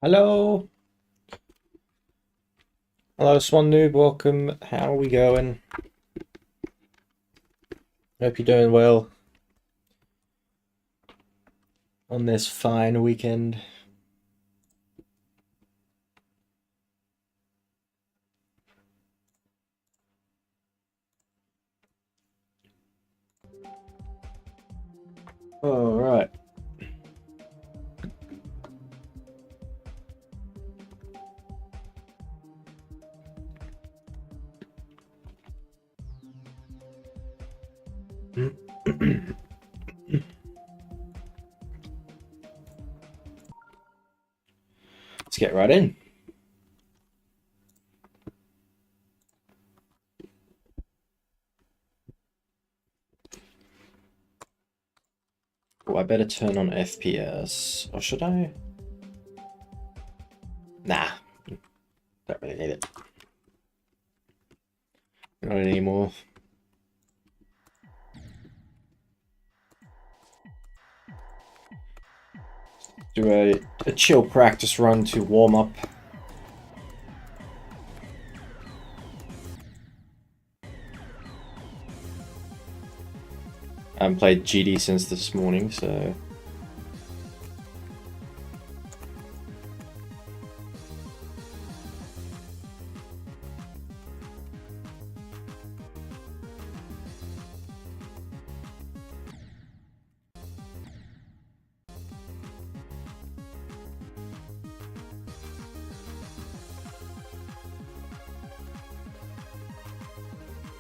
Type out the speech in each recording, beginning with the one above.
Hello, hello, Swan Noob. Welcome. How are we going? Hope you're doing well on this fine weekend. All right. Let's get right in. Oh, I better turn on FPS. Or should I? Nah, don't really need it. Not anymore. Do a chill practice run to warm up. I haven't played GD since this morning, so...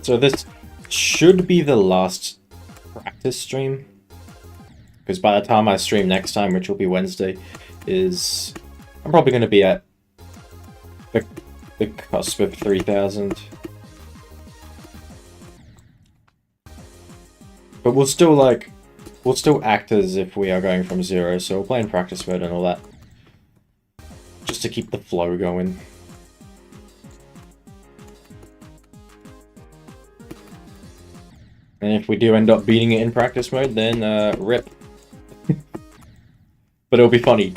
So this should be the last practice stream. Because by the time I stream next time, which will be Wednesday, I'm probably going to be at the cusp of 3,000. But we'll still act as if we are going from 0, so we'll play in practice mode and all that. Just to keep the flow going. And if we do end up beating it in practice mode, then rip. But it'll be funny.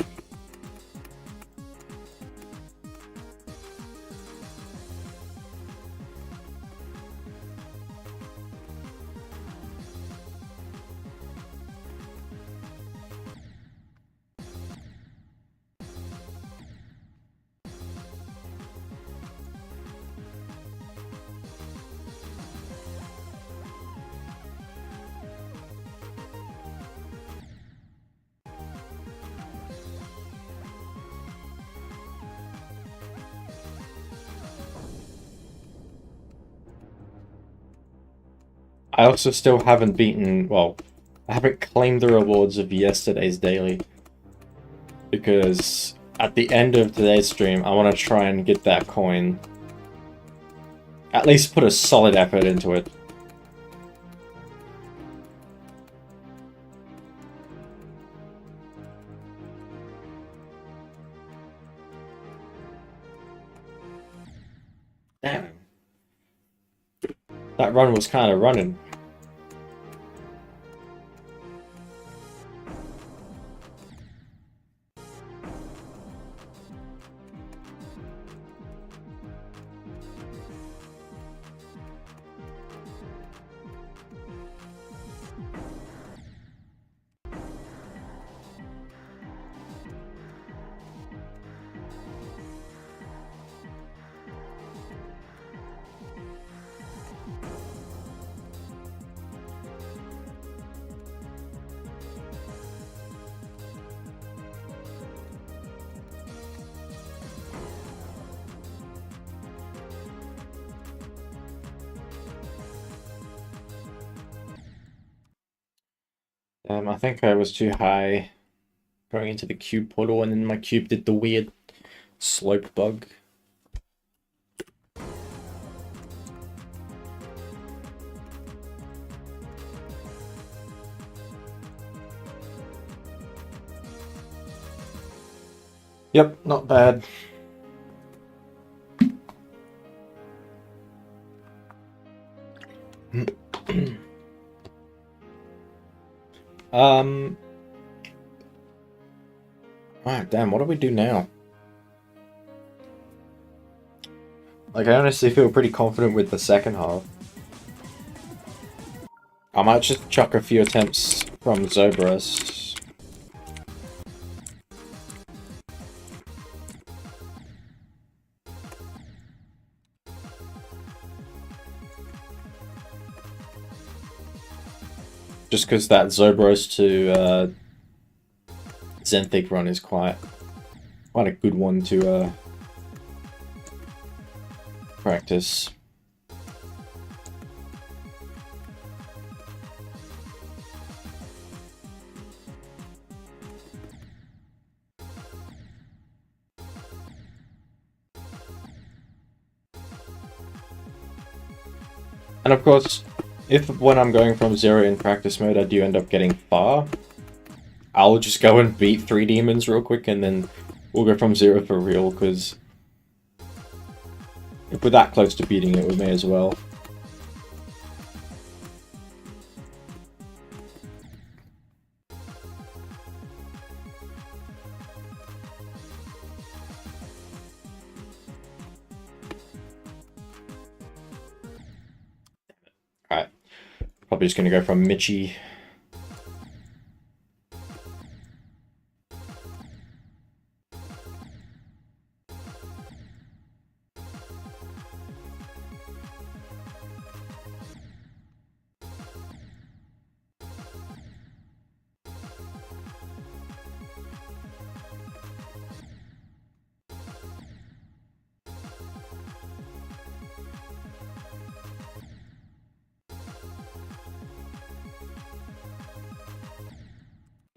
I also still haven't beaten, well, I haven't claimed the rewards of yesterday's daily. Because at the end of today's stream, I want to try and get that coin. At least put a solid effort into it. Damn. That run was kind of running. I think I was too high going into the cube portal, and then my cube did the weird slope bug. Yep, not bad. Alright, damn, what do we do now? Like, I honestly feel pretty confident with the second half. I might just chuck a few attempts from Zobros. Just because that Zobros to Zenthic run is quite a good one to practice. And of course, if when I'm going from 0 in practice mode I do end up getting far, I'll just go and beat 3 demons real quick and then we'll go from 0 for real, because if we're that close to beating it, we may as well. Alright, probably just gonna go from Michi.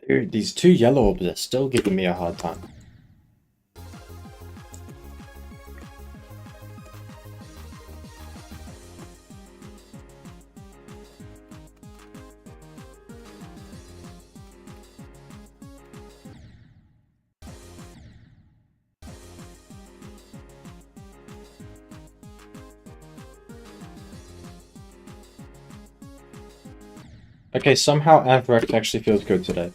Dude, these 2 yellow orbs are still giving me a hard time. Okay, somehow Avrect actually feels good today.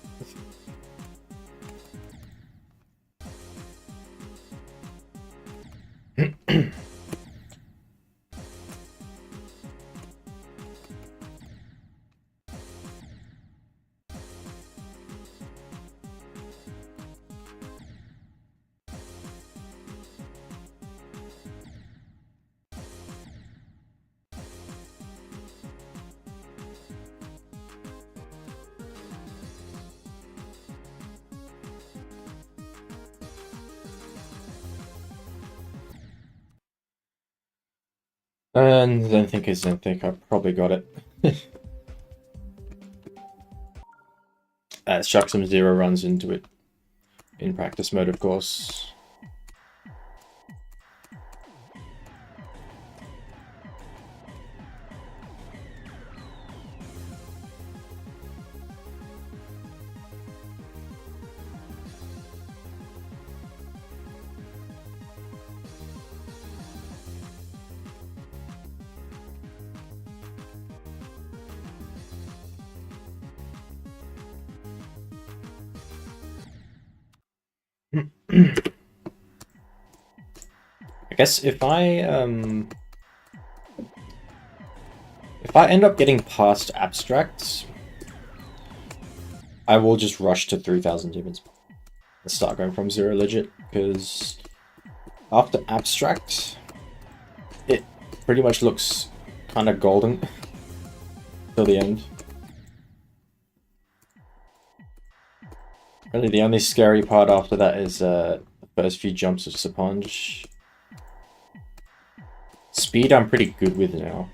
And then think is Zenthic, I probably got it. Let's chuck some 0 runs into it. In practice mode, of course. I guess if I end up getting past abstracts, I will just rush to 3000 demons and start going from 0 legit, because after abstract, it pretty much looks kind of golden till the end. Really, the only scary part after that is the first few jumps of Saponge. Speed I'm pretty good with now.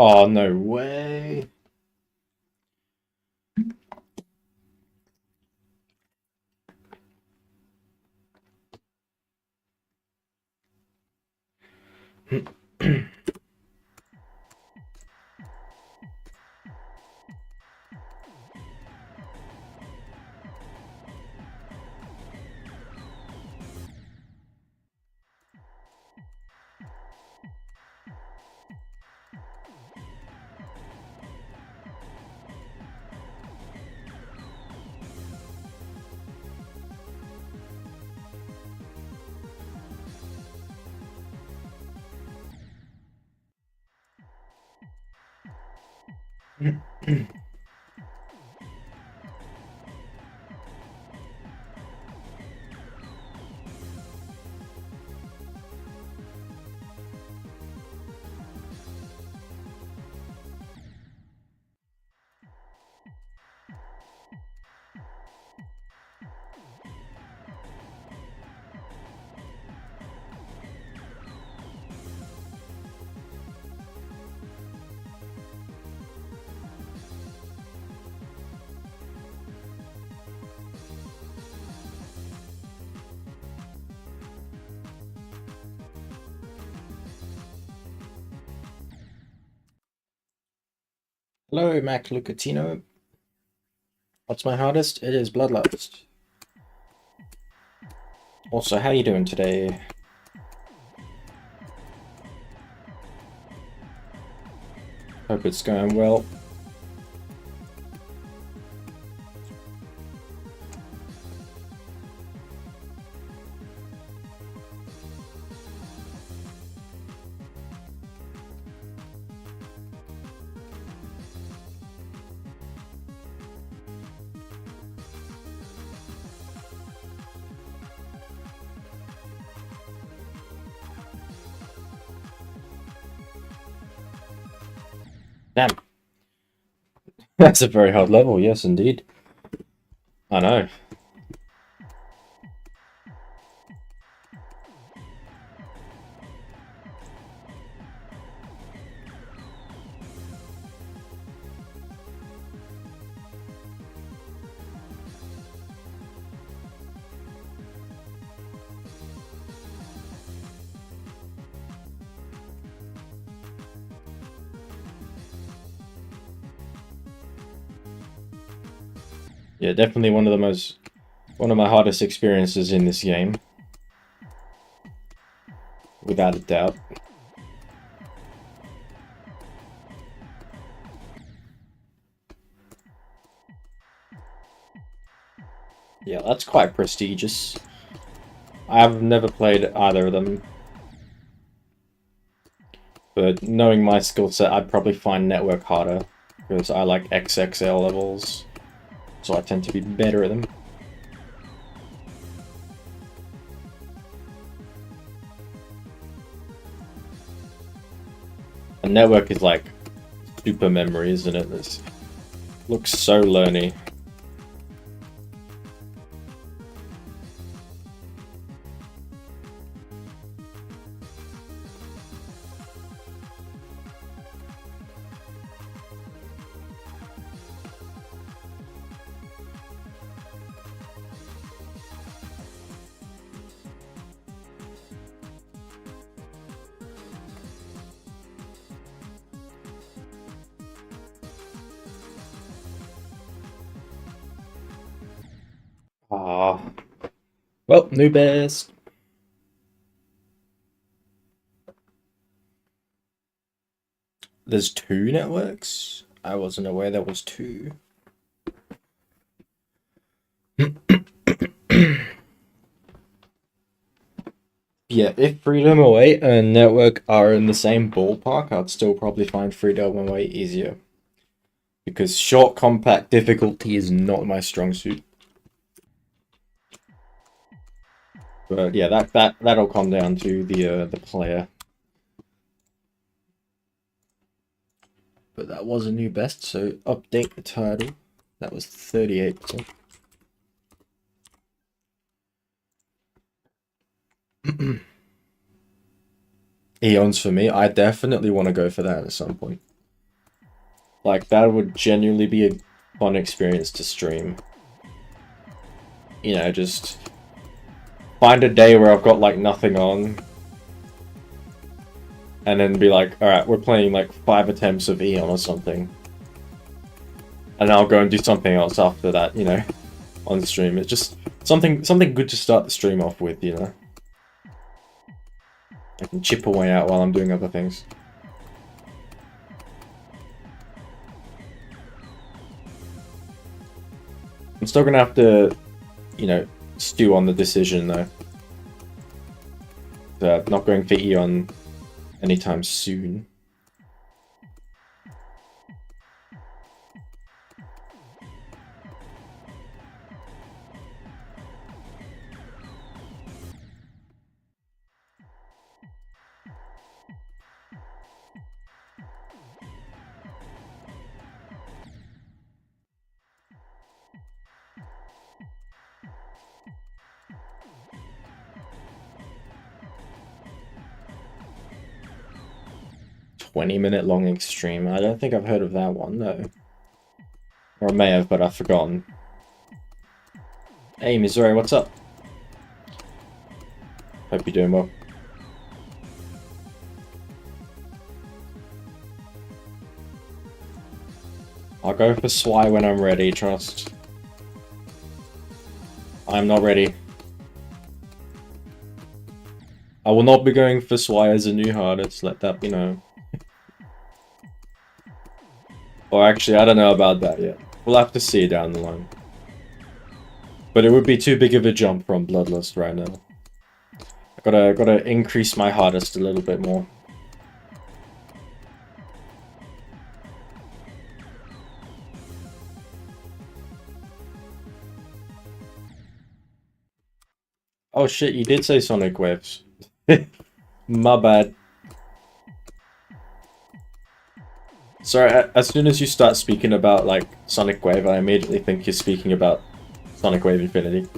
Oh, no way. Hello, Mac Lucatino. What's my hardest? It is Bloodlust. Also, how you doing today? Hope it's going well. Damn. That's a very hard level, yes indeed. I know. Yeah, definitely one of my hardest experiences in this game. Without a doubt. Yeah, that's quite prestigious. I've never played either of them. But knowing my skill set, I'd probably find Network harder. Because I like XXL levels. So I tend to be better at them. A network is like super memory, isn't it? This looks so learny. Ah, well, new best. There's two networks? I wasn't aware there was two. Yeah, if Freedom Away and Network are in the same ballpark, I'd still probably find Freedom Away easier. Because short, compact difficulty is not my strong suit. But yeah, that'll come down to the player. But that was a new best, so update the title. That was 38%. Eons for me, I definitely want to go for that at some point. Like, that would genuinely be a fun experience to stream. You know, just find a day where I've got, like, nothing on. And then be like, alright, we're playing, like, 5 attempts of Eon or something. And I'll go and do something else after that, you know, on the stream. It's just something good to start the stream off with, you know. I can chip away out while I'm doing other things. I'm still gonna have to, you know, stew on the decision though. Not going for Eon anytime soon. "20-minute long extreme." I don't think I've heard of that one, no. Or I may have, but I've forgotten. Hey, Missouri, what's up? Hope you're doing well. I'll go for Swy when I'm ready, trust. I'm not ready. I will not be going for Swy as a new hardest, let that be known. Or actually, I don't know about that yet. We'll have to see down the line. But it would be too big of a jump from Bloodlust right now. I gotta increase my hardest a little bit more. Oh shit, you did say Sonic Waves. My bad. Sorry, as soon as you start speaking about, like, Sonic Wave, I immediately think you're speaking about Sonic Wave Infinity.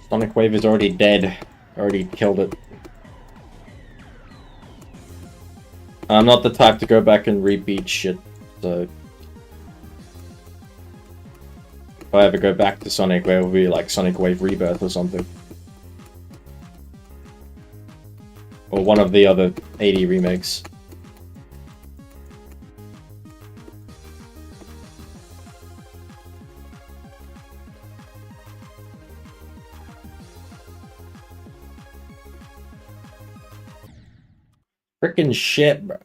Sonic Wave is already dead. Already killed it. I'm not the type to go back and repeat shit, so... If I ever go back to Sonic Wave, it will be like Sonic Wave Rebirth or something. Or one of the other 80 remakes. Frickin' shit, bro.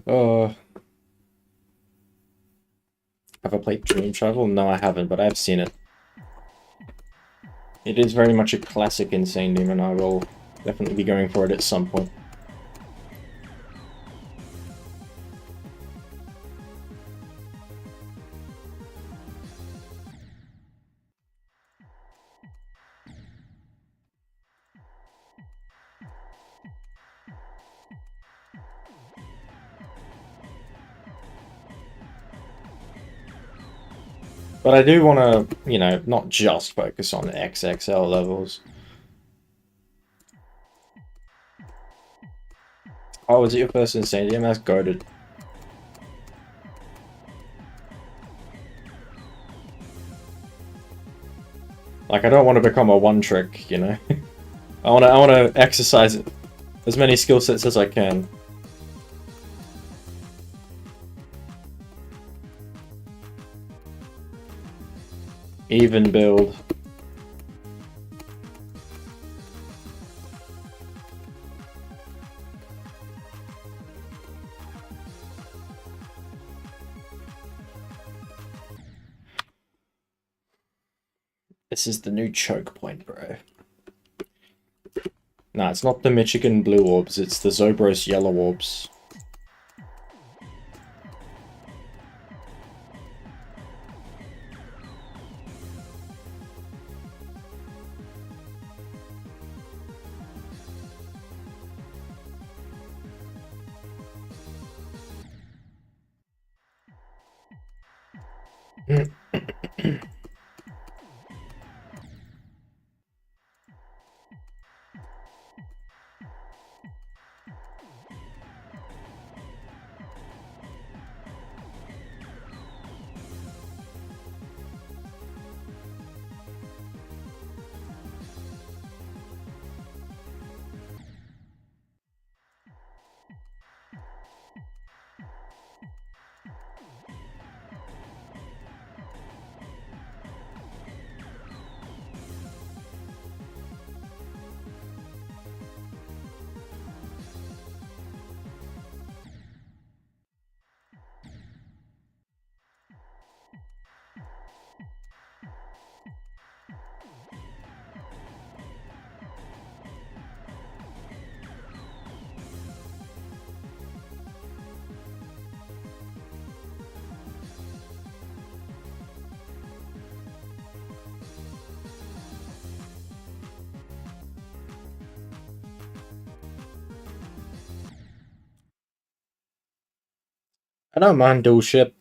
Oh. Have I played Dream Travel? No, I haven't, but I've seen it. It is very much a classic Insane Demon. I will definitely be going for it at some point. But I do want to, you know, not just focus on XXL levels. Oh, was it your first Insane Demon? That's goated. Like, I don't want to become a one-trick, you know? I want to exercise as many skill sets as I can. Even build. This is the new choke point, bro. Nah, it's not the Michigan blue orbs, it's the Zobros yellow orbs. I don't mind dual ship.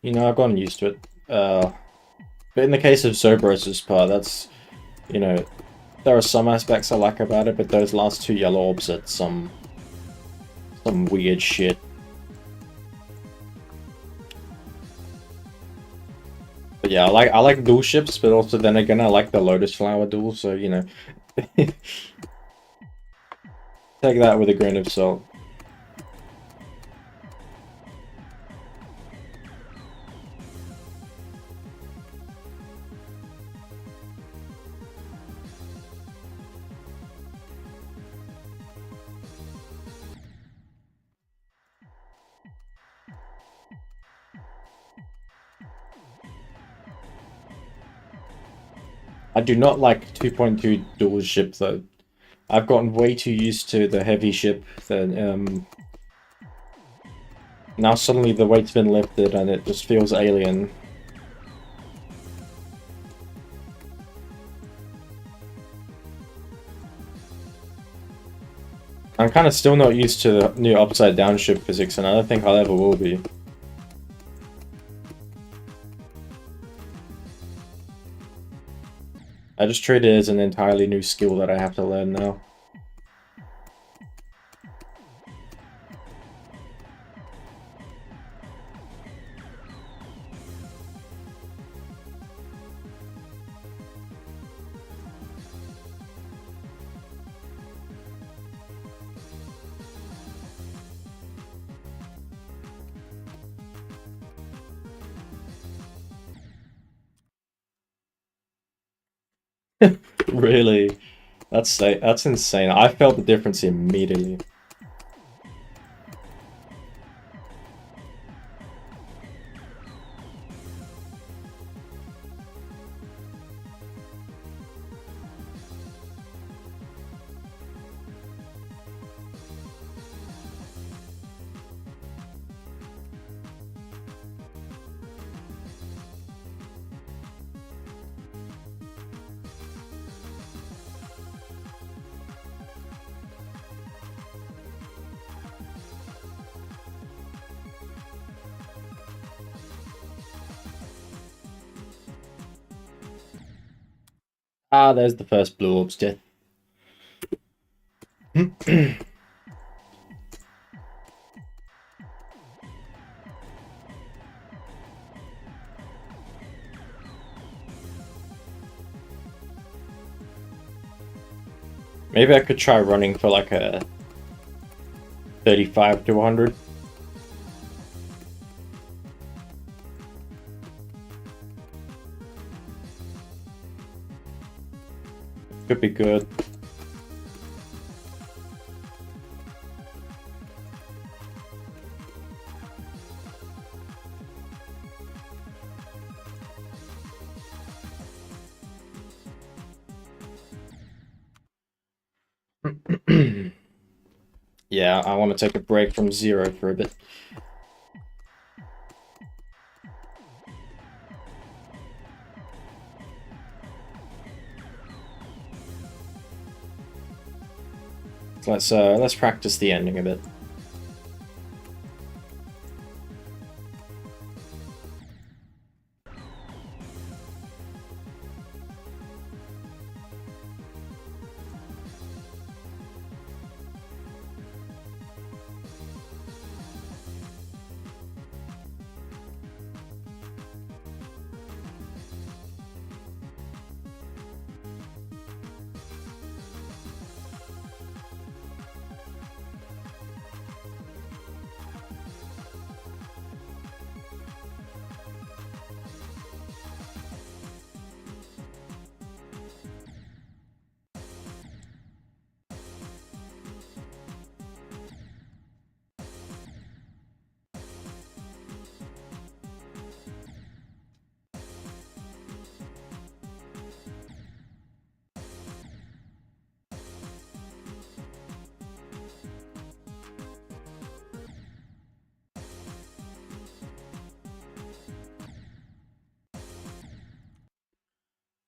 You know, I've gotten used to it. But in the case of Zobros' part, that's, you know, there are some aspects I like about it, but those last two yellow orbs are some weird shit. But yeah, I like dual ships, but also then again I like the Lotus Flower duel, so you know. Take that with a grain of salt. I do not like 2.2 dual ship though. I've gotten way too used to the heavy ship that now suddenly the weight's been lifted and it just feels alien. I'm kind of still not used to the new upside down ship physics, and I don't think I ever will be. I just treat it as an entirely new skill that I have to learn now. Really? That's insane. I felt the difference immediately. Ah, there's the first Blue Orb's death. Maybe I could try running for like a 35 to 100. Could be good. Yeah, I want to take a break from Zero for a bit. Let's practice the ending a bit.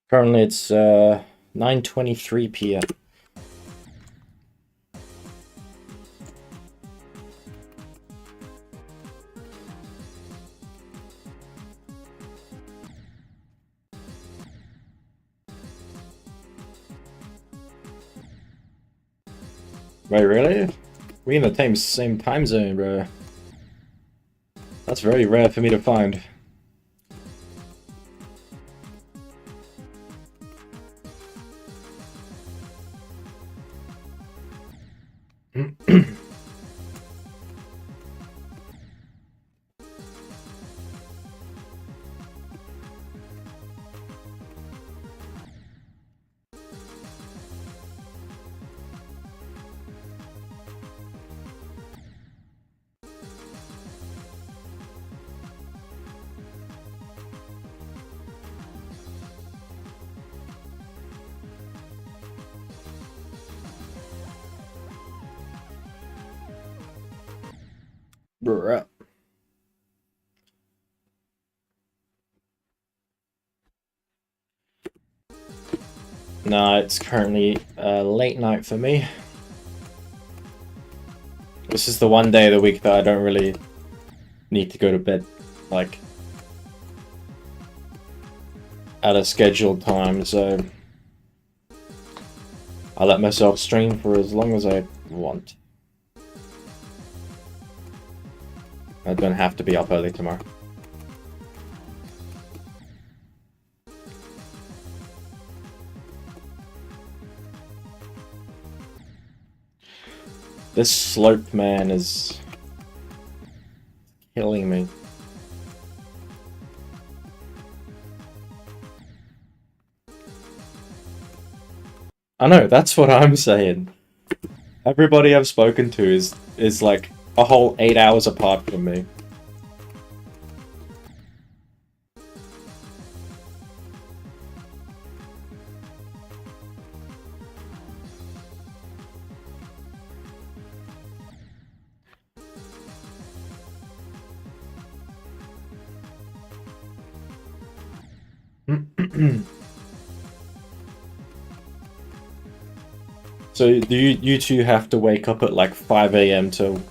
Currently it's 9:23 p.m. Wait, really? We in the same time zone, bro. That's very rare for me to find. Bruh. Nah, it's currently late night for me. This is the one day of the week that I don't really need to go to bed, like, at a scheduled time, so I let myself stream for as long as I want. I don't have to be up early tomorrow. This slope man is killing me. I know, that's what I'm saying. Everybody I've spoken to is like a whole 8 hours apart from me. So do you two have to wake up at like 5 a.m. to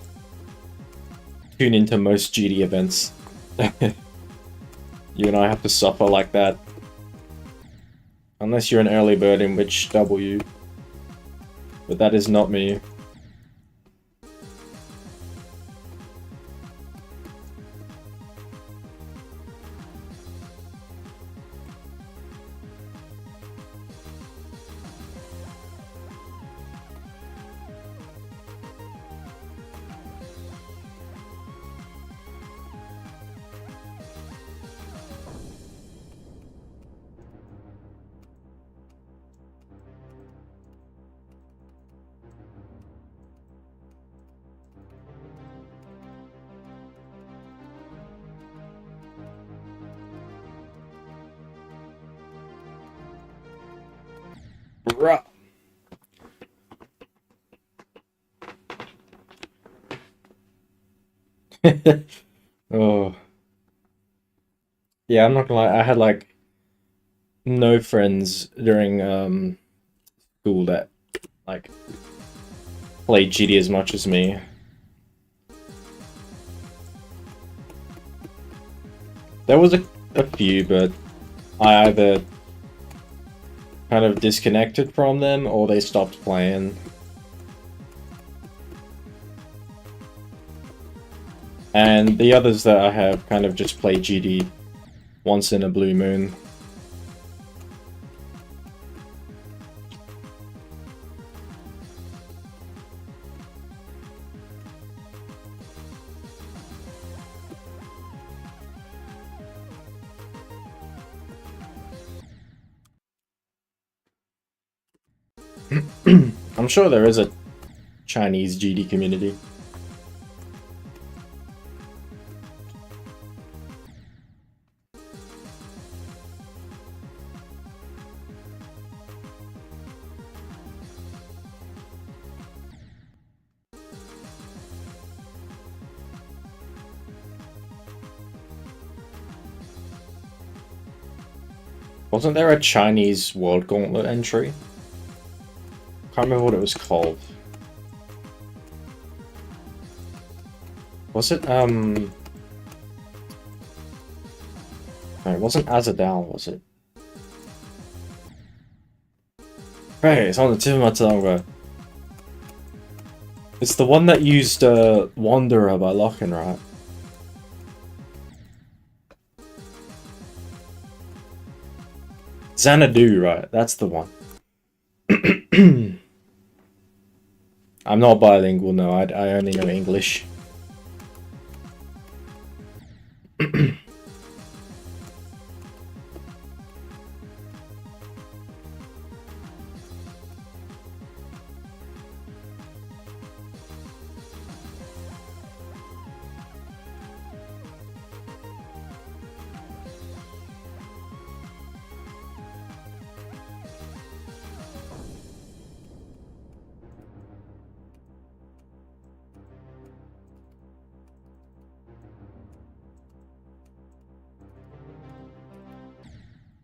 tune into most GD events? You and I have to suffer like that. Unless you're an early bird, in which W. But that is not me. Bruh. Oh. Yeah, I'm not gonna lie, I had like no friends during school that like played GD as much as me. There was a few, but I either kind of disconnected from them or they stopped playing. And the others that I have kind of just play GD once in a blue moon. I'm sure there is a Chinese GD community. Wasn't there a Chinese World Gauntlet entry? Can't remember what it was called. Was it, no, it wasn't Azadal, was it? Hey, it's on the tip of my tongue, bro. It's the one that used, Wanderer by Lockin, right? Xanadu, right? That's the one. I'm not bilingual, no. I only know English.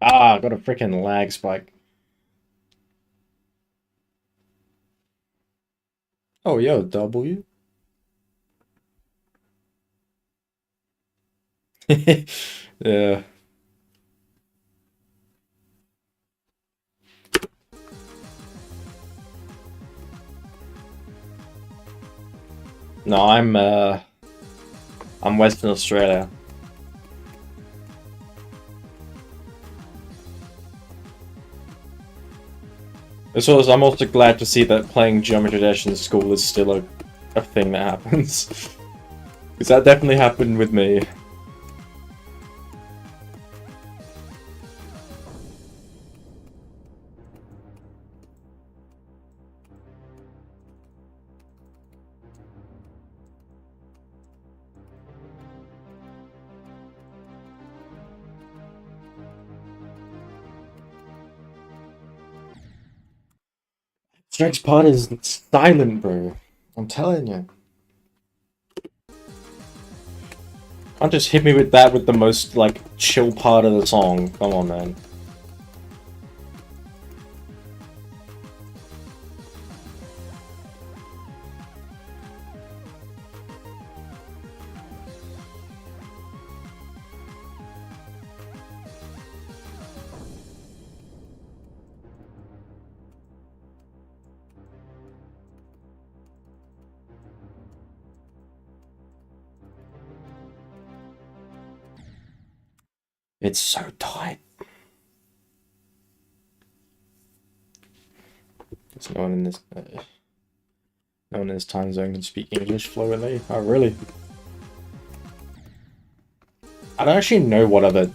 Ah, got a freaking lag spike. Oh, yo, W? Yeah. No, I'm Western Australia. I'm also glad to see that playing Geometry Dash in school is still a thing that happens. Because that definitely happened with me. Stretch Pod is silent, bro. I'm telling you. Can't just hit me with that with the most, like, chill part of the song. Come on, man. It's so tight. There's no one in this. No one in this time zone can speak English fluently. Oh, really? I don't actually know what other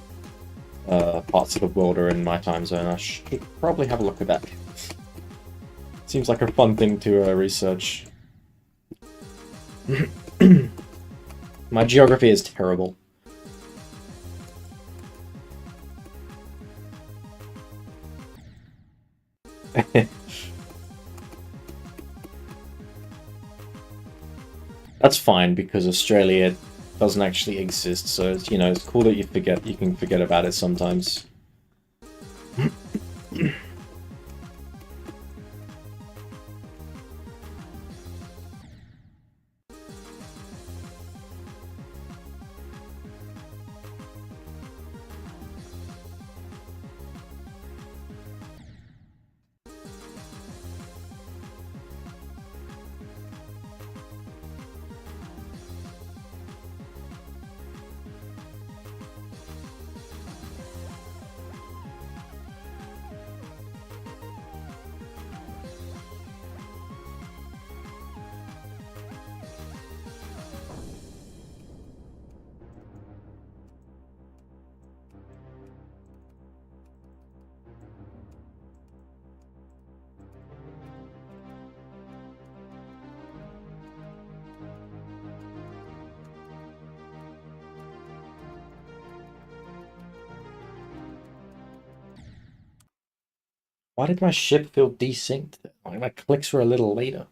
parts of the world are in my time zone. I should probably have a look at that. Seems like a fun thing to research. My geography is terrible. That's fine because Australia doesn't actually exist, so it's, you know, it's cool that you can forget about it sometimes. Why did my ship feel desynced? Like my clicks were a little later.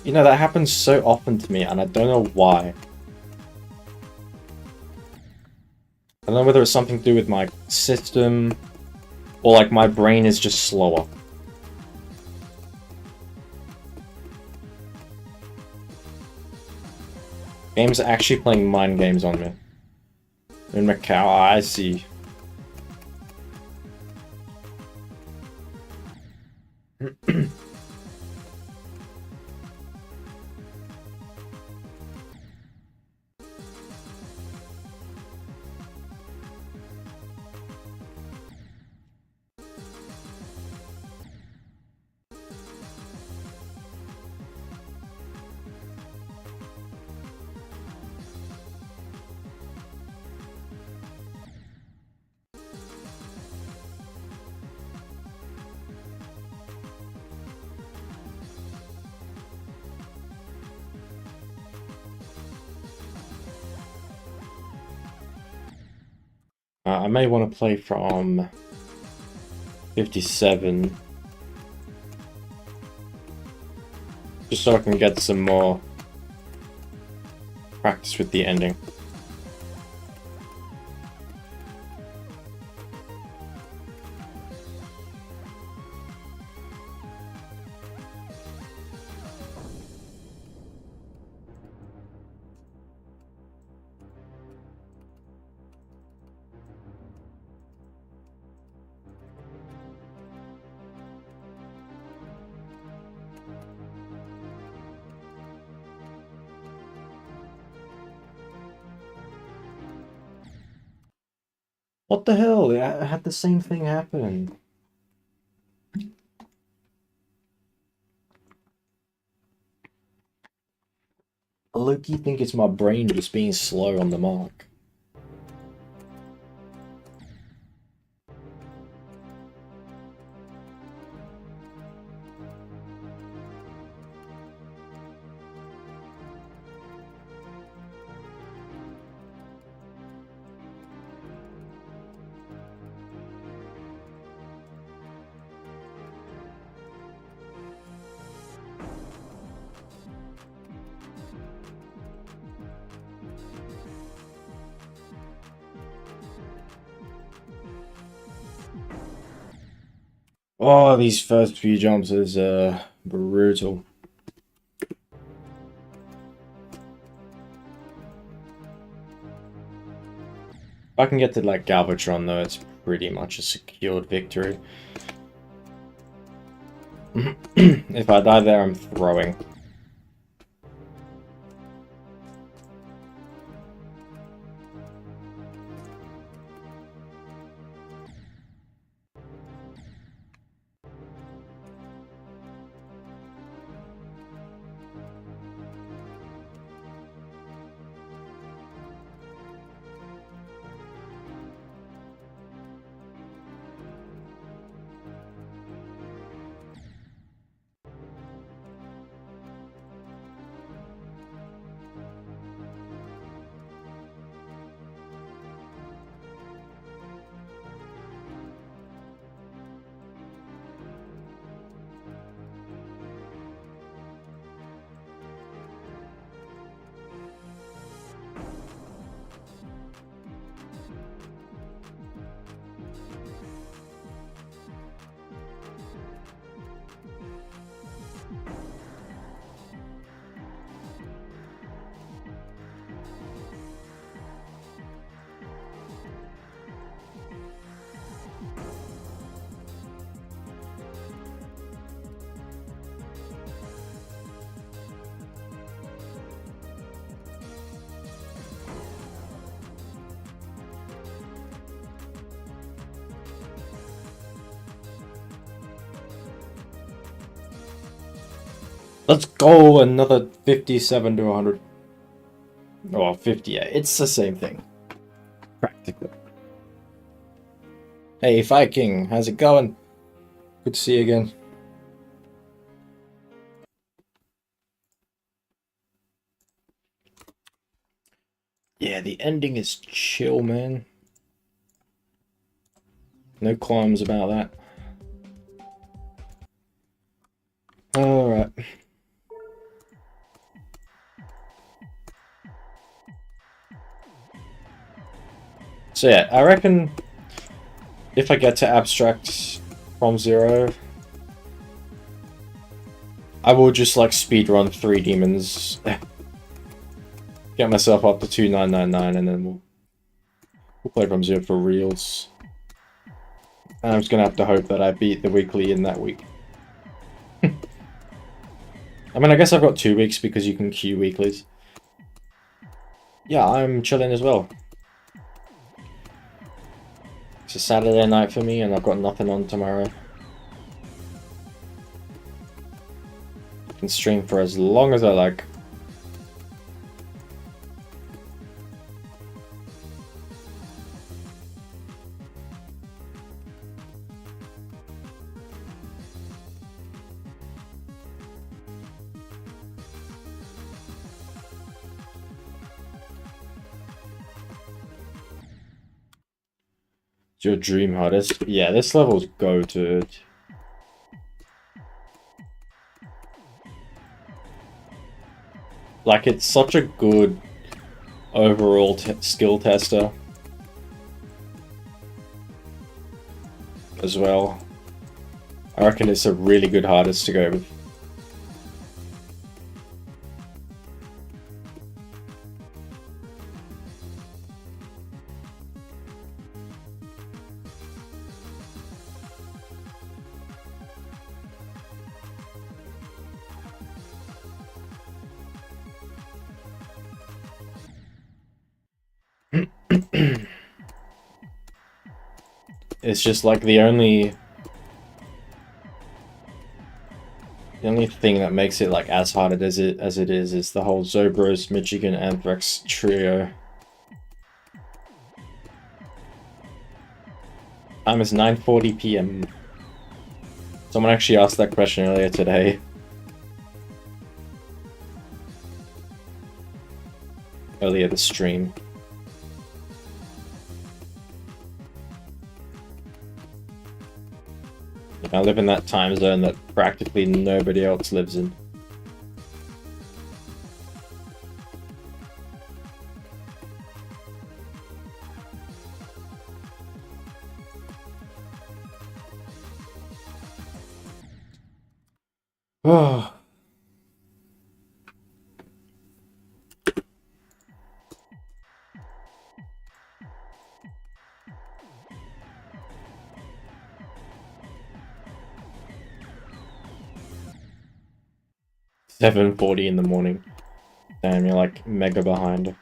You know, that happens so often to me, and I don't know why. I don't know whether it's something to do with my system, or like my brain is just slower. Games are actually playing mind games on me. In Macau, I see. I may want to play from 57, just so I can get some more practice with the ending. What the hell? I had the same thing happen. Loki think it's my brain just being slow on the mark. Oh, these first few jumps is brutal. If I can get to like Galvatron though, it's pretty much a secured victory. If I die there, I'm throwing. Let's go! Another 57 to 100. Oh, 58. It's the same thing. Practically. Hey, Viking, how's it going? Good to see you again. Yeah, the ending is chill, man. No qualms about that. Alright. So yeah, I reckon if I get to abstract from 0, I will just like speedrun 3 demons. Get myself up to 2999 and then we'll play from 0 for reals. And I'm just gonna have to hope that I beat the weekly in that week. I mean, I guess I've got 2 weeks because you can queue weeklies. Yeah, I'm chilling as well. It's a Saturday night for me and I've got nothing on tomorrow. I can stream for as long as I like. It's your dream hardest. Yeah, this level's go-to. Like, it's such a good overall skill tester as well. I reckon it's a really good hardest to go with. It's just like the only thing that makes it like as hard as it is the whole Zobros, Michigan, Anthrax trio. Time is 9:40 p.m. Someone actually asked that question earlier today. Earlier the stream. I live in that time zone that practically nobody else lives in. Oh. $7:40 in the morning. Damn, you're like mega behind.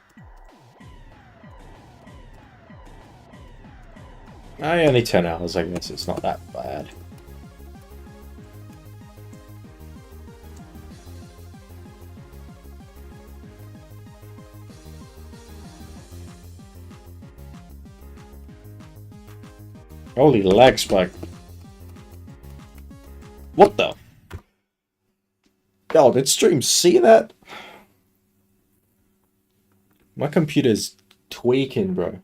Only 10 hours, I guess. It's not that bad. Holy lag spike. What the? Oh, did stream see that? My computer's tweaking, bro.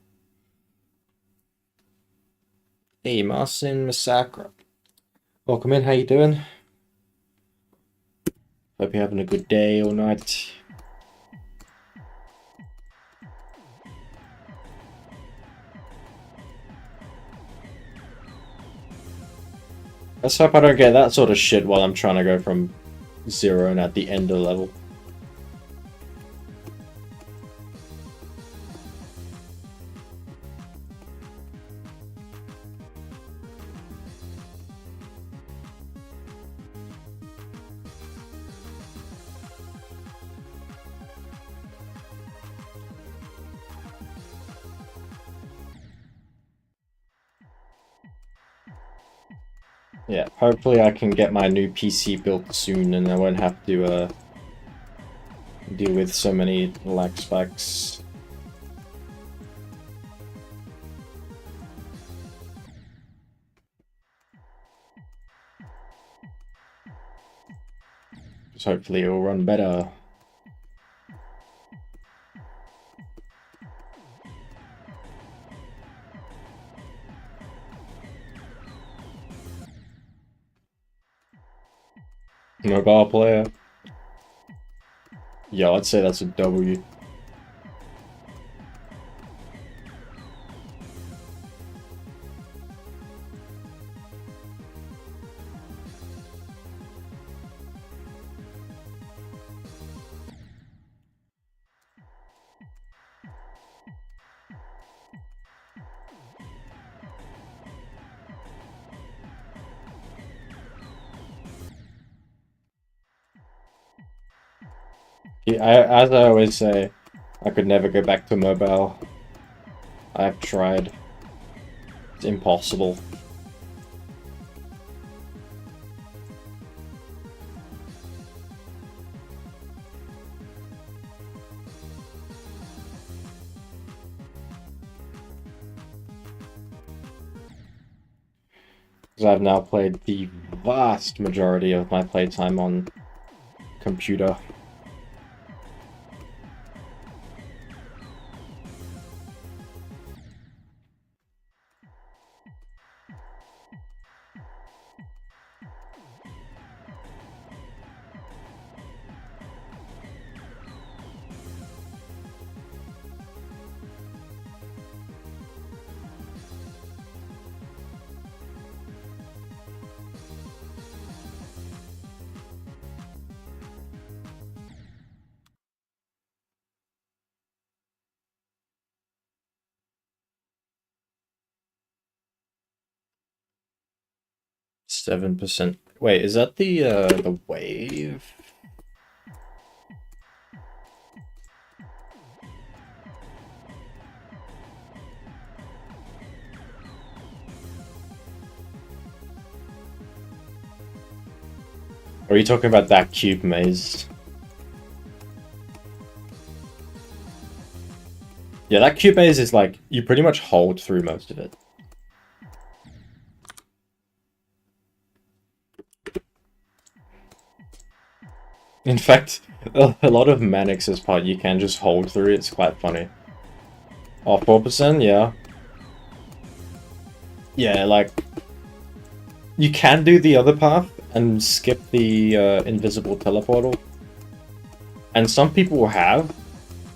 Hey, Marcin Massacre. Welcome in, how you doing? Hope you're having a good day or night. Let's hope I don't get that sort of shit while I'm trying to go from 0 and at the end of the level. Yeah, hopefully I can get my new PC built soon and I won't have to deal with so many lag spikes. Just hopefully it will run better. Mobile player. Yeah, I'd say that's a W. As I always say, I could never go back to mobile. I've tried. It's impossible. Because I've now played the vast majority of my playtime on computer. %. Wait, is that the wave? Or are you talking about that cube maze? Yeah, that cube maze is like, you pretty much hold through most of it. In fact, a lot of Manix's part you can just hold through, it's quite funny. Oh, 4%? Yeah. Yeah, like, you can do the other path and skip the invisible teleportal. And some people have.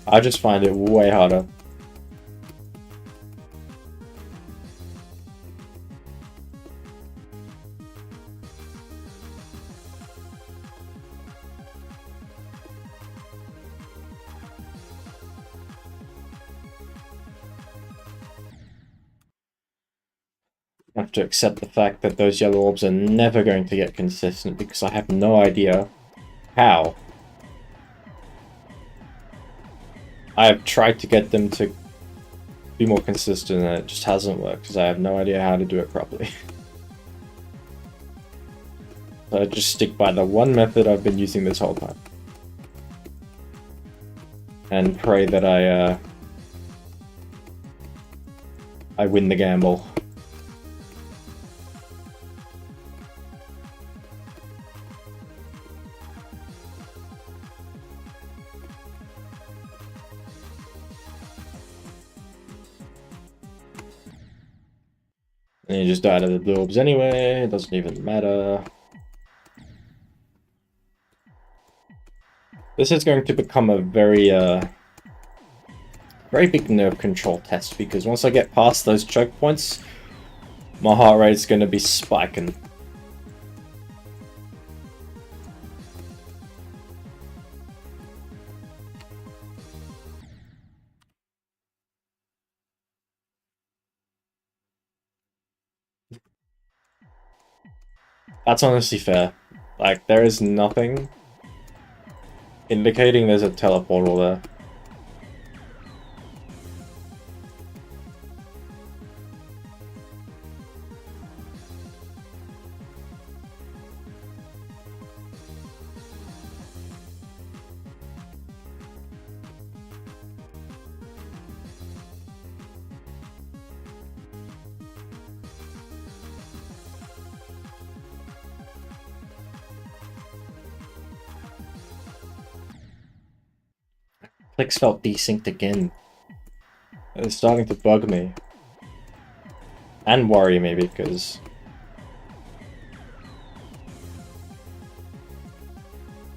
I just find it way harder. I have to accept the fact that those yellow orbs are never going to get consistent because I have no idea how. I have tried to get them to be more consistent and it just hasn't worked because I have no idea how to do it properly. So I just stick by the one method I've been using this whole time. And pray that I win the gamble. And you just die out of the blue orbs anyway, it doesn't even matter. This is going to become a very big nerve control test, because once I get past those choke points, my heart rate is going to be spiking. That's honestly fair. Like, there is nothing indicating there's a teleportal there. Clicks felt desynced again. It's starting to bug me. And worry me, because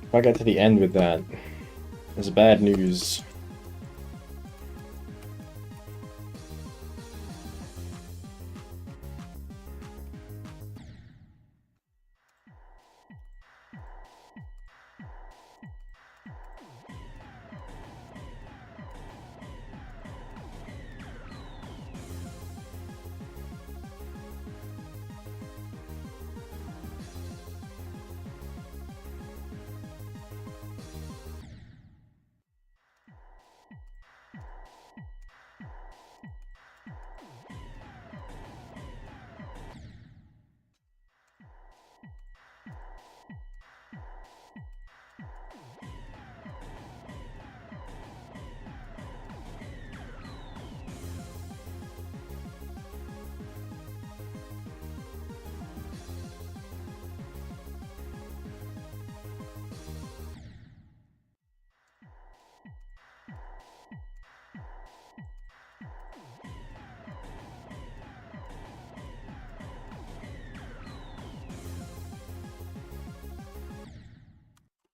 if I get to the end with that, it's bad news.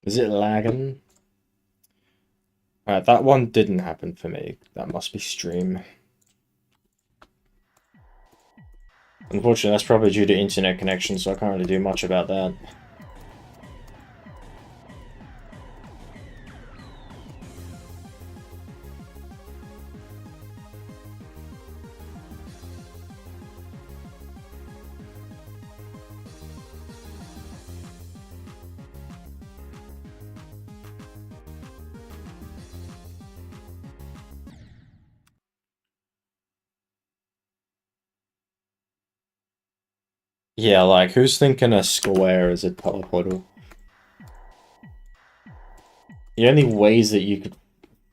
Is it lagging? Alright, that one didn't happen for me. That must be stream. Unfortunately, that's probably due to internet connection, so I can't really do much about that. Yeah, like, who's thinking a square is a color portal? The only ways that you could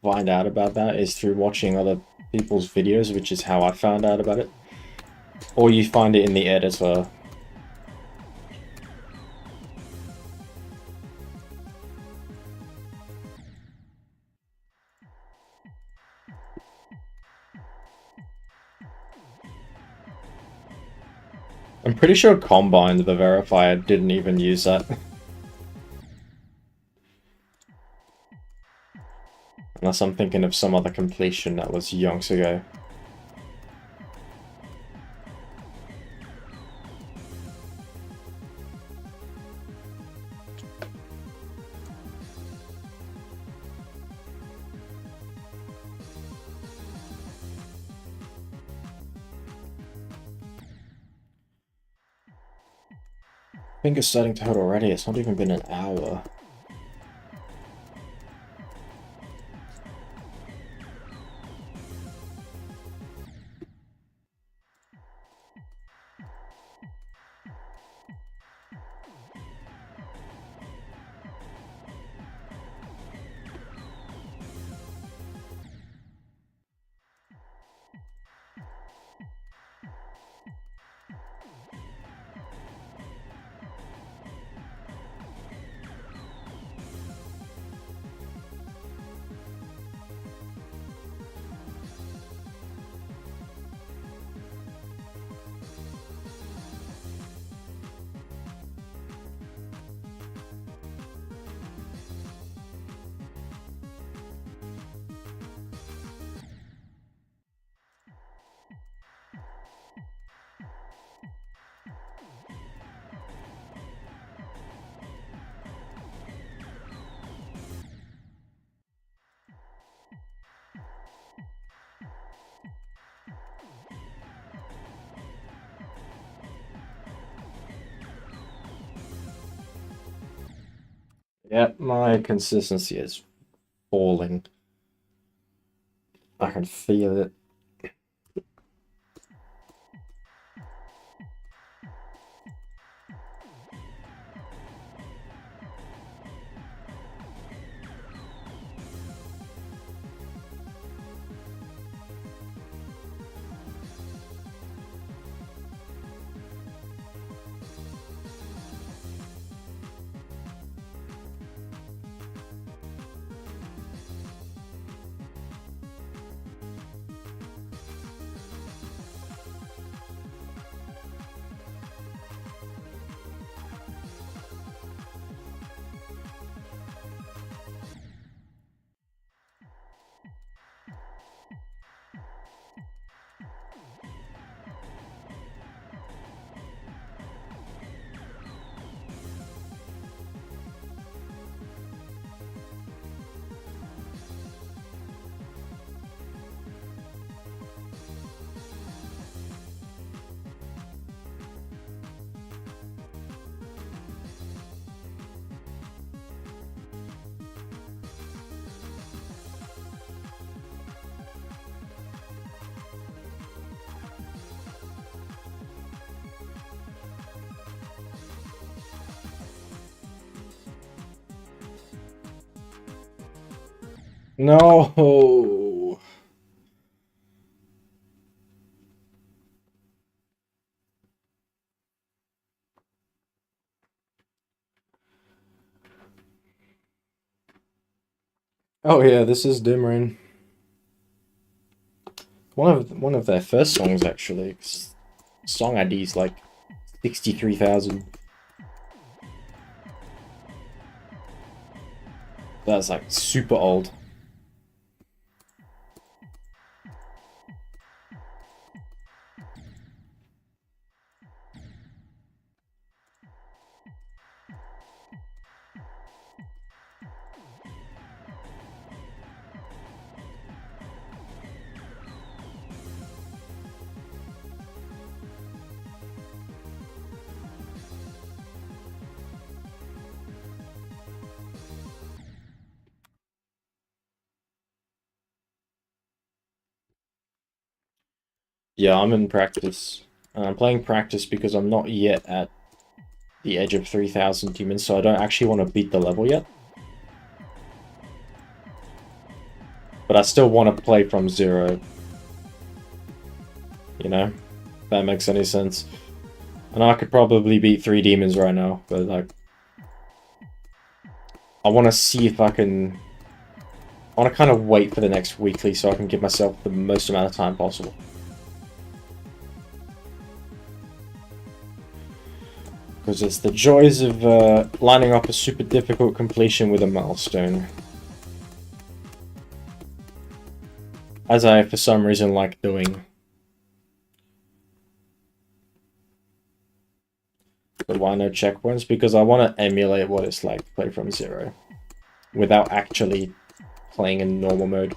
find out about that is through watching other people's videos, which is how I found out about it. Or you find it in the editor. I'm pretty sure Combine, the verifier, didn't even use that. Unless I'm thinking of some other completion that was yonks ago. I think it's starting to hurt already. It's not even been an hour. Yep, my consistency is falling. I can feel it. No. Oh yeah, this is Dimrain. One of their first songs actually. Song ID is like 63,000. That's like super old. Yeah, I'm in practice. I'm playing practice because I'm not yet at the edge of 3,000 demons, so I don't actually want to beat the level yet. But I still want to play from zero. You know? If that makes any sense. I know I could probably beat 3 demons right now, but like... I want to see if I can... I want to kind of wait for the next weekly so I can give myself the most amount of time possible. Because it's the joys of lining up a super difficult completion with a milestone. As I, for some reason, like doing. But why no checkpoints? Because I want to emulate what it's like to play from zero. Without actually playing in normal mode.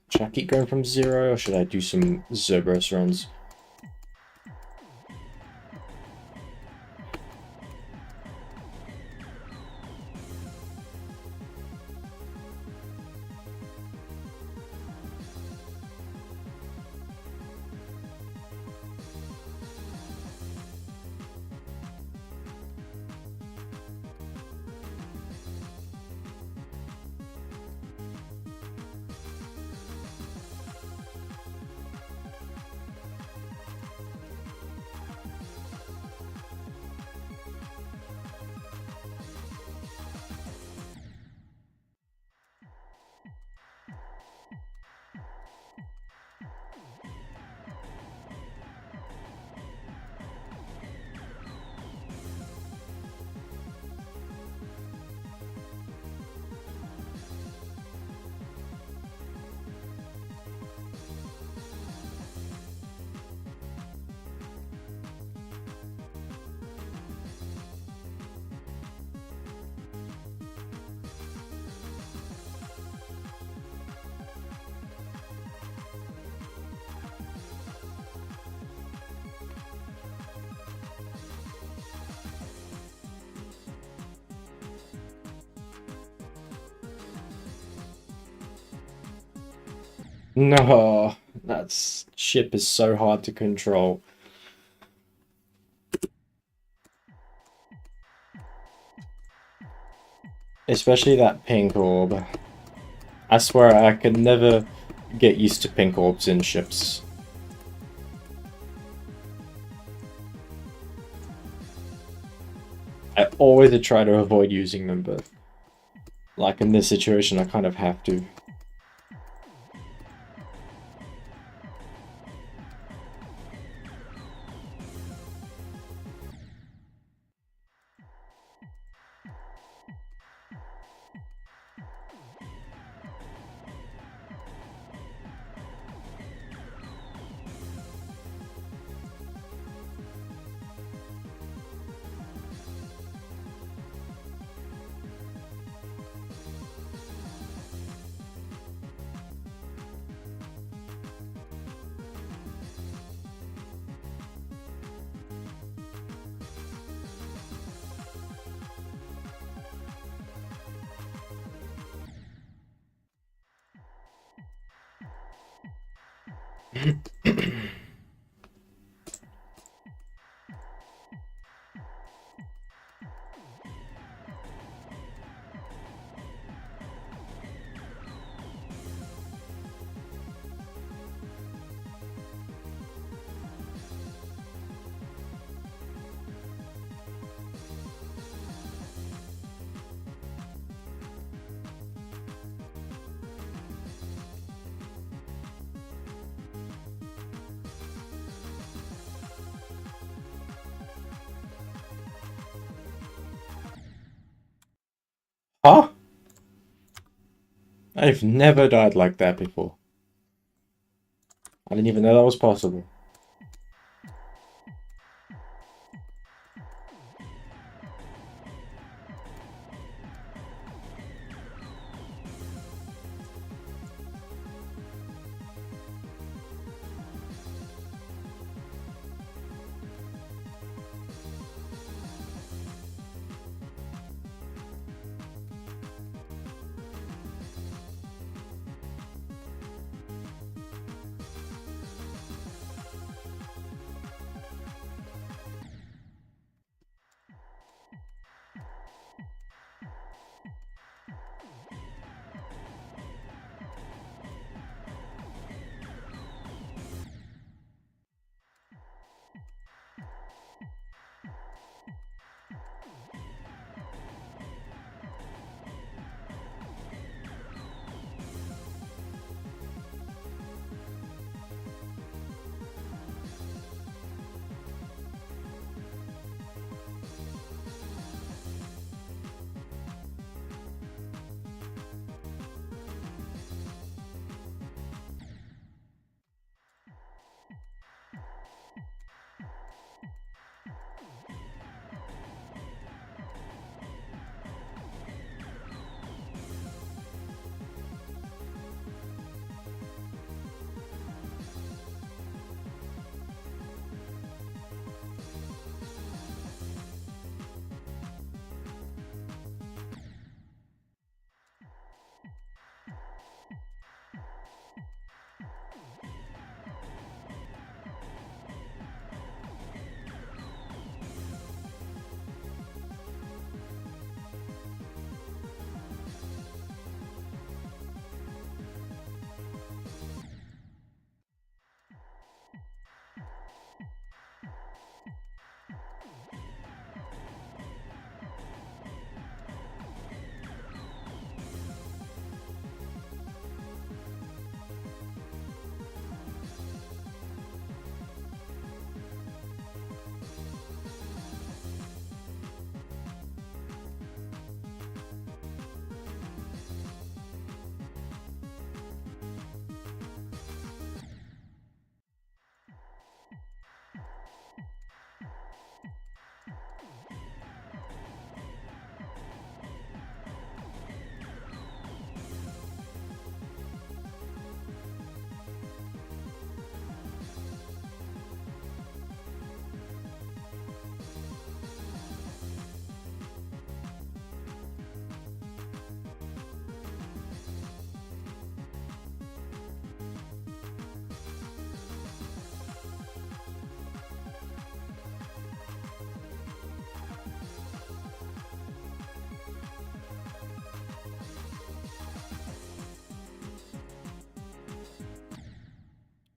Should I keep going from zero, or should I do some Zerberus runs? No, that ship is so hard to control. Especially that pink orb. I swear I could never get used to pink orbs in ships. I always try to avoid using them, but like in this situation, I kind of have to. Huh? I've never died like that before. I didn't even know that was possible.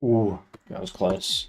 Ooh, that was close.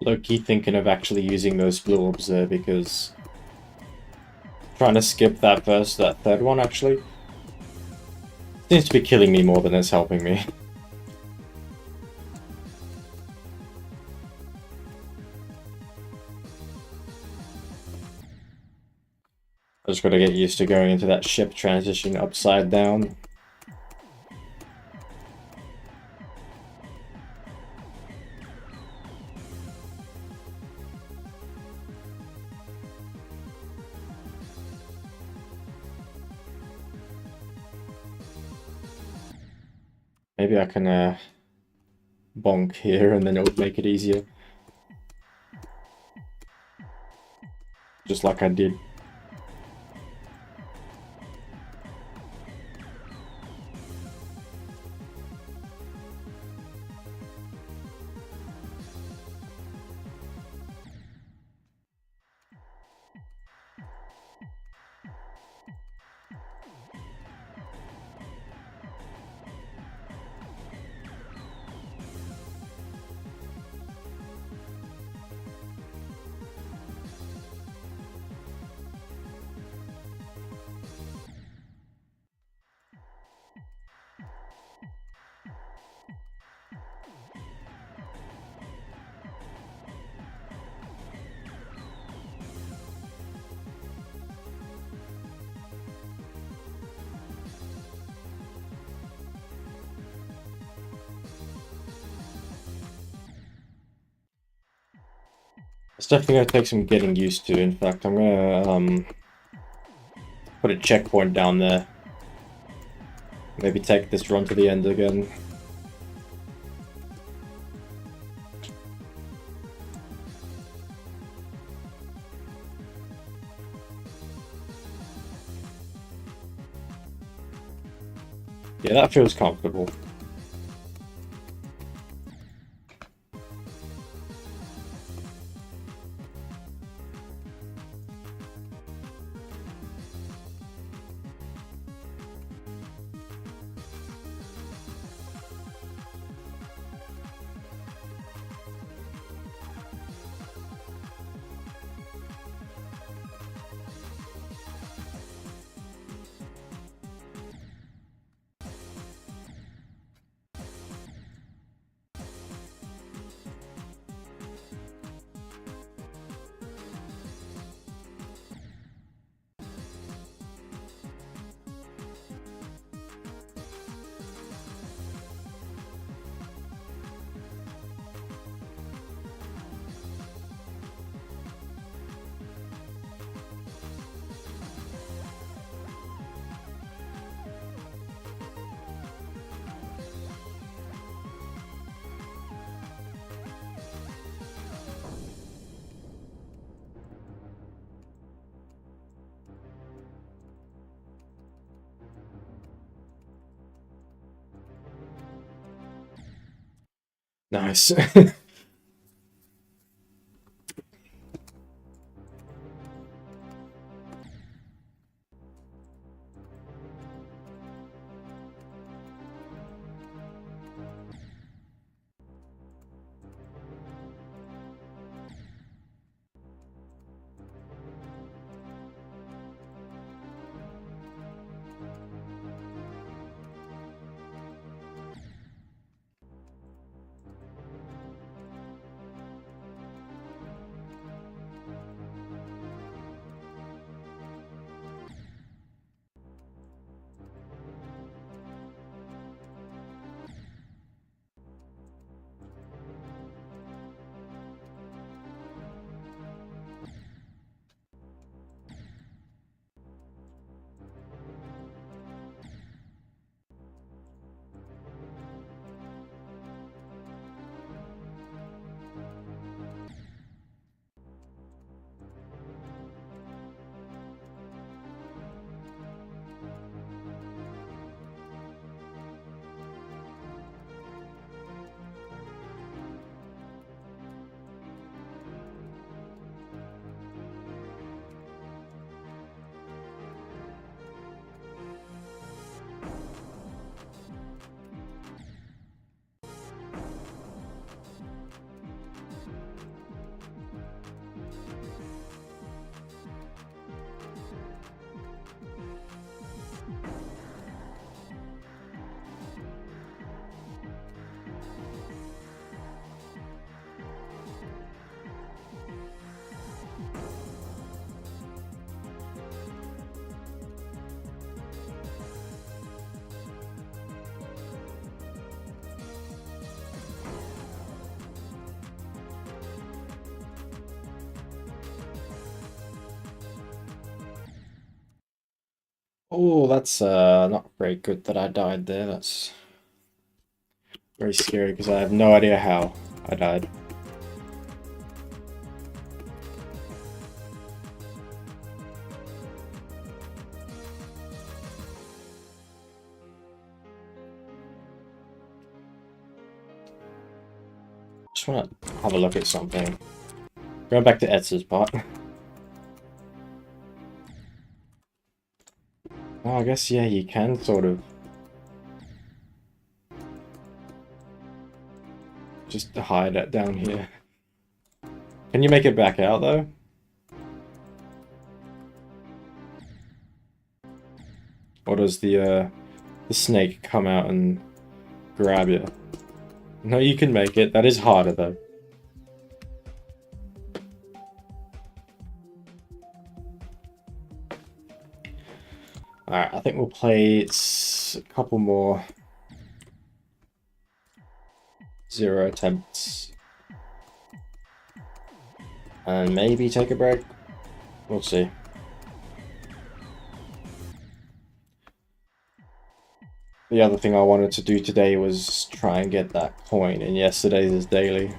Low-key thinking of actually using those blue orbs there because trying to skip that that third one actually seems to be killing me more than it's helping me. I just gotta get used to going into that ship transition upside down. Maybe I can bonk here and then it would make it easier. Just like I did. It's definitely gonna take some getting used to. In fact, I'm gonna put a checkpoint down there. Maybe take this run to the end again. Yeah, that feels comfortable. Nice. Oh, that's not very good that I died there. That's very scary because I have no idea how I died. Just want to have a look at something. Going back to Etz's part. Oh, I guess, yeah, you can sort of just hide it down here. Can you make it back out, though? Or does the snake come out and grab you? No, you can make it. That is harder, though. Alright, I think we'll play a couple more 0 attempts. And maybe take a break. We'll see. The other thing I wanted to do today was try and get that coin in yesterday's daily.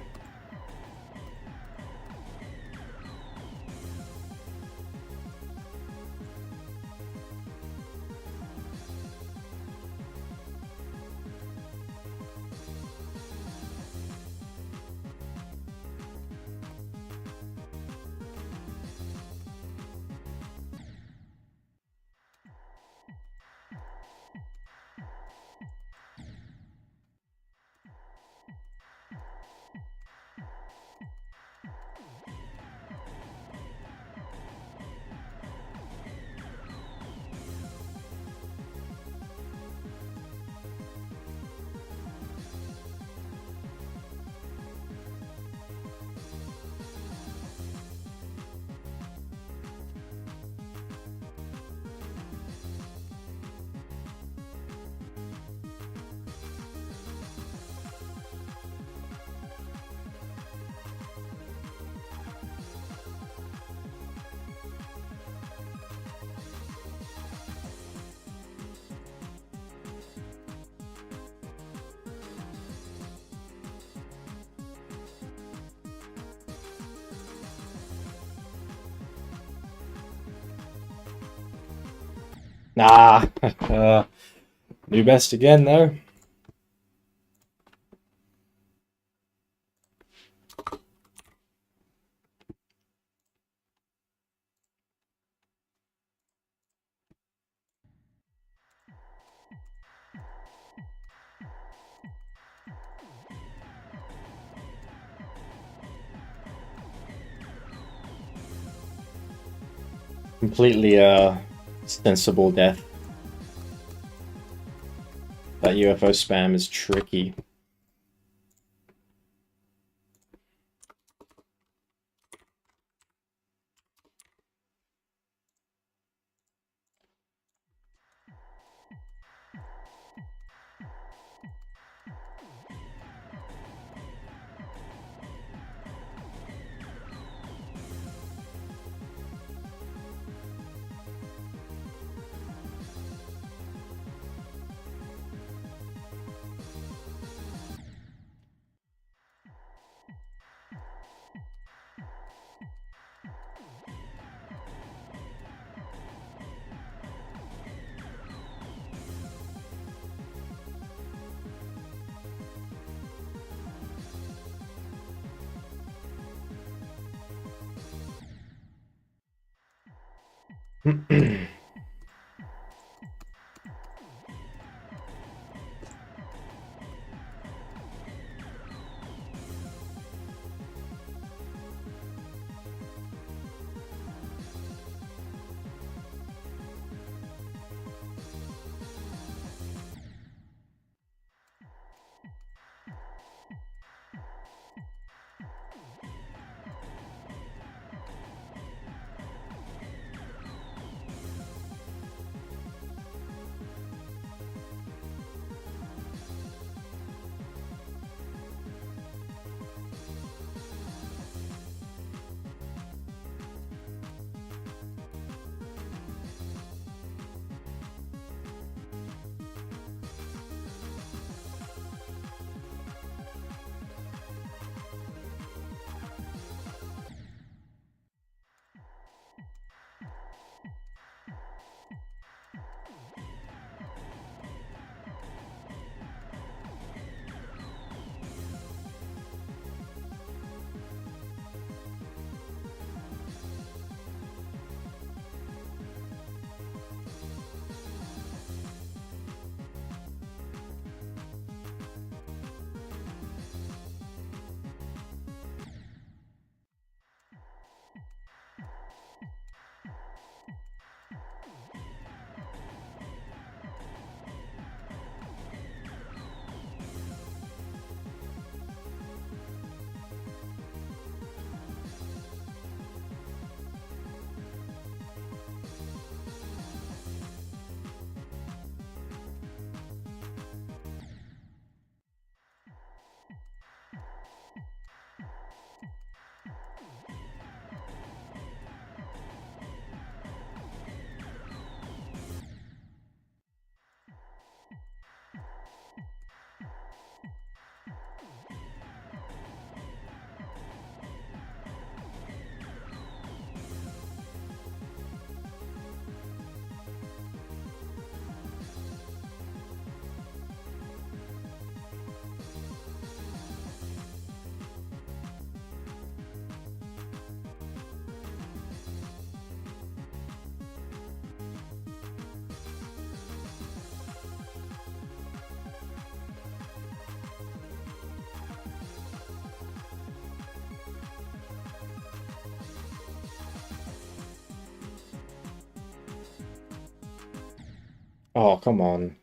Nah, new best again though. Completely sensible death. That UFO spam is tricky. Oh, come on.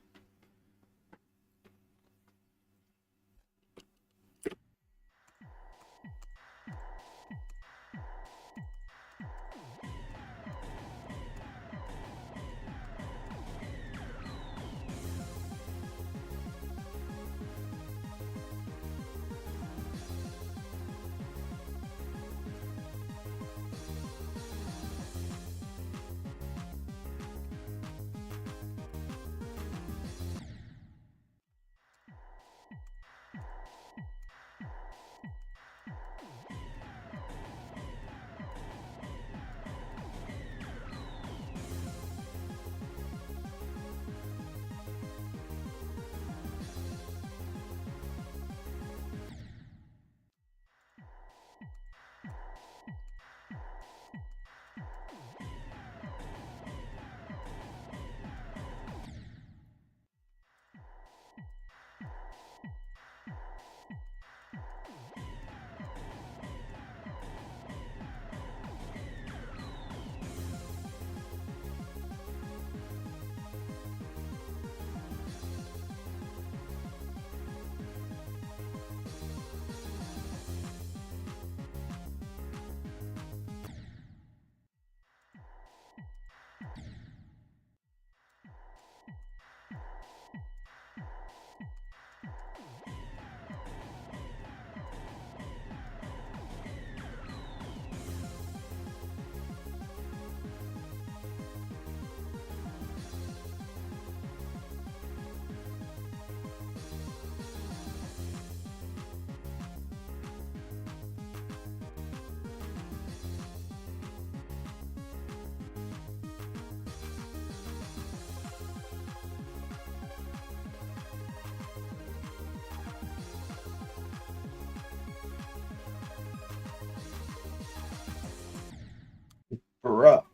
Bruh.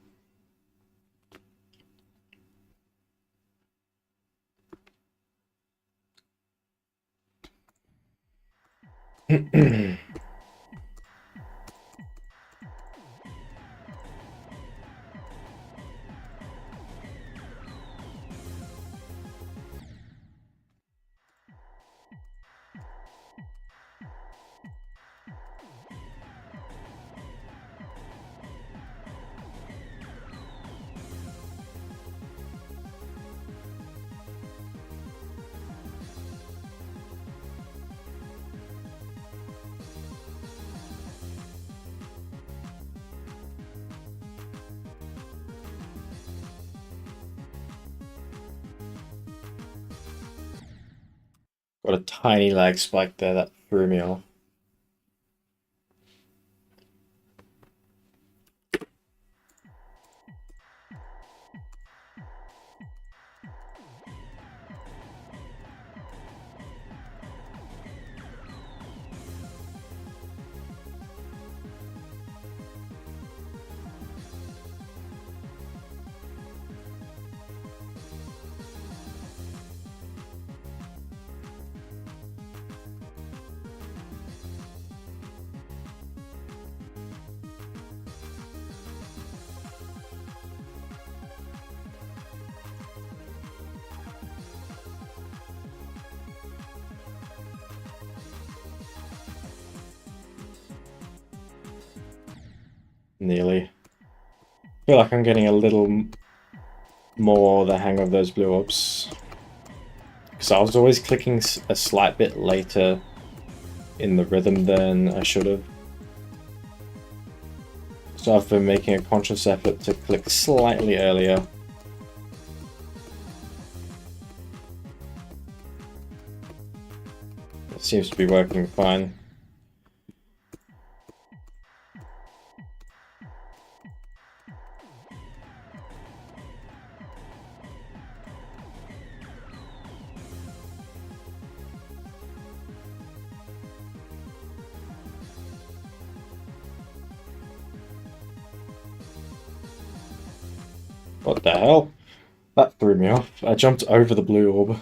Got a tiny lag spike there that threw me off. Nearly. I feel like I'm getting a little more the hang of those blue orbs. Because I was always clicking a slight bit later in the rhythm than I should have. So I've been making a conscious effort to click slightly earlier. It seems to be working fine. What the hell? That threw me off. I jumped over the blue orb.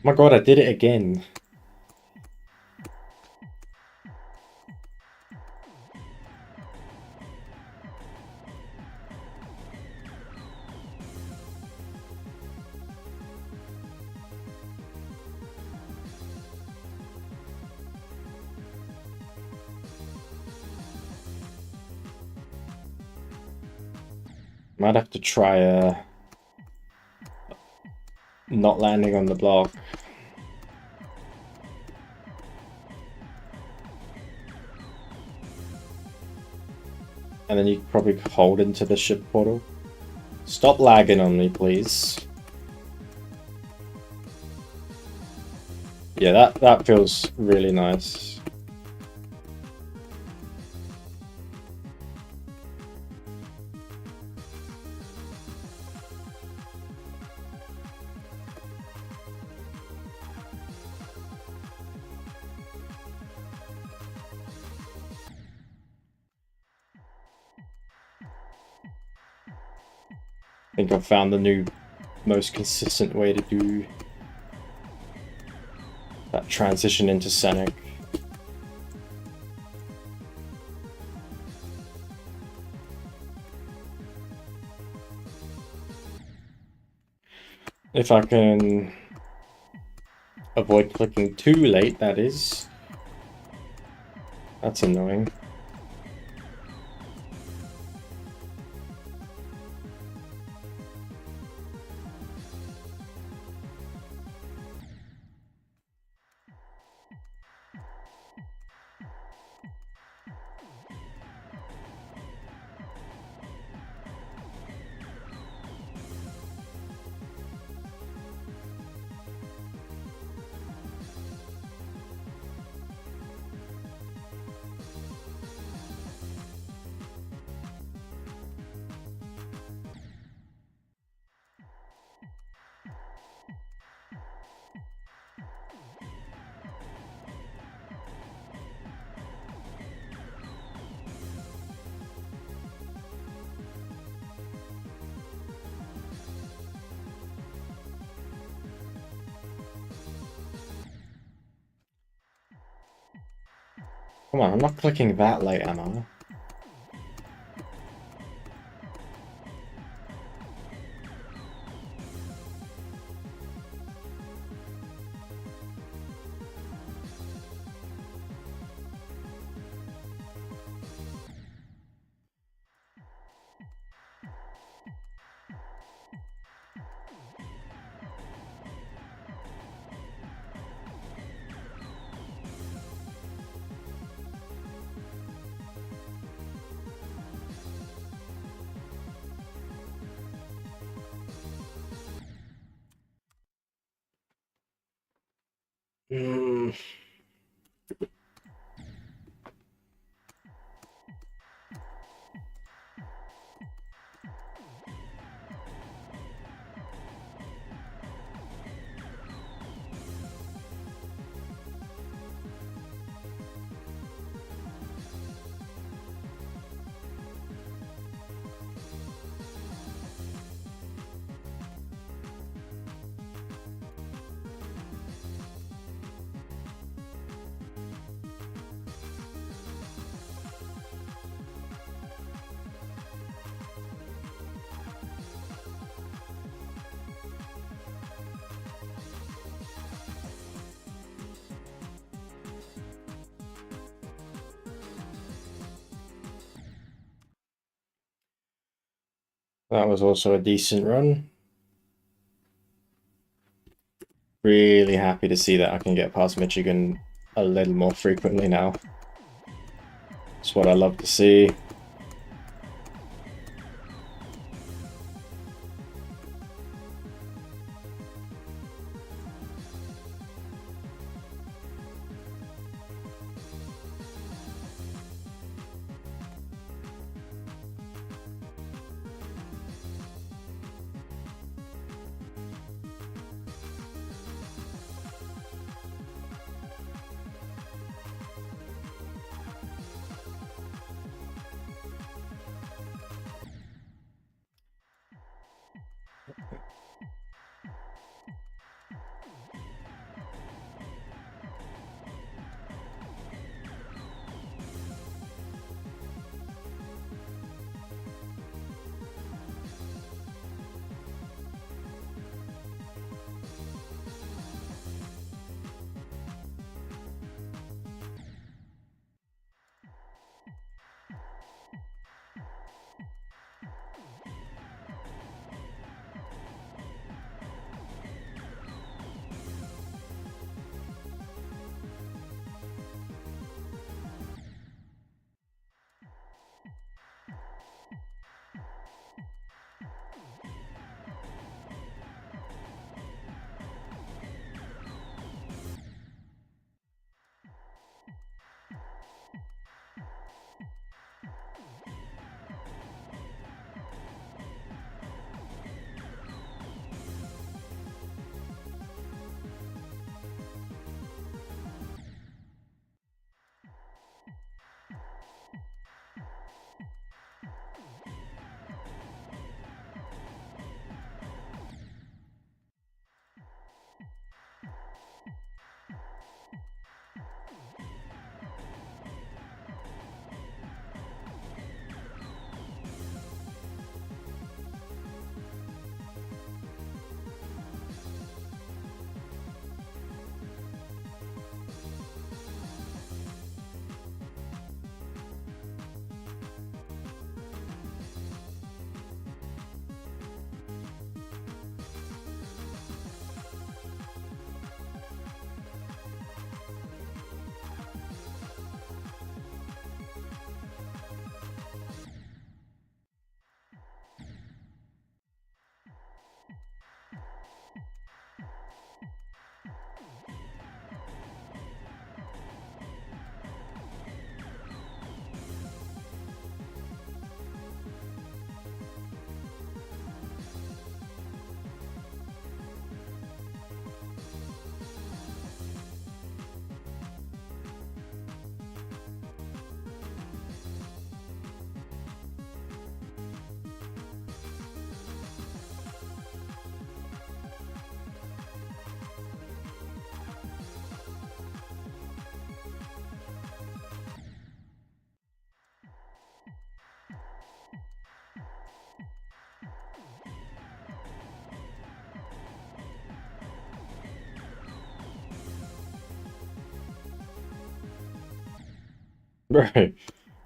My god, I did it again. Might have to try not landing on the block. And then you can probably hold into the ship portal. Stop lagging on me, please. Yeah, that feels really nice. I think I've found the new, most consistent way to do that transition into Scenic. If I can avoid clicking too late, that is. That's annoying. Come on, I'm not clicking that late, am I? That was also a decent run. Really happy to see that I can get past Michigan a little more frequently now. It's what I love to see. Bro,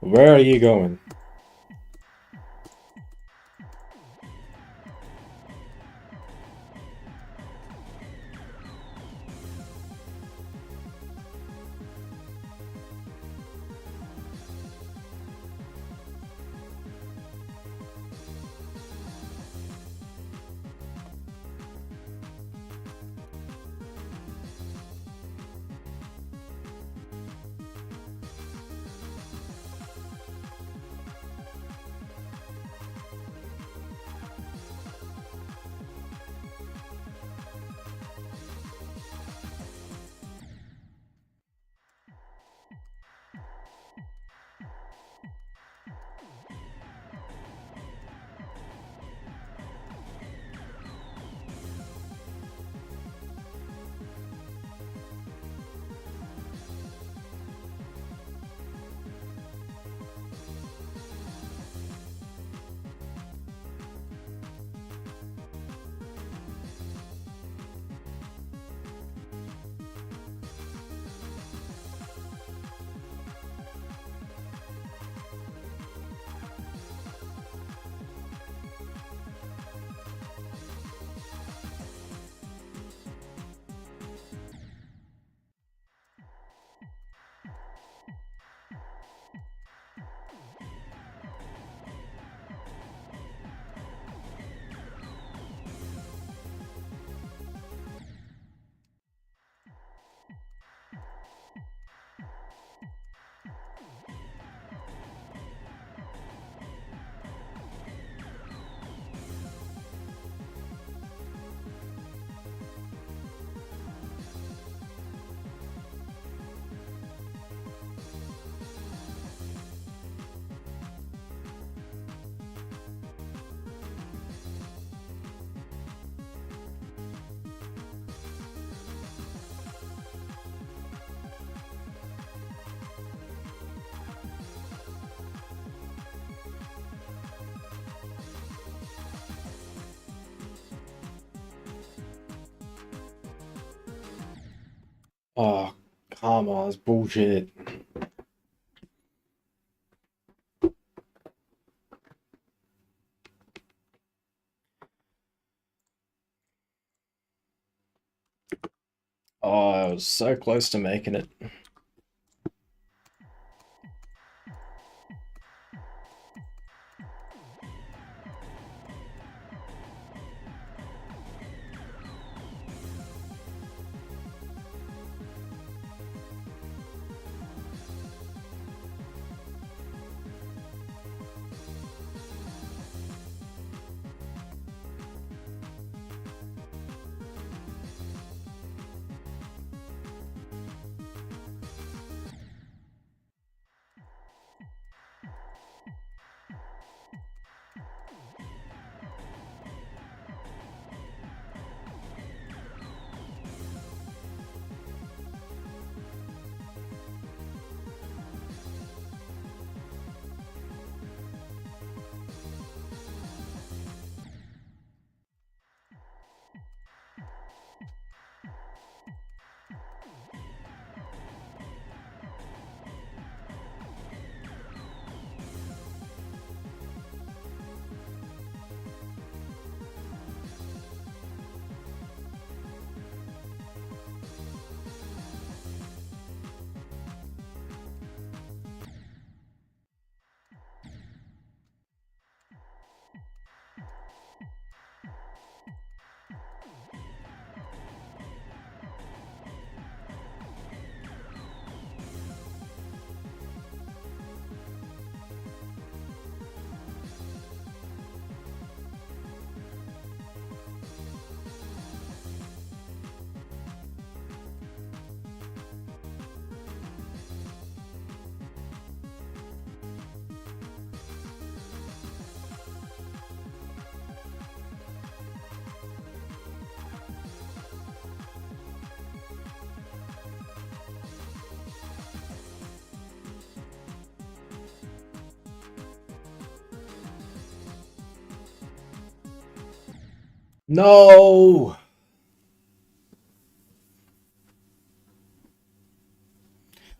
where are you going? Oh, come on, it's bullshit. Oh, I was so close to making it. No!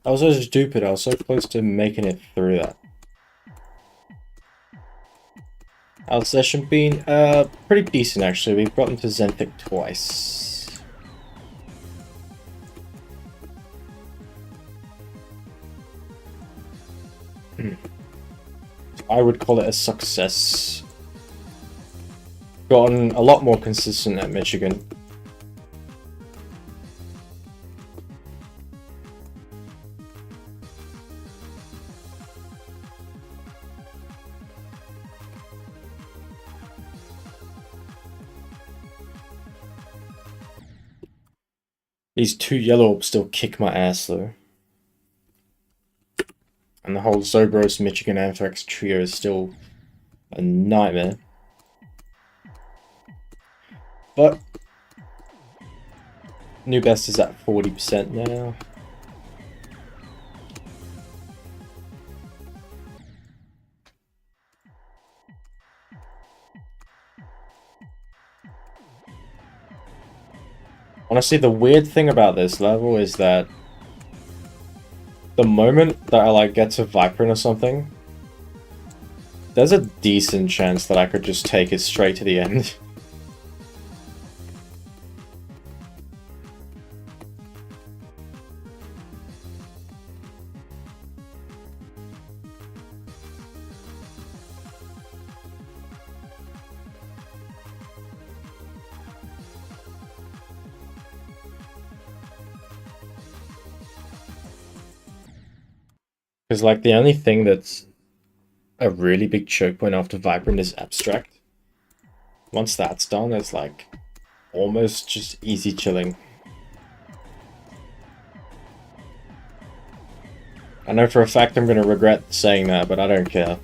I was so stupid, I was so close to making it through that. Our session been pretty decent actually. We've gotten to Zenthic twice. I would call it a success. Gotten a lot more consistent at Michigan. These two yellow orbs still kick my ass though. And the whole Zogros Michigan Anthrax trio is still a nightmare. But new best is at 40% now. Honestly, the weird thing about this level is that the moment that I like get to Viperine or something, there's a decent chance that I could just take it straight to the end. Because like the only thing that's a really big choke point after Vibrant is Abstract. Once that's done, it's like almost just easy chilling. I know for a fact I'm going to regret saying that, but I don't care.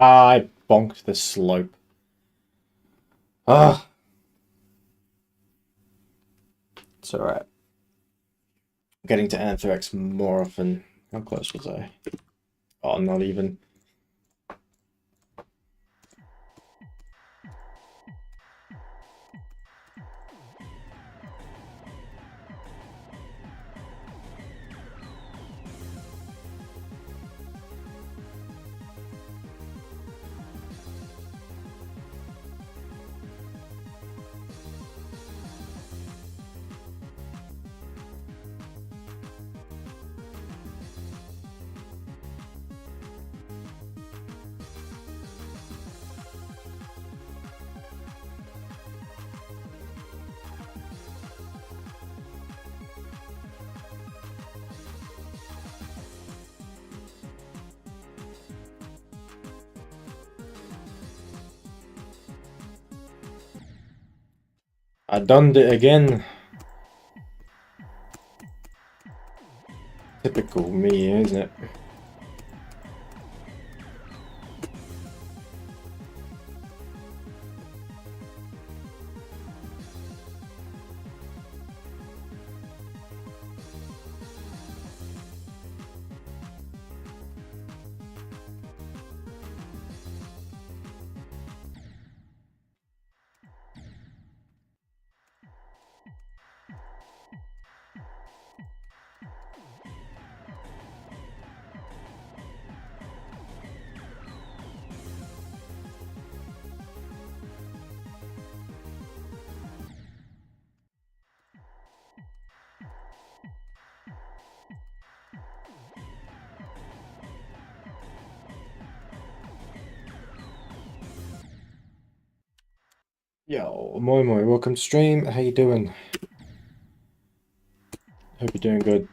I bonked the slope. Ah, it's alright. Getting to Anthrax more often. How close was I? Oh, not even. I done it again. Typical me, isn't it? Yo, moi moi, welcome to stream. How you doing? Hope you're doing good.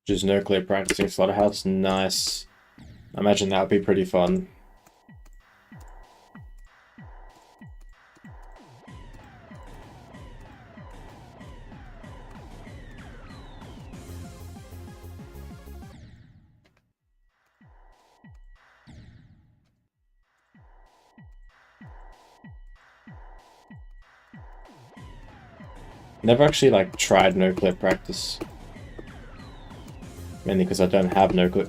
Just nuclear practicing slaughterhouse. Nice. I imagine that would be pretty fun. Never actually like tried nuclear practice. Mainly because I don't have nuclear.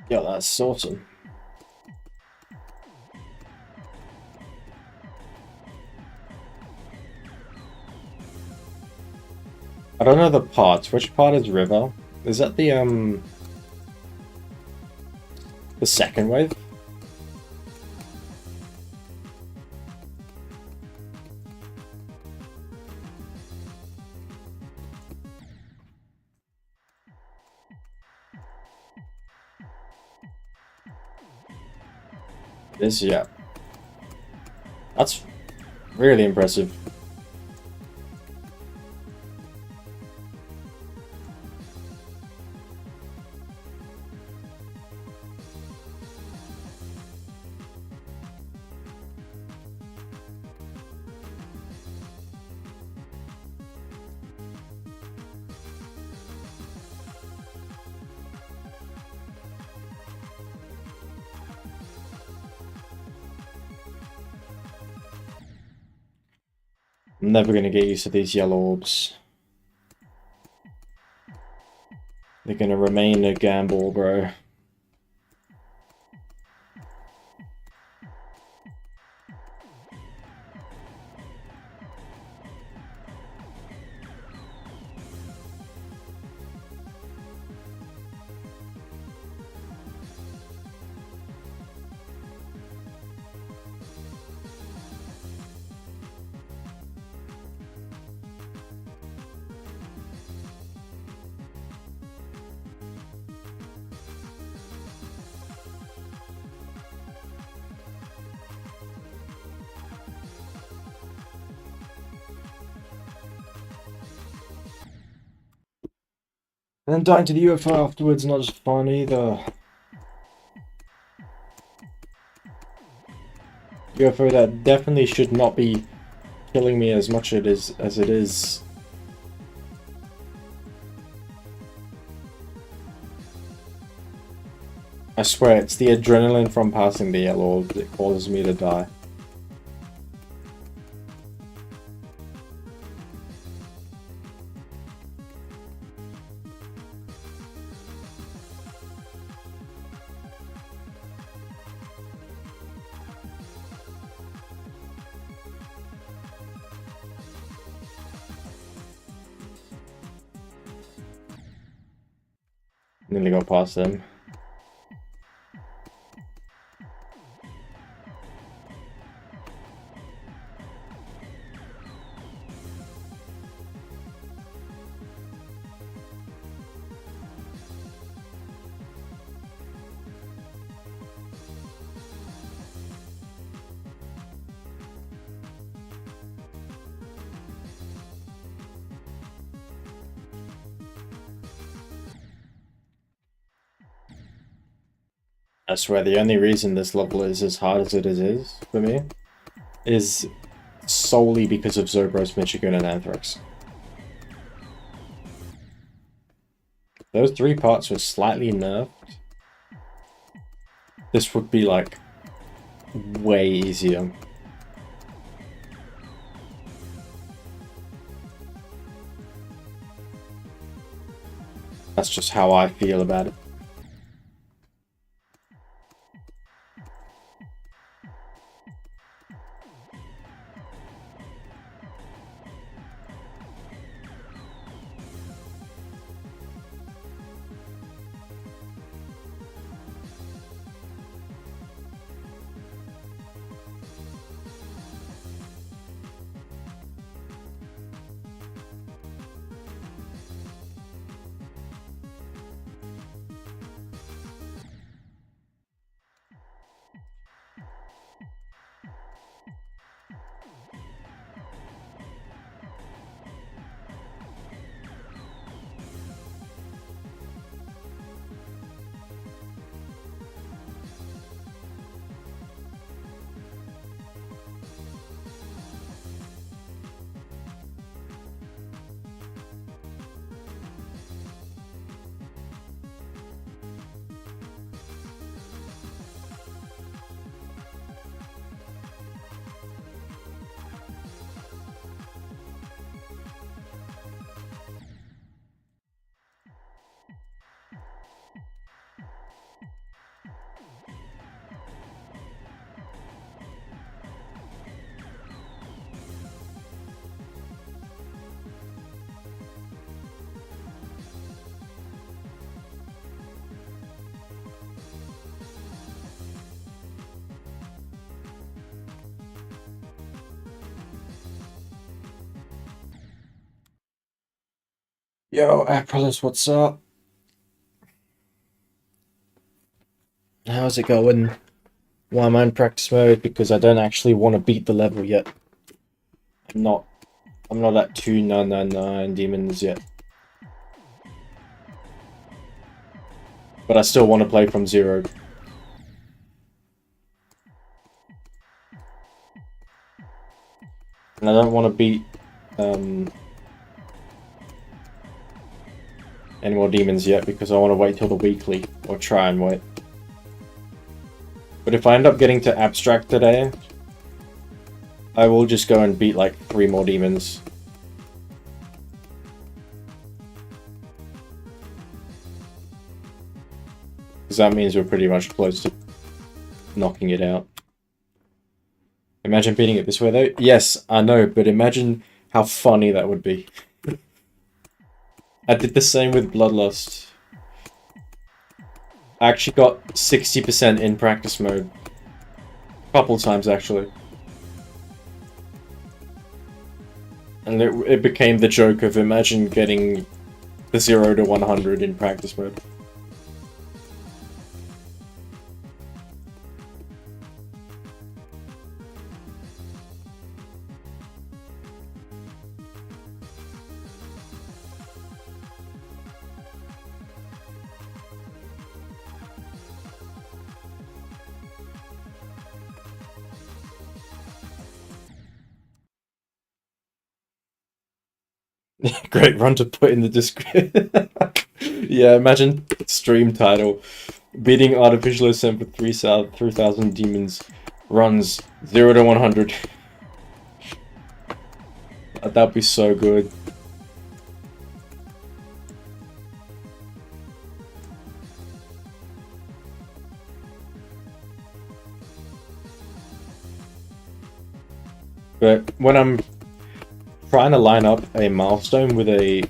Yeah, that's awesome. I don't know the parts. Which part is river? Is that the second wave? This, yeah. That's really impressive. I'm never gonna get used to these yellow orbs. They're gonna remain a gamble, bro. And then dying to the UFO afterwards, not just fun either. UFO that definitely should not be killing me as much as it is. I swear, it's the adrenaline from passing the yellow orb that causes me to die. Nearly got past them. I swear, the only reason this level is as hard as it is for me is solely because of Zobros, Michigan, and Anthrax. Those 3 parts were slightly nerfed. This would be like way easier. That's just how I feel about it. Yo, Aprilis, what's up? How's it going? Why am I in practice mode? Because I don't actually want to beat the level yet. I'm not at 2999 demons yet. But I still want to play from 0. And I don't want to beat any more demons yet because I want to wait till the weekly, or try and wait. But if I end up getting to abstract today, I will just go and beat like 3 more demons. Because that means we're pretty much close to knocking it out. Imagine beating it this way though. Yes, I know, but imagine how funny that would be. I did the same with Bloodlust. I actually got 60% in practice mode. A couple times actually. And it became the joke of imagine getting the 0 to 100 in practice mode. Great run to put in the description. Yeah, imagine stream title. Beating Artificial Ascent with 3,000 demons. Runs 0 to 100. That'd be so good. But when I'm trying to line up a milestone with a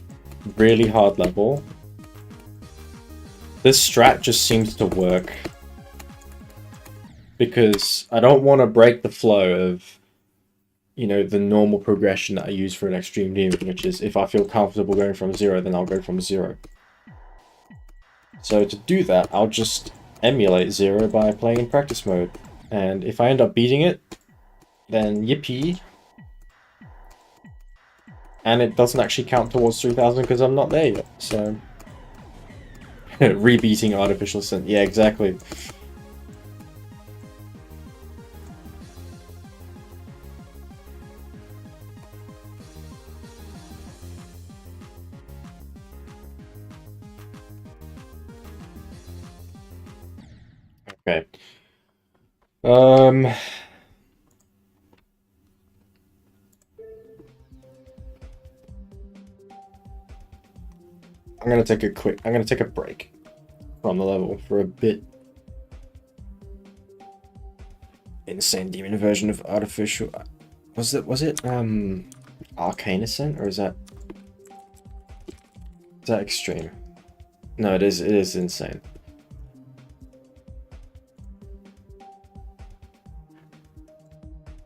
really hard level, this strat just seems to work. Because I don't want to break the flow of, you know, the normal progression that I use for an extreme demon, which is if I feel comfortable going from 0, then I'll go from 0. So to do that, I'll just emulate 0 by playing in practice mode. And if I end up beating it, then yippee. And it doesn't actually count towards 3,000 because I'm not there yet, so... Rebeating Artificial Ascent. Yeah, exactly. Okay. I'm gonna take a break from the level for a bit. Insane demon version of Artificial... Was it Arcane Ascent, or is that extreme? No, it is insane.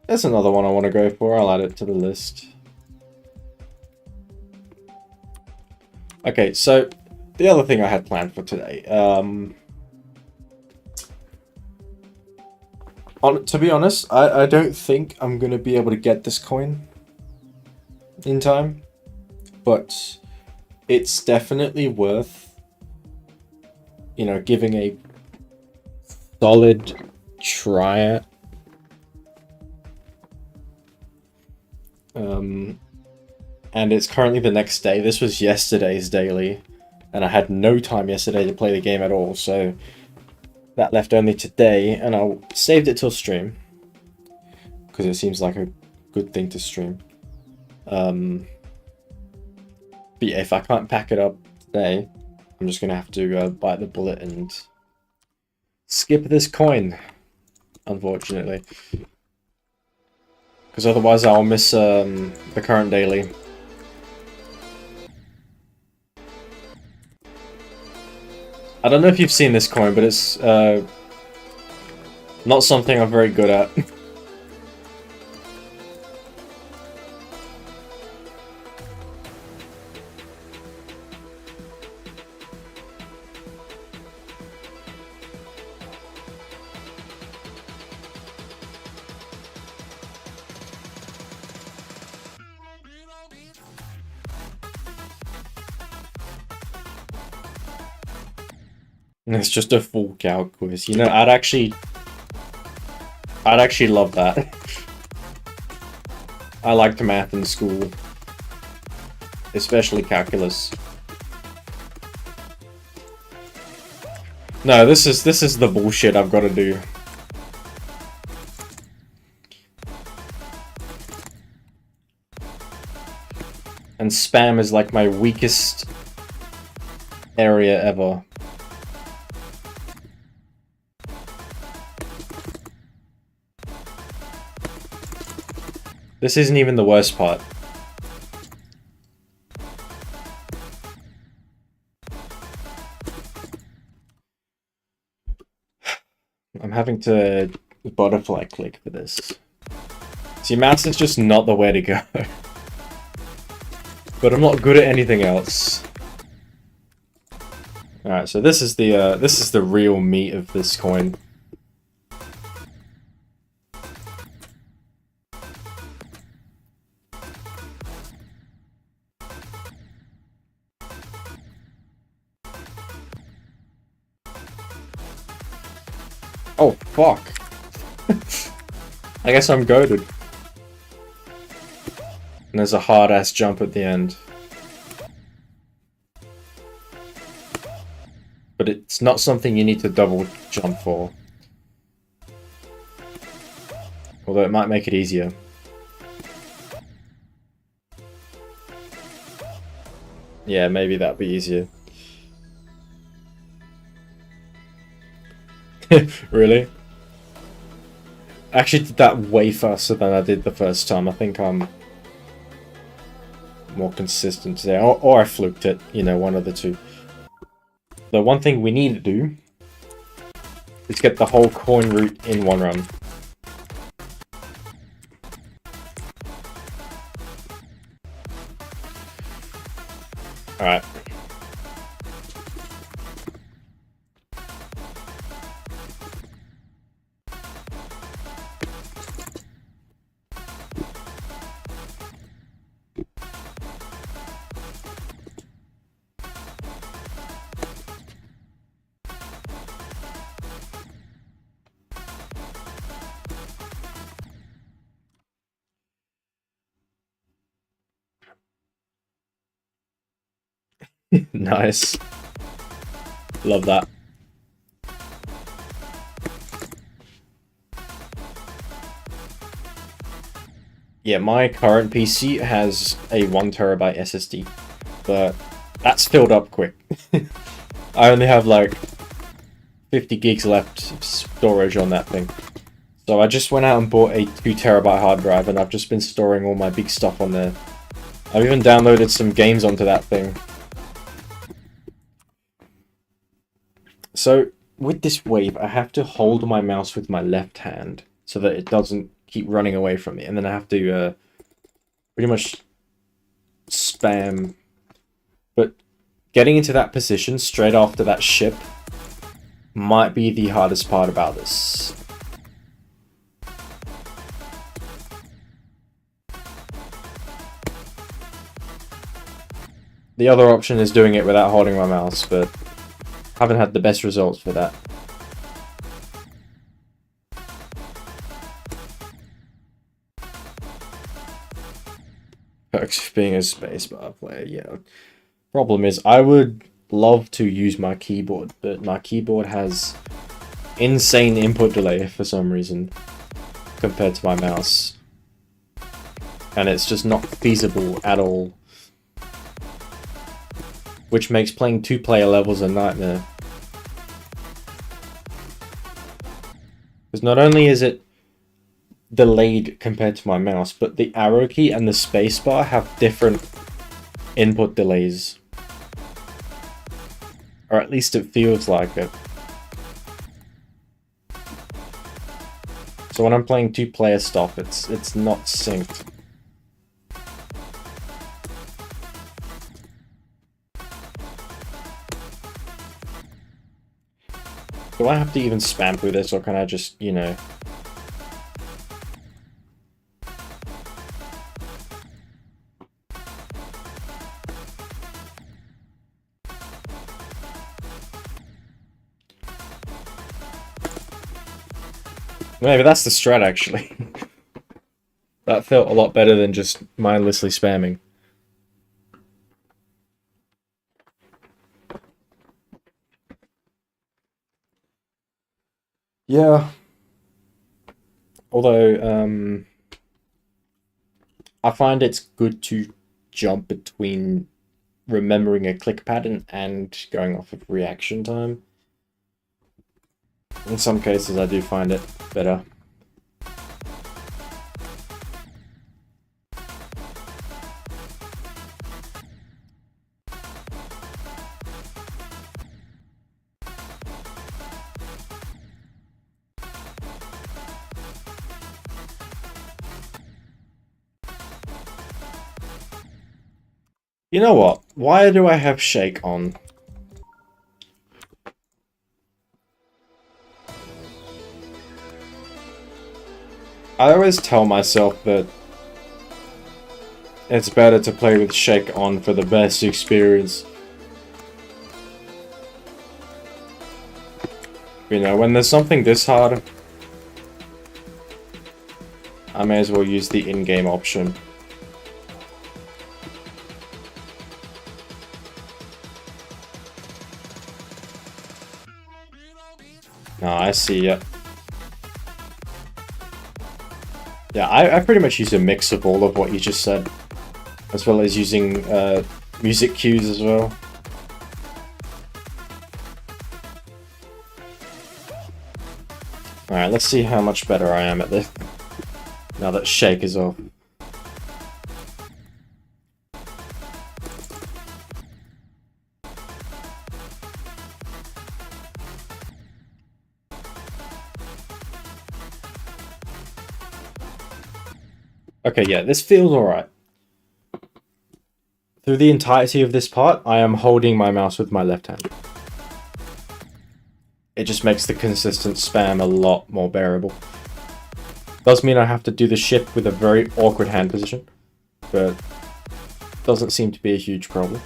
There's another one I want to go for. I'll add it to the list. Okay, so the other thing I had planned for today. To be honest, I don't think I'm going to be able to get this coin in time. But it's definitely worth, you know, giving a solid try at. And it's currently the next day. This was yesterday's daily, and I had no time yesterday to play the game at all, so that left only today, and I saved it till stream, because it seems like a good thing to stream. But yeah, if I can't pack it up today, I'm just going to have to bite the bullet and skip this coin, unfortunately. Because otherwise I'll miss the current daily. I don't know if you've seen this coin, but it's not something I'm very good at. It's just a full calc quiz. You know, I'd actually love that. I liked math in school, especially calculus. No, this is the bullshit I've got to do. And spam is like my weakest area ever. This isn't even the worst part. I'm having to butterfly click for this. See, mouse is just not the way to go. But I'm not good at anything else. Alright, so this is the real meat of this coin. Oh, fuck. I guess I'm goated. And there's a hard-ass jump at the end. But it's not something you need to double jump for. Although it might make it easier. Yeah, maybe that'd be easier. Really? I actually did that way faster than I did the first time. I think I'm more consistent today. Or I fluked it, you know, one of the two. The one thing we need to do is get the whole coin route in one run. Alright. Nice. Love that. Yeah, my current PC has a 1TB SSD, but that's filled up quick. I only have like 50 gigs left of storage on that thing. So I just went out and bought a 2TB hard drive, and I've just been storing all my big stuff on there. I've even downloaded some games onto that thing. So, with this wave, I have to hold my mouse with my left hand so that it doesn't keep running away from me. And then I have to pretty much spam. But getting into that position straight after that ship might be the hardest part about this. The other option is doing it without holding my mouse, but haven't had the best results for that. Perks of being a spacebar player, yeah. Problem is, I would love to use my keyboard, but my keyboard has insane input delay for some reason compared to my mouse. And it's just not feasible at all. Which makes playing two-player levels a nightmare. Because not only is it delayed compared to my mouse, but the arrow key and the spacebar have different input delays. Or at least it feels like it. So when I'm playing two-player stuff, it's not synced. Do I have to even spam through this, or can I just, you know... Maybe that's the strat, actually. That felt a lot better than just mindlessly spamming. Yeah. Although, I find it's good to jump between remembering a click pattern and going off of reaction time. In some cases, I do find it better. You know what? Why do I have Shake on? I always tell myself that it's better to play with Shake on for the best experience. You know, when there's something this hard, I may as well use the in-game option. No, I see, yeah. Yeah, I pretty much use a mix of all of what you just said, as well as using music cues as well. Alright, let's see how much better I am at this, now that Shake is off. Okay, yeah, this feels alright. Through the entirety of this part, I am holding my mouse with my left hand. It just makes the consistent spam a lot more bearable. Does mean I have to do the shift with a very awkward hand position, but doesn't seem to be a huge problem.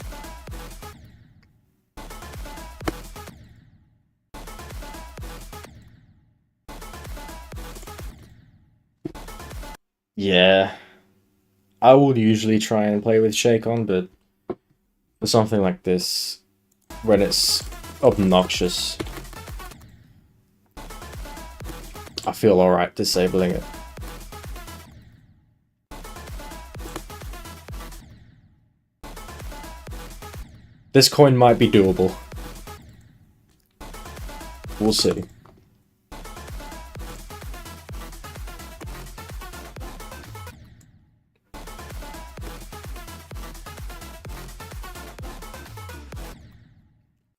Yeah, I will usually try and play with Shake on, but for something like this, when it's obnoxious, I feel alright disabling it. This coin might be doable. We'll see.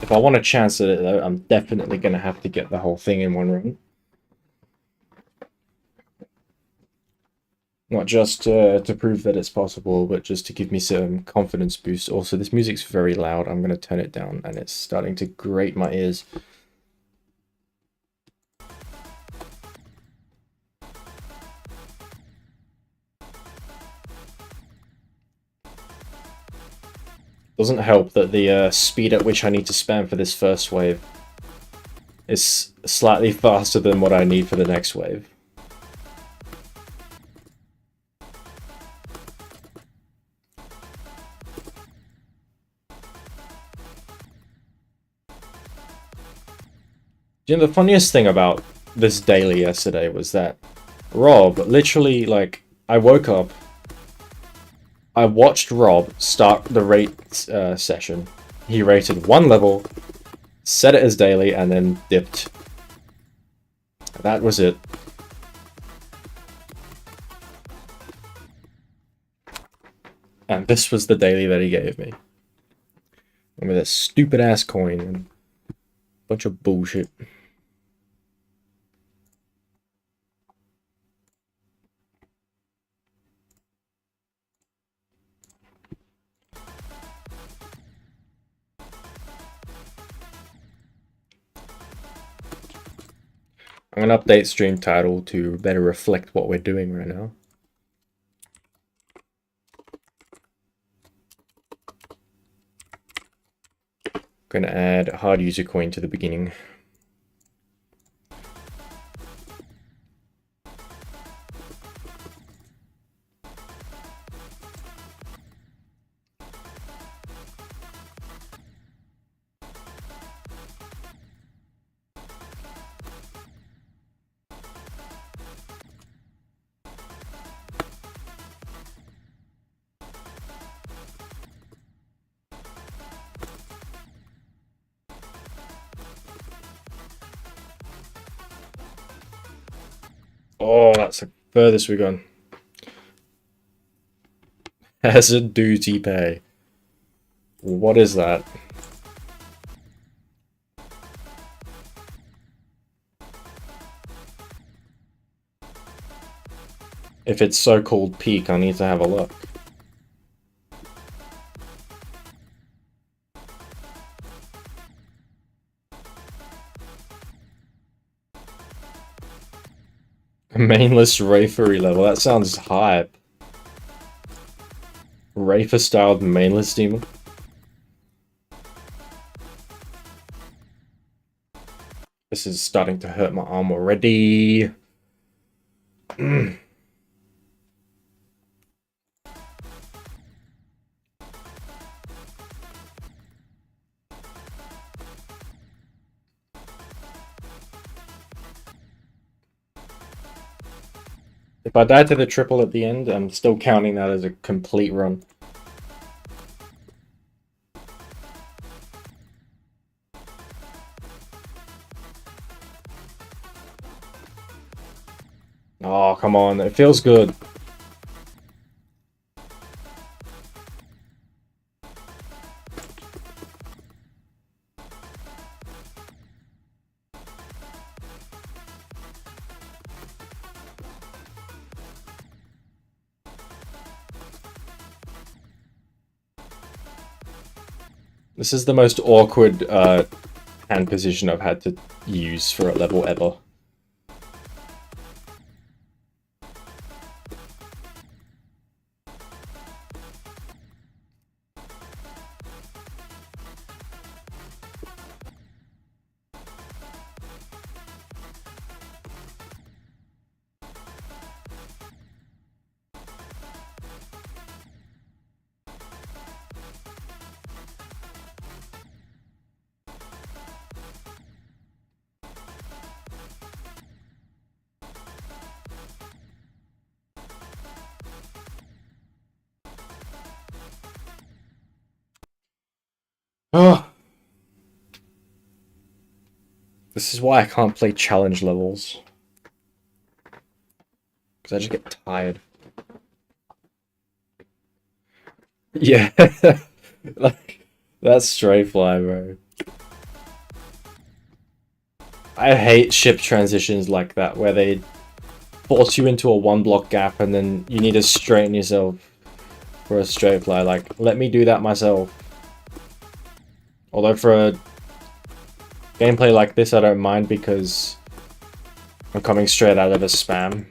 If I want a chance at it though, I'm definitely going to have to get the whole thing in one run. Not just to prove that it's possible, but just to give me some confidence boost. Also, this music's very loud. I'm going to turn it down, and it's starting to grate my ears. Doesn't help that the speed at which I need to spam for this first wave is slightly faster than what I need for the next wave. You know, the funniest thing about this daily yesterday was that Rob literally, like, I woke up, I watched Rob start the rate session. He rated one level, set it as daily, and then dipped. That was it. And this was the daily that he gave me. And with a stupid ass coin and a bunch of bullshit. I'm going to update stream title to better reflect what we're doing right now. Going to add hard user coin to the beginning. Oh, that's the furthest we've gone. Hazard duty pay. What is that? If it's so-called peak, I need to have a look. Mainless Wraethery level. That sounds hype. Wraither-styled mainless demon. This is starting to hurt my arm already. If I die to the triple at the end, I'm still counting that as a complete run. Oh, come on. It feels good. This is the most awkward hand position I've had to use for a level ever. Oh. This is why I can't play challenge levels. Because I just get tired. Yeah. Like, that's stray fly, bro. I hate ship transitions like that, where they force you into a one block gap and then you need to straighten yourself for a straight fly. Like, let me do that myself. Although for a gameplay like this, I don't mind because I'm coming straight out of a spam.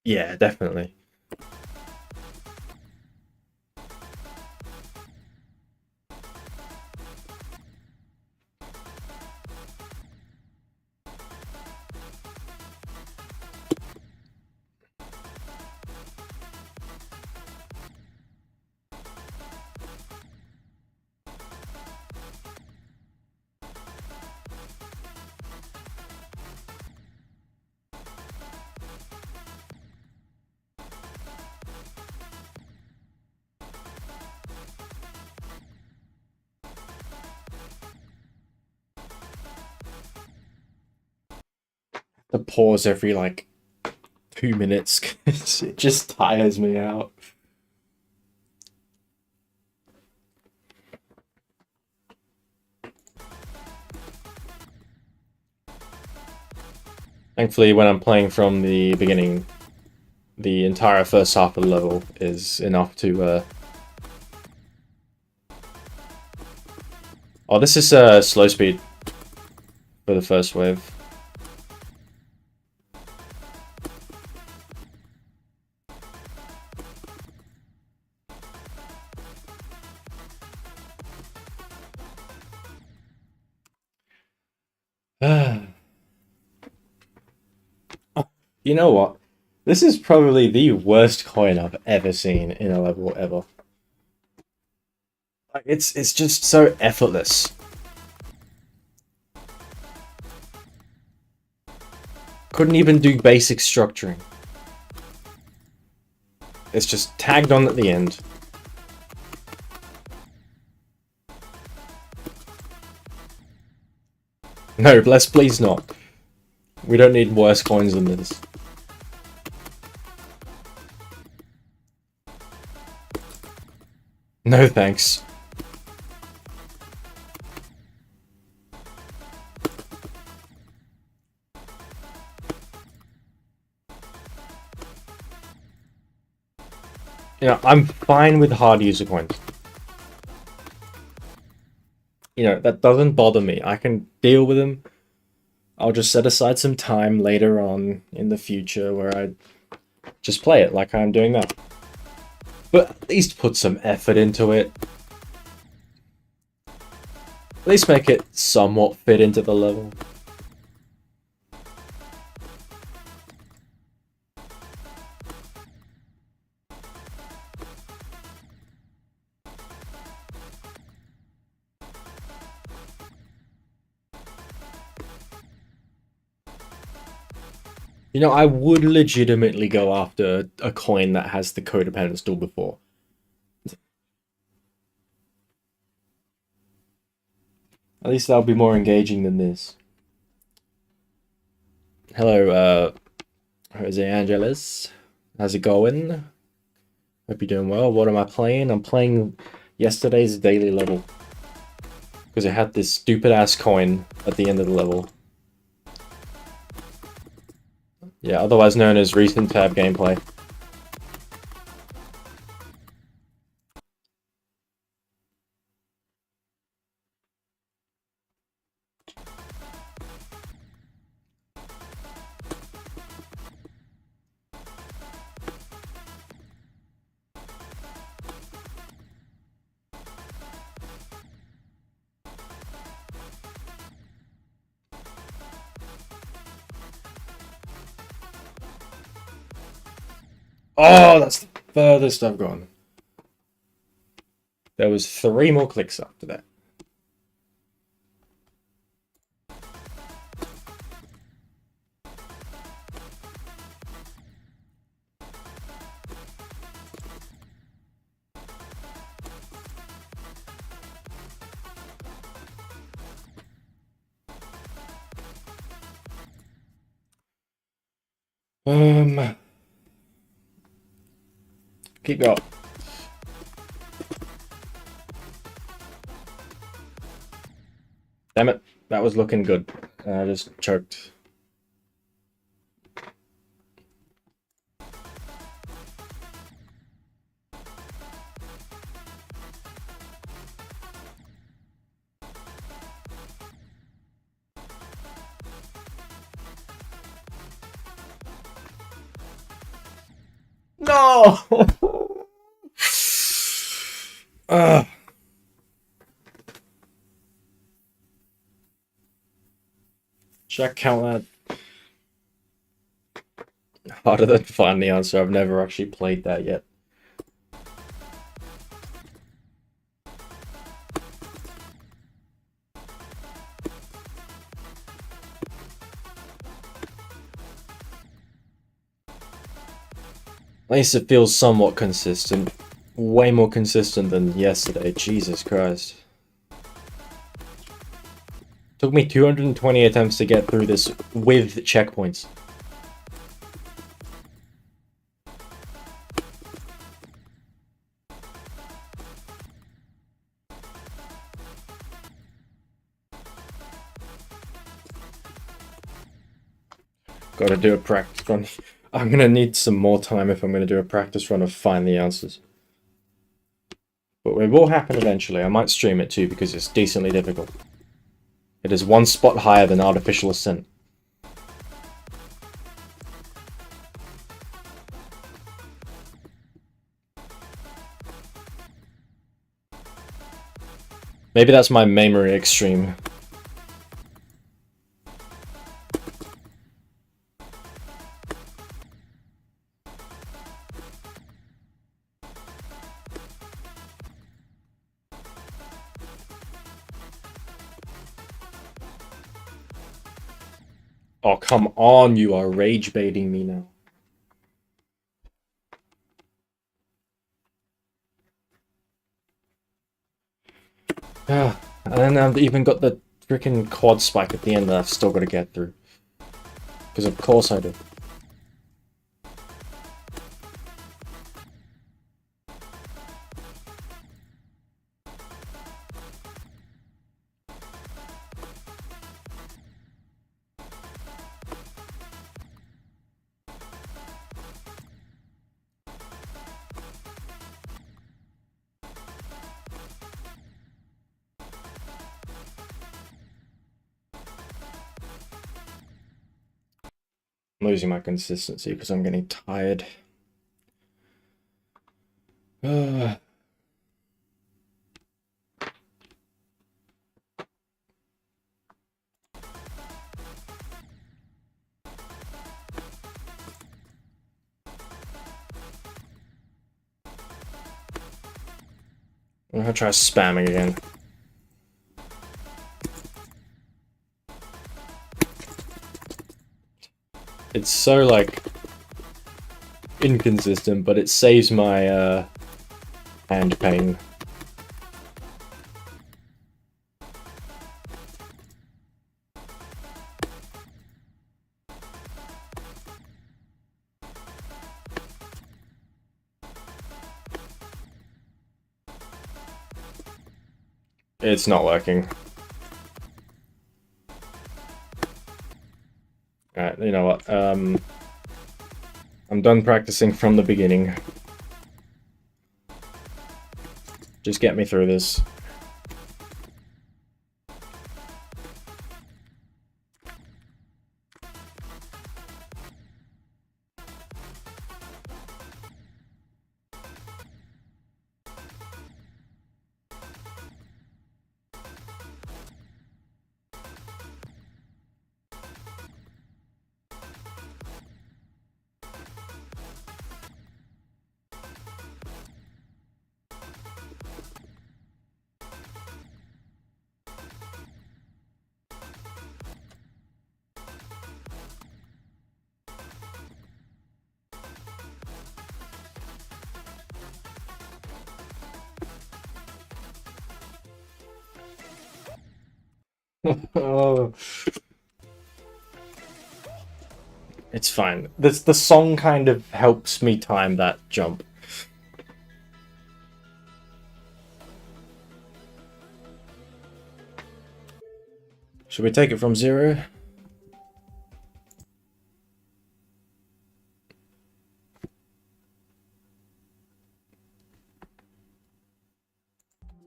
Yeah, definitely. The pause every like 2 minutes because it just tires me out. Thankfully, when I'm playing from the beginning, the entire first half of the level is enough to... Oh, this is slow speed for the first wave. You know what? This is probably the worst coin I've ever seen in a level ever. It's just so effortless. Couldn't even do basic structuring. It's just tagged on at the end. No, let's please not. We don't need worse coins than this. No thanks. You know, I'm fine with hard user coins. You know, that doesn't bother me. I can deal with them. I'll just set aside some time later on in the future where I just play it like I'm doing now. But at least put some effort into it. At least make it somewhat fit into the level. You know, I would legitimately go after a coin that has the codependent still before. At least that'll be more engaging than this. Hello, Jose Angeles. How's it going? Hope you're doing well. What am I playing? I'm playing yesterday's daily level. Because it had this stupid ass coin at the end of the level. Yeah, otherwise known as recent tab gameplay. Oh, that's the furthest I've gone. There was 3 more clicks after that. Keep going. Damn it, that was looking good. I just choked. No! Should I count that? Harder than find the answer. I've never actually played that yet. At least it feels somewhat consistent. Way more consistent than yesterday. Jesus Christ. Took me 220 attempts to get through this with checkpoints. Gotta do a practice run. I'm gonna need some more time if I'm gonna do a practice run of find the answers. But it will happen eventually. I might stream it too because it's decently difficult. It is 1 spot higher than Artificial Ascent. Maybe that's my memory extreme. Oh, come on, you are rage baiting me now. Ah, and then I've even got the freaking quad spike at the end that I've still got to get through. Because of course I do. I'm losing my consistency because I'm getting tired. I'm gonna try spamming again. It's so, like, inconsistent, but it saves my, hand pain. It's not working. Alright, you know what, I'm done practicing from the beginning. Just get me through this. Oh. It's fine. The song kind of helps me time that jump. Should we take it from 0?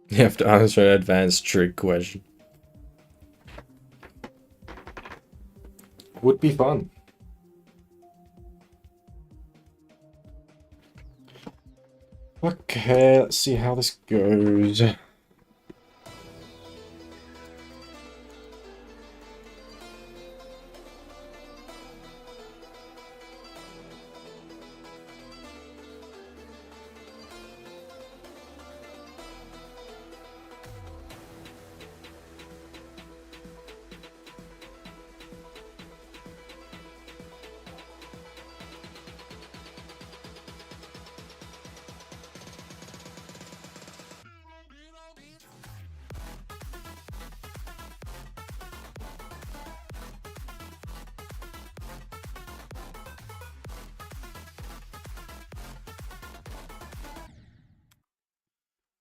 You have to answer an advanced trick question. Would be fun. Okay, let's see how this goes.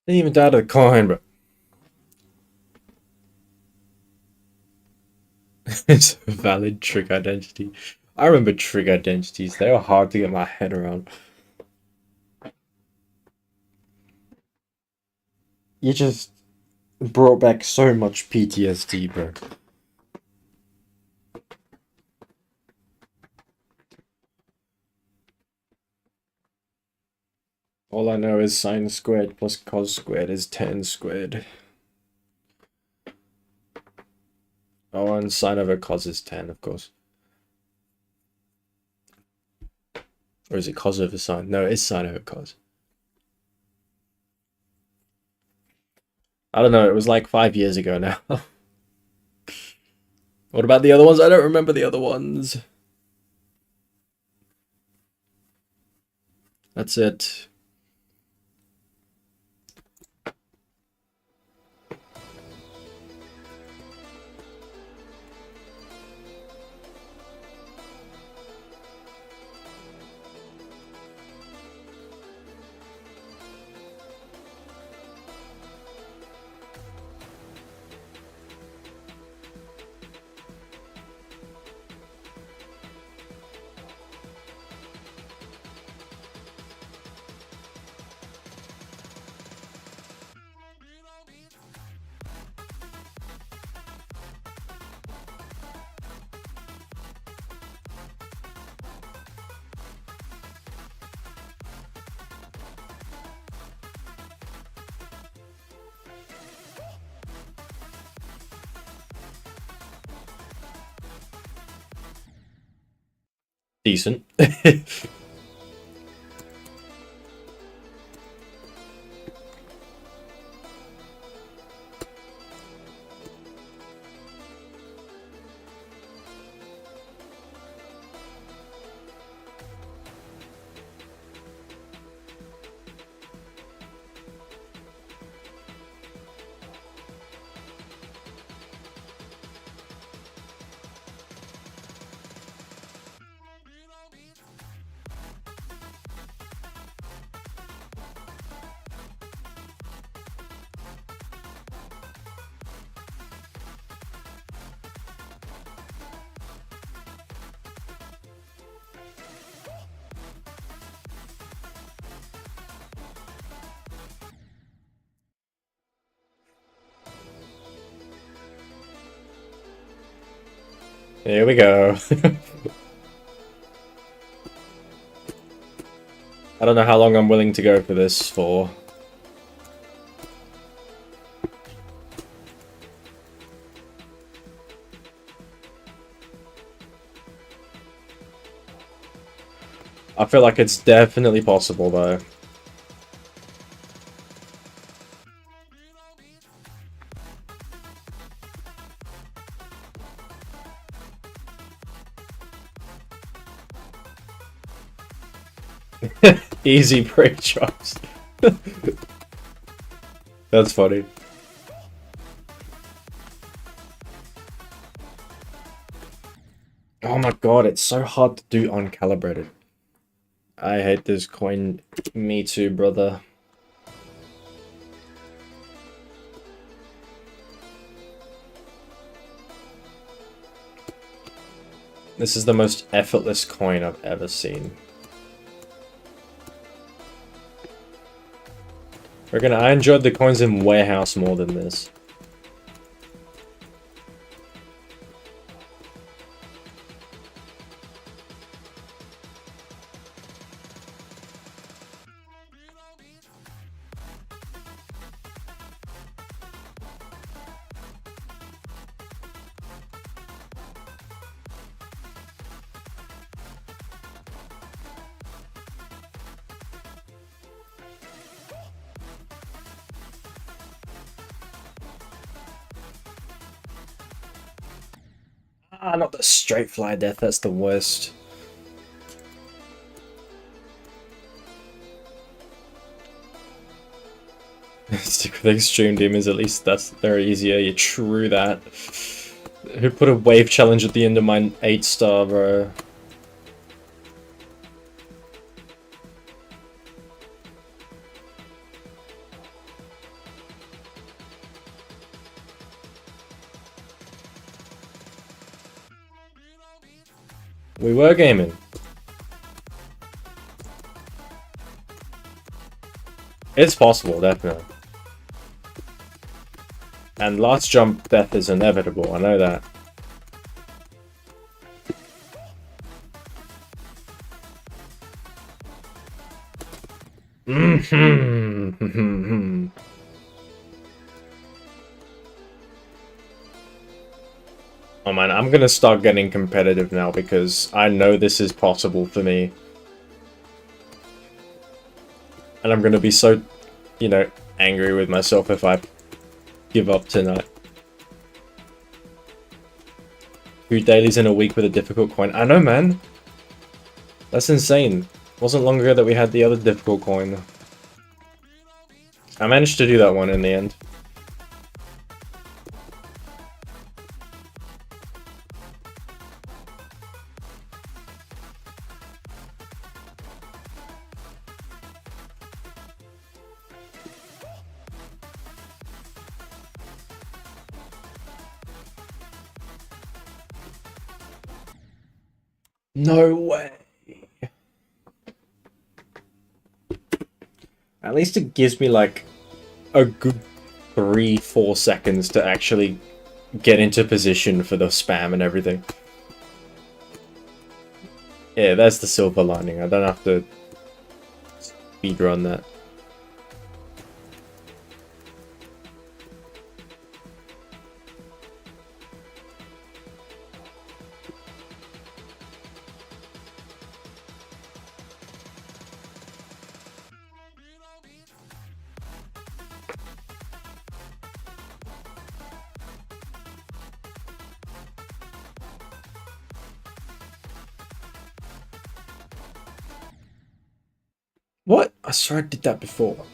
Didn't even die to the coin, bro. It's a valid trick identity. I remember trick identities. They were hard to get my head around. You just brought back so much PTSD, bro. All I know is sine squared plus cos squared is 10 squared. Oh, and sine over cos is 10, of course. Or is it cos over sine? No, it's sine over cos. I don't know, it was like 5 years ago now. What about the other ones? I don't remember the other ones. That's it. Decent. Here we go. I don't know how long I'm willing to go for this for. I feel like it's definitely possible though. Easy break drops. That's funny. Oh my god, it's so hard to do uncalibrated. I hate this coin. Me too, brother. This is the most effortless coin I've ever seen. I enjoyed the coins in Warehouse more than this. Ah, not the straight fly death, that's the worst. Stick with extreme demons, at least they're easier. You true that. Who put a wave challenge at the end of my 8-star, bro? We were gaming. It's possible, definitely. And last jump death is inevitable, I know that. Oh man, I'm gonna start getting competitive now because I know this is possible for me. And I'm gonna be so, you know, angry with myself if I give up tonight. 2 dailies in a week with a difficult coin. I know, man. That's insane. Wasn't long ago that we had the other difficult coin. I managed to do that one in the end. No way. At least it gives me like a good 3-4 seconds to actually get into position for the spam and everything. Yeah, that's the silver lining. I don't have to speedrun that. What? I swear I did that before.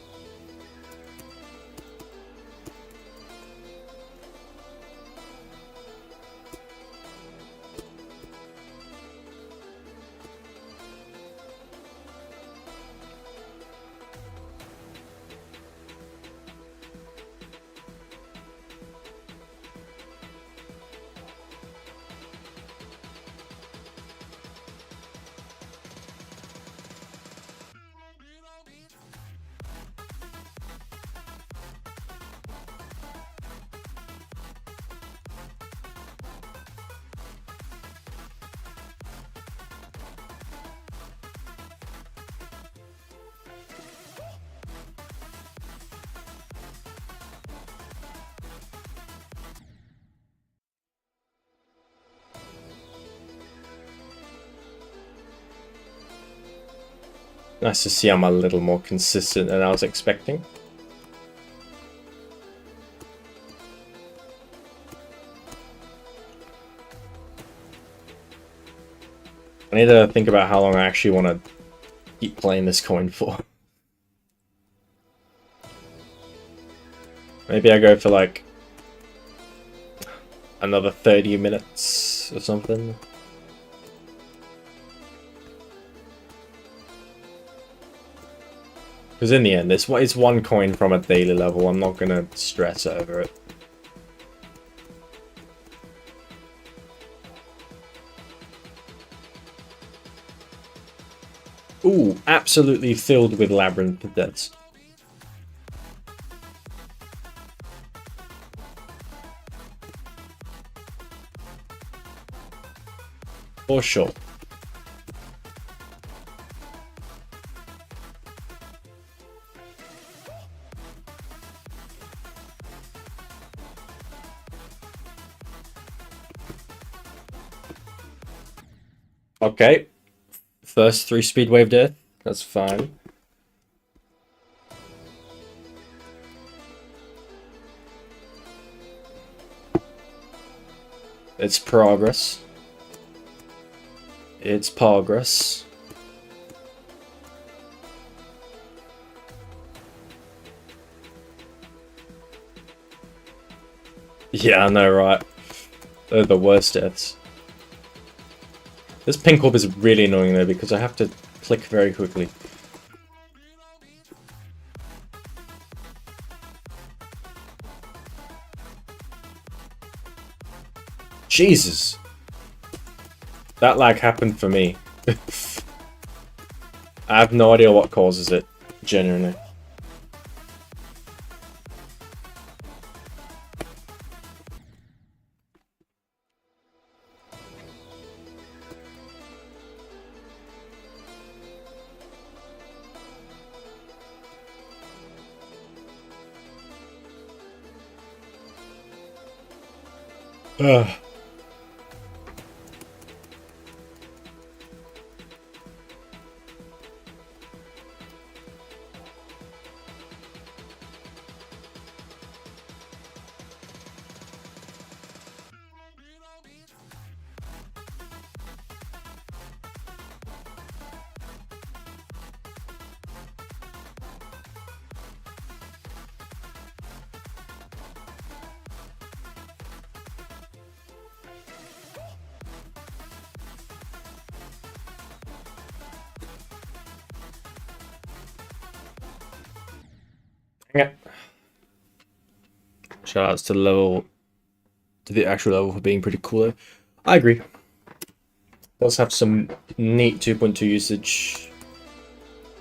Nice to see I'm a little more consistent than I was expecting. I need to think about how long I actually want to keep playing this coin for. Maybe I go for like another 30 minutes or something. Because in the end, it's one coin from a daily level. I'm not going to stress over it. Ooh, absolutely filled with labyrinth deaths. For sure. Okay. First 3 speed wave death. That's fine. It's progress. It's progress. Yeah, I know, right? They're the worst deaths. This pink orb is really annoying though because I have to click very quickly. Jesus! That lag happened for me. I have no idea what causes it, genuinely. Ugh. Yeah. Shoutouts to the actual level for being pretty cool. I agree. Does have some neat 2.2 usage.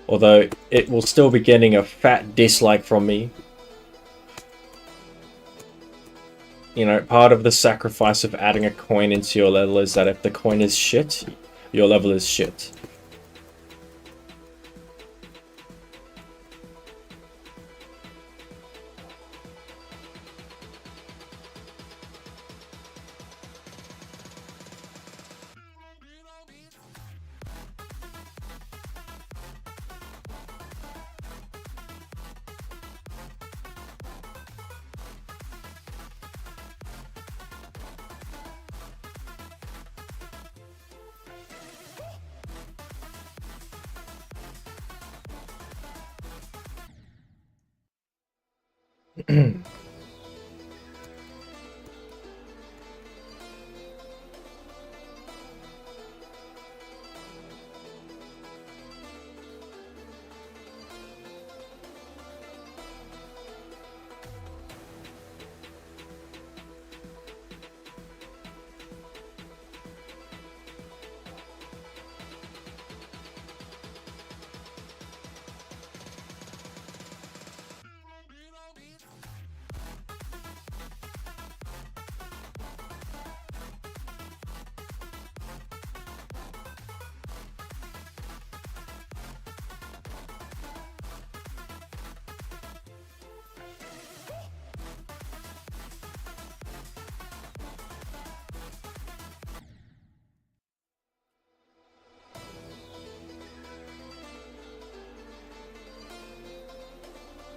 Although it will still be getting a fat dislike from me. You know, part of the sacrifice of adding a coin into your level is that if the coin is shit, your level is shit.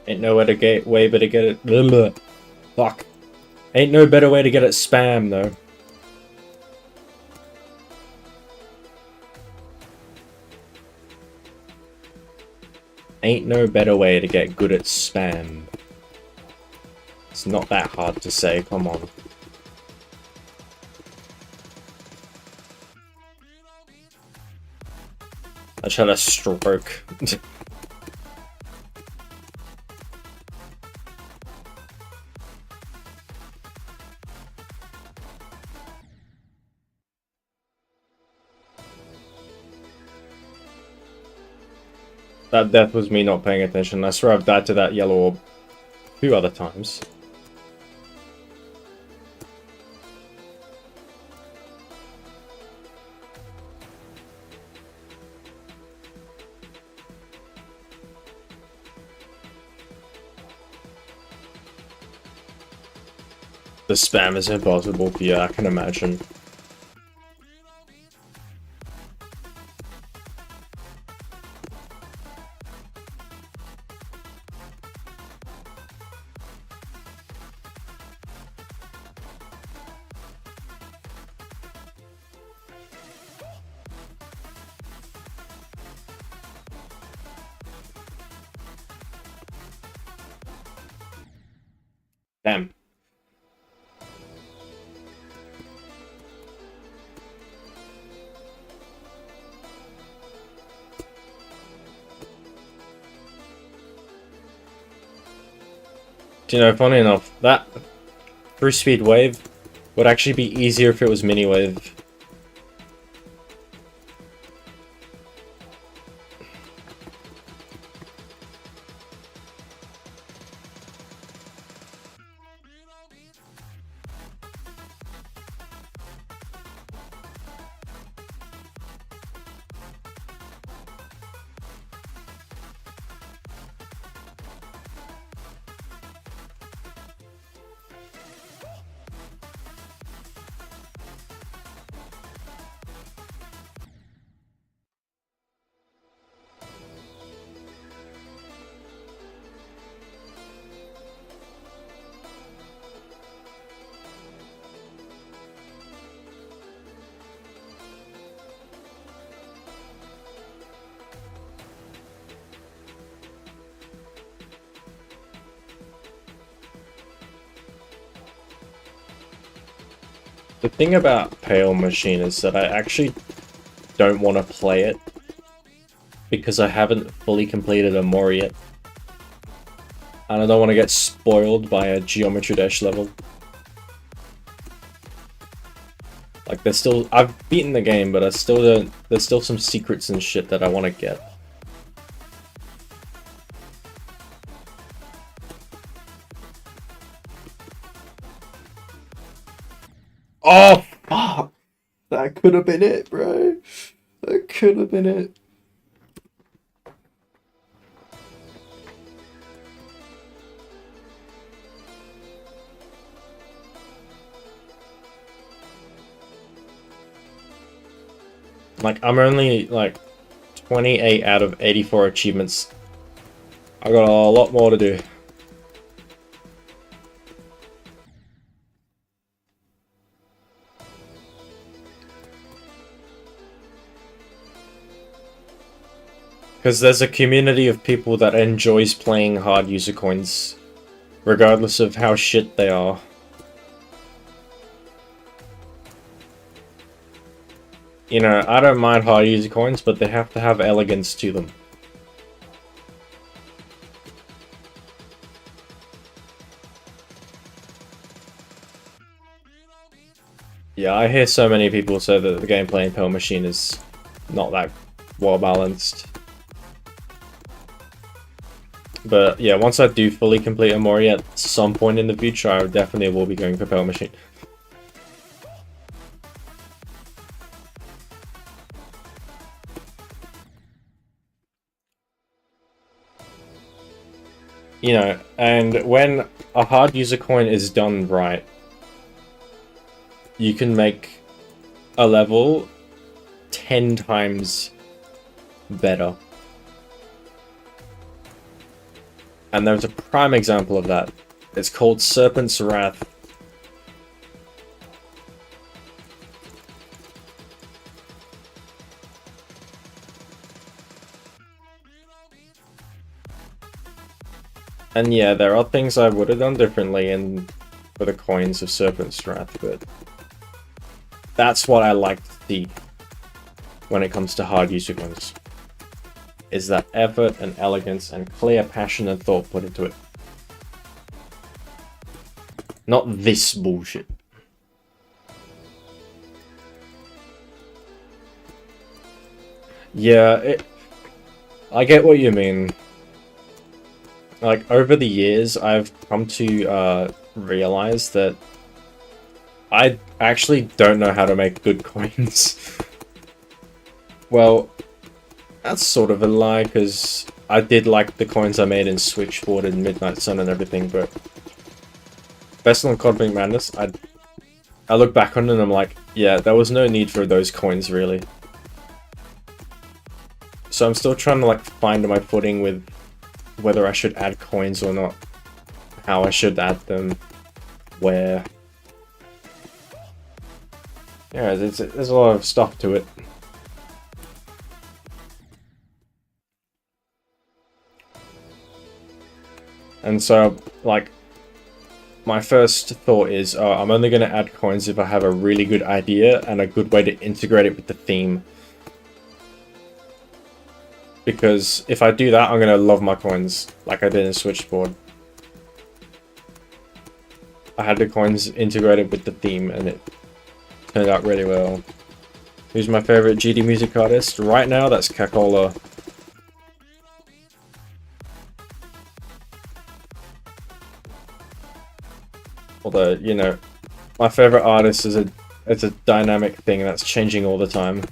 Ain't no way to get it. Blah, blah. Fuck. Ain't no better way to get it spam though. Ain't no better way to get good at spam. It's not that hard to say, come on. I just had a stroke. That death was me not paying attention. I swear I've died to that yellow orb a few other times. The spam is impossible, yeah, I can imagine. Damn. Do you know, funny enough, that 3-speed wave would actually be easier if it was mini wave. The thing about Pale Machine is that I actually don't want to play it because I haven't fully completed a Mori yet. And I don't want to get spoiled by a Geometry Dash level. Like, there's still... I've beaten the game, but I still don't... There's still some secrets and shit that I want to get. Oh, fuck! That could have been it, bro. That could have been it. Like, I'm only, like, 28 out of 84 achievements. I got a lot more to do. Because there's a community of people that enjoys playing hard user coins, regardless of how shit they are. You know, I don't mind hard user coins, but they have to have elegance to them. Yeah, I hear so many people say that the gameplay in Pearl Machine is not that well balanced. But yeah, once I do fully complete Amori at some point in the future, I definitely will be going for Pearl Machine. You know, and when a hard user coin is done right, you can make a level 10 times better. And there's a prime example of that. It's called Serpent's Wrath. And yeah, there are things I would have done differently for the coins of Serpent's Wrath, but that's what I like to see when it comes to hard user coins. Is that effort and elegance and clear passion and thought put into it. Not this bullshit. Yeah, I get what you mean. Like, over the years, I've come to realize that I actually don't know how to make good coins. Well, that's sort of a lie, because I did like the coins I made in Switchboard and Midnight Sun and everything, but Vessel and Cosmic Madness, I look back on it and I'm like, yeah, there was no need for those coins, really. So I'm still trying to, like, find my footing with whether I should add coins or not, how I should add them, where. Yeah, there's a lot of stuff to it. And so, like, my first thought is, I'm only going to add coins if I have a really good idea and a good way to integrate it with the theme. Because if I do that, I'm going to love my coins, like I did in Switchboard. I had the coins integrated with the theme, and it turned out really well. Who's my favorite GD music artist? Right now, that's Cacola. Although, you know, my favorite artist is it's a dynamic thing that's changing all the time.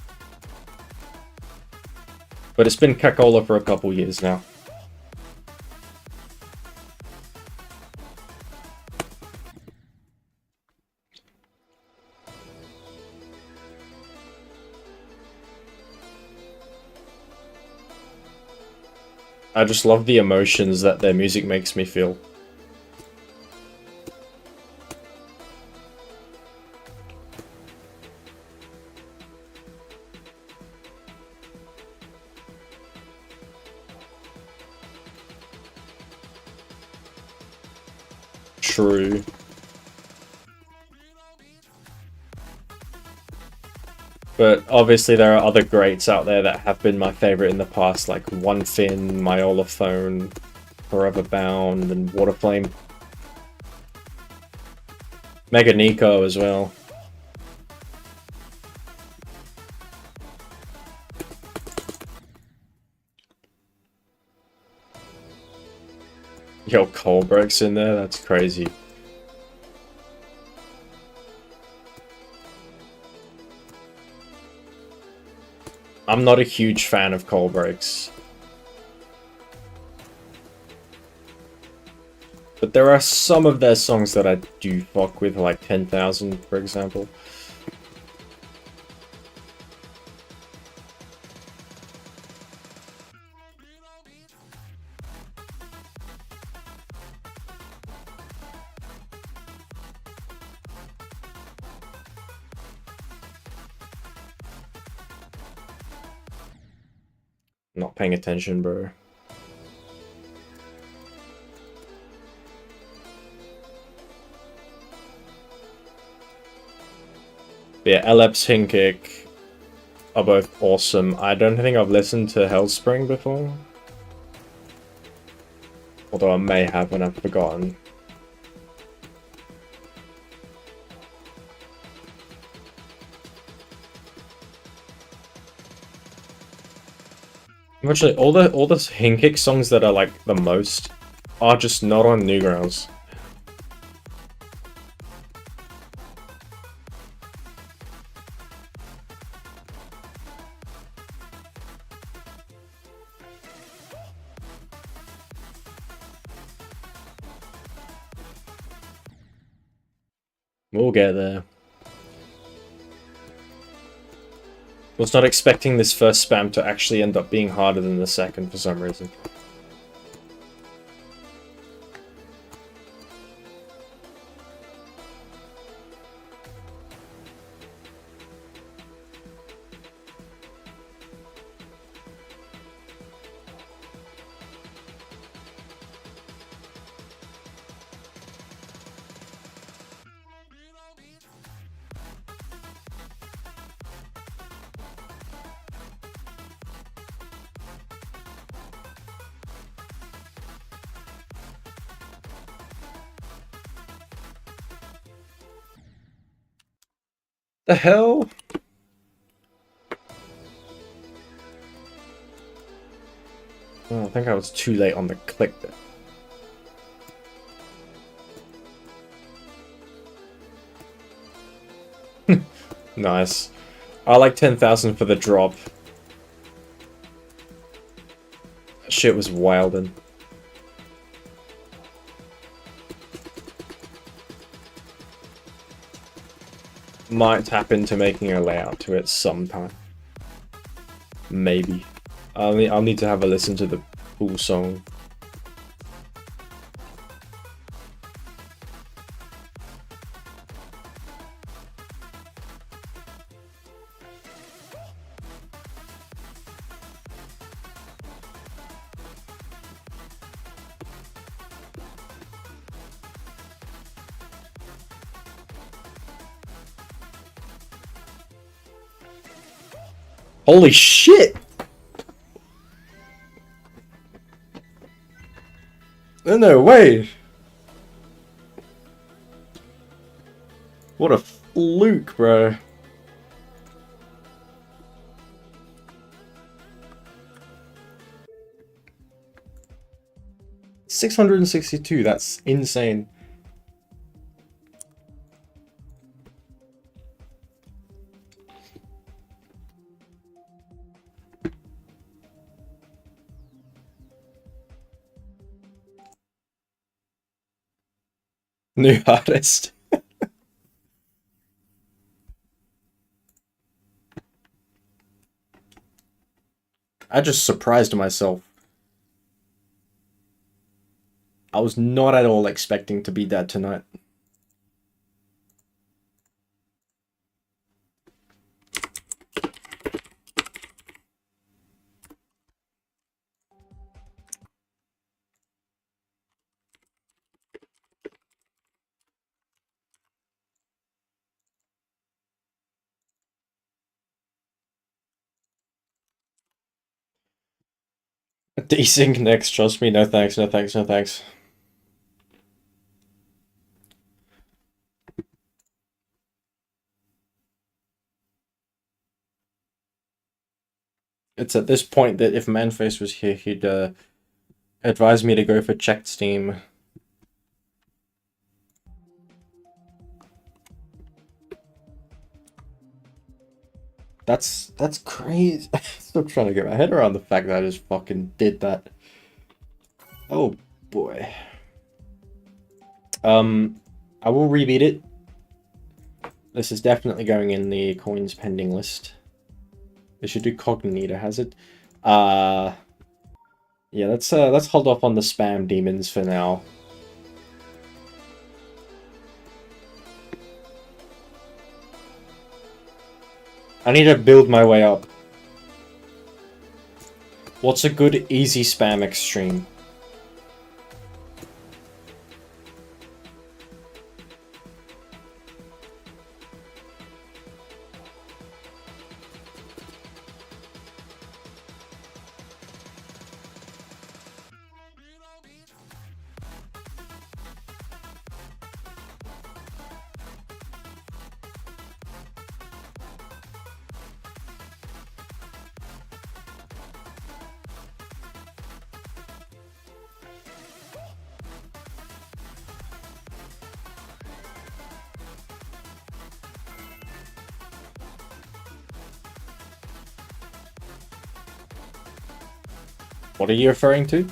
But it's been Cacola for a couple years now. I just love the emotions that their music makes me feel. True. But obviously there are other greats out there that have been my favorite in the past, like One Fin, Myola Phone, Forever Bound and Water Flame. Mega Nico as well. Yo, Colebreak's in there? That's crazy. I'm not a huge fan of Colebreaks. But there are some of their songs that I do fuck with, like 10,000, for example. Not paying attention, bro. Yeah, Alep's Hinkick are both awesome. I don't think I've listened to Hellspring before. Although I may have when I've forgotten. Actually, all the Hinkick songs that are like the most are just not on Newgrounds. We'll get there. Was not expecting this first spam to actually end up being harder than the second for some reason. The hell? Oh, I think I was too late on the click there. Nice. I like 10,000 for the drop. That shit was wildin'. Might tap into making a layout to it sometime. Maybe. I'll need to have a listen to the full song. Holy shit! No way! What a fluke, bro. $662, that's insane. New artist. I just surprised myself. I was not at all expecting to beat that tonight. Desync next, trust me. No thanks, no thanks, no thanks. It's at this point that if Manface was here, he'd advise me to go for checked Steam. That's crazy. I'm still trying to get my head around the fact that I just fucking did that. Oh boy. I will rebeat it. This is definitely going in the coins pending list. They should do Cognita, has it? Yeah, let's hold off on the spam demons for now. I need to build my way up. What's a good easy spam extreme? What are you referring to?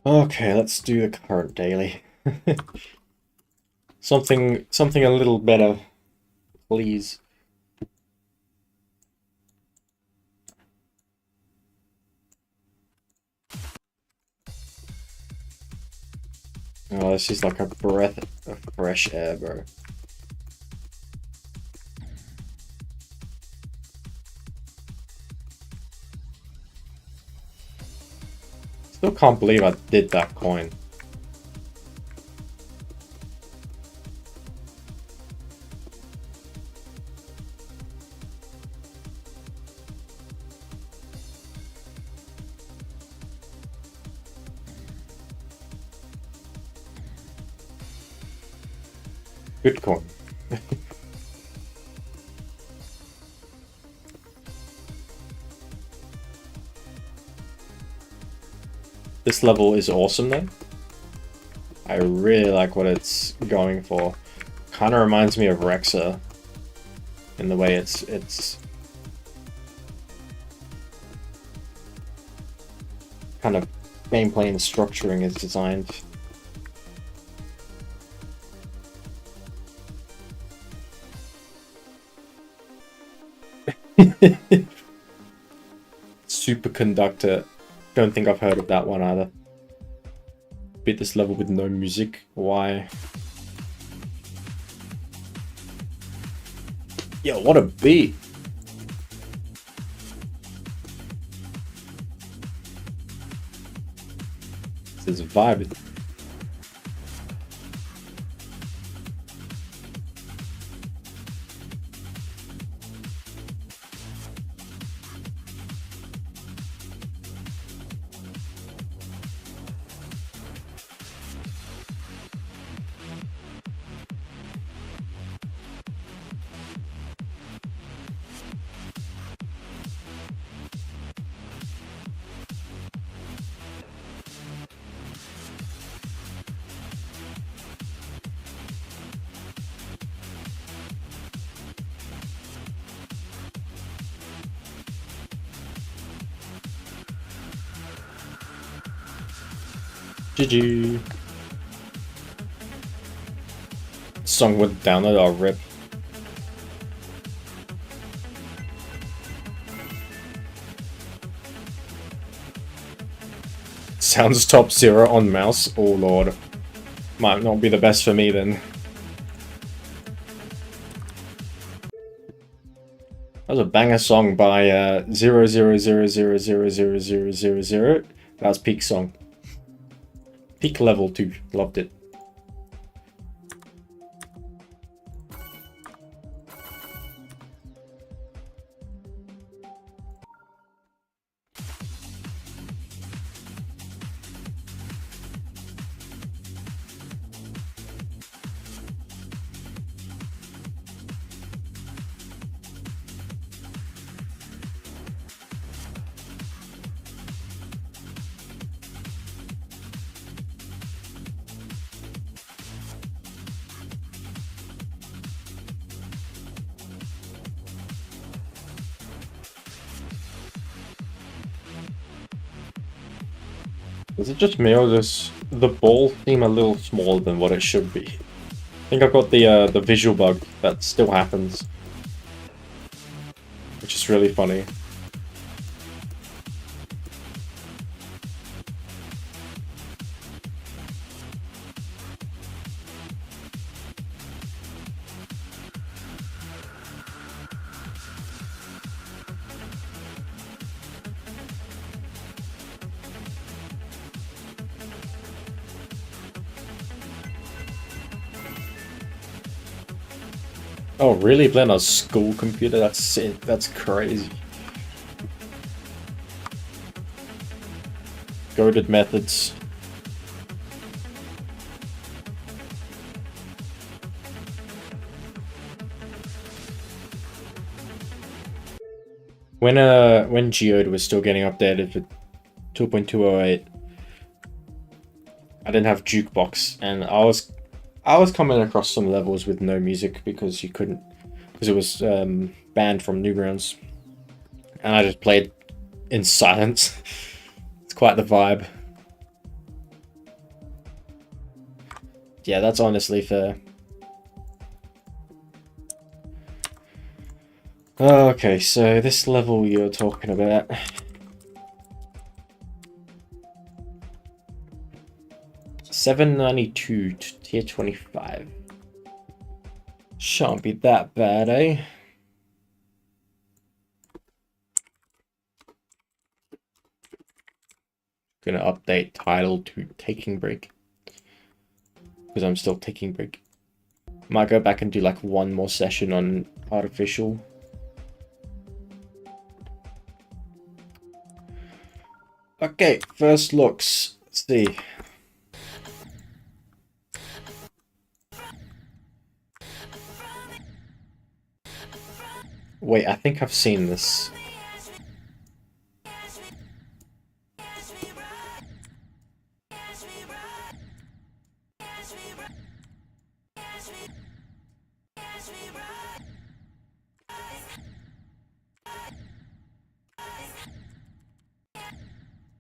Okay, let's do the current daily. something a little better, please. Oh, this is like a breath of fresh air, bro. Still can't believe I did that coin. Good coin. This level is awesome though. I really like what it's going for. Kind of reminds me of Rexa in the way it's kind of gameplay and structuring is designed. Superconductor. Don't think I've heard of that one either. Beat this level with no music. Why? Yo, what a beat! This is vibing. GG. Song would download or rip. Sounds top zero on mouse. Oh lord. Might not be the best for me then. That was a banger song by 000000000. That was peak song. Peak level 2. Loved it. Is it just me or does the ball seem a little smaller than what it should be? I think I've got the visual bug that still happens, which is really funny. Oh, really? Playing on a school computer? That's sick. That's crazy. Goated methods. When Geode was still getting updated for 2.208, I didn't have Jukebox, and I was coming across some levels with no music because you couldn't, because it was banned from Newgrounds, and I just played in silence. It's quite the vibe. Yeah, that's honestly fair. Okay, so this level you're talking about. $7.92 to tier 25. Shan't be that bad, eh? Gonna update title to taking break. Because I'm still taking break. Might go back and do like one more session on artificial. Okay, first looks. Let's see. Wait, I think I've seen this.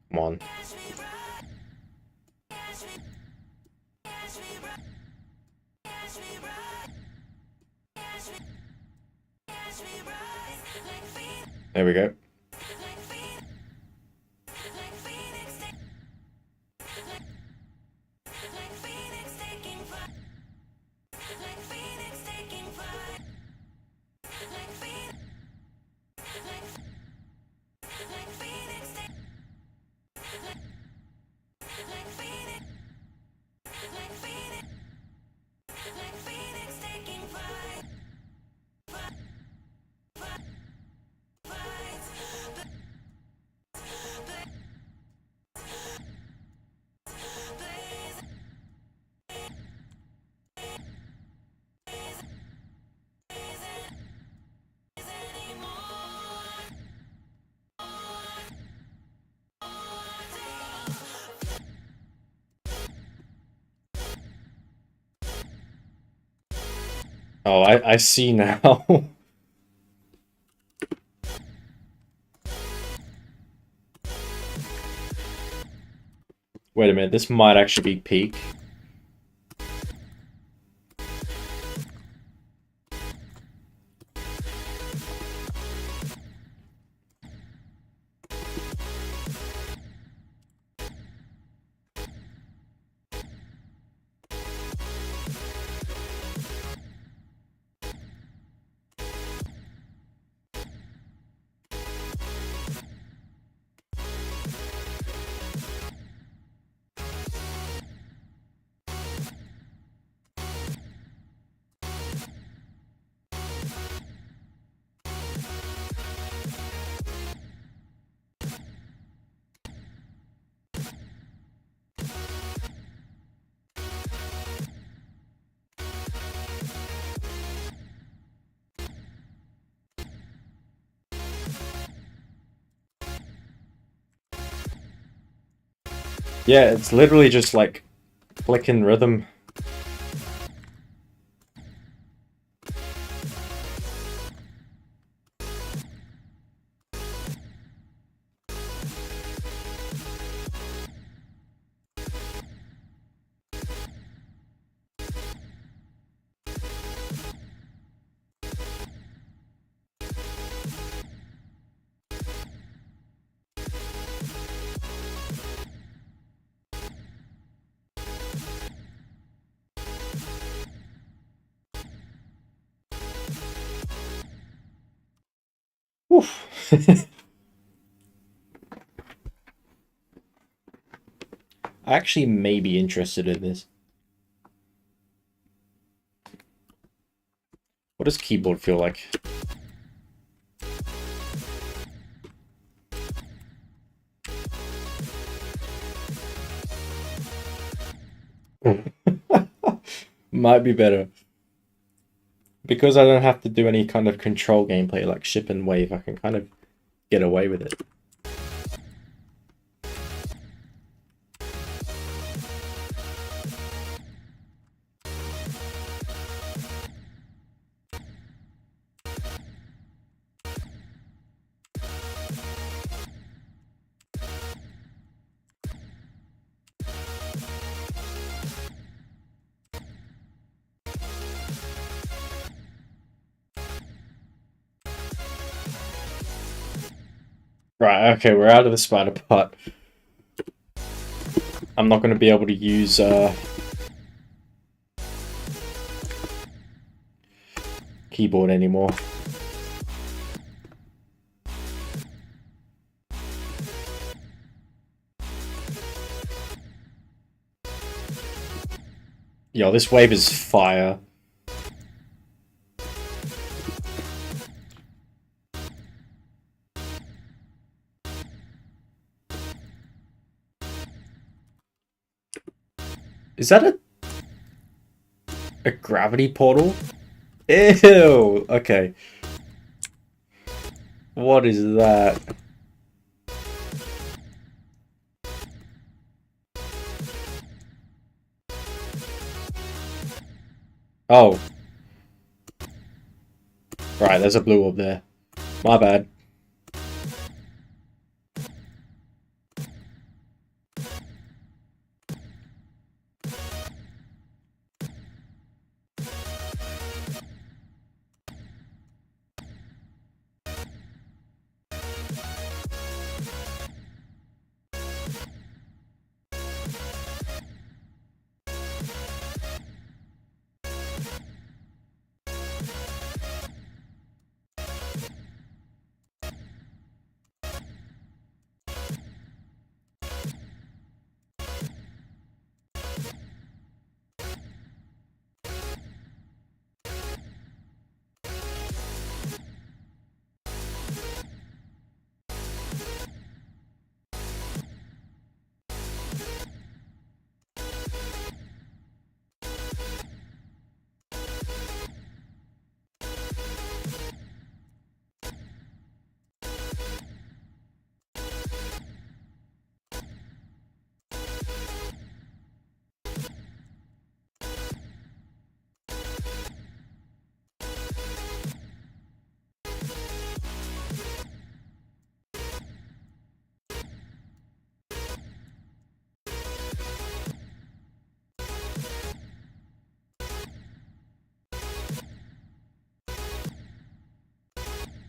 Come on. There we go. Oh, I see now. Wait a minute, this might actually be peak. Yeah, it's literally just like clicking rhythm. Oof. I actually may be interested in this. What does keyboard feel like? Might be better. Because I don't have to do any kind of control gameplay like ship and wave, I can kind of get away with it. Right, okay, we're out of the spider part. I'm not going to be able to use keyboard anymore. Yo, this wave is fire. Is that a gravity portal? Ew! Okay. What is that? Oh. Right, there's a blue orb there. My bad.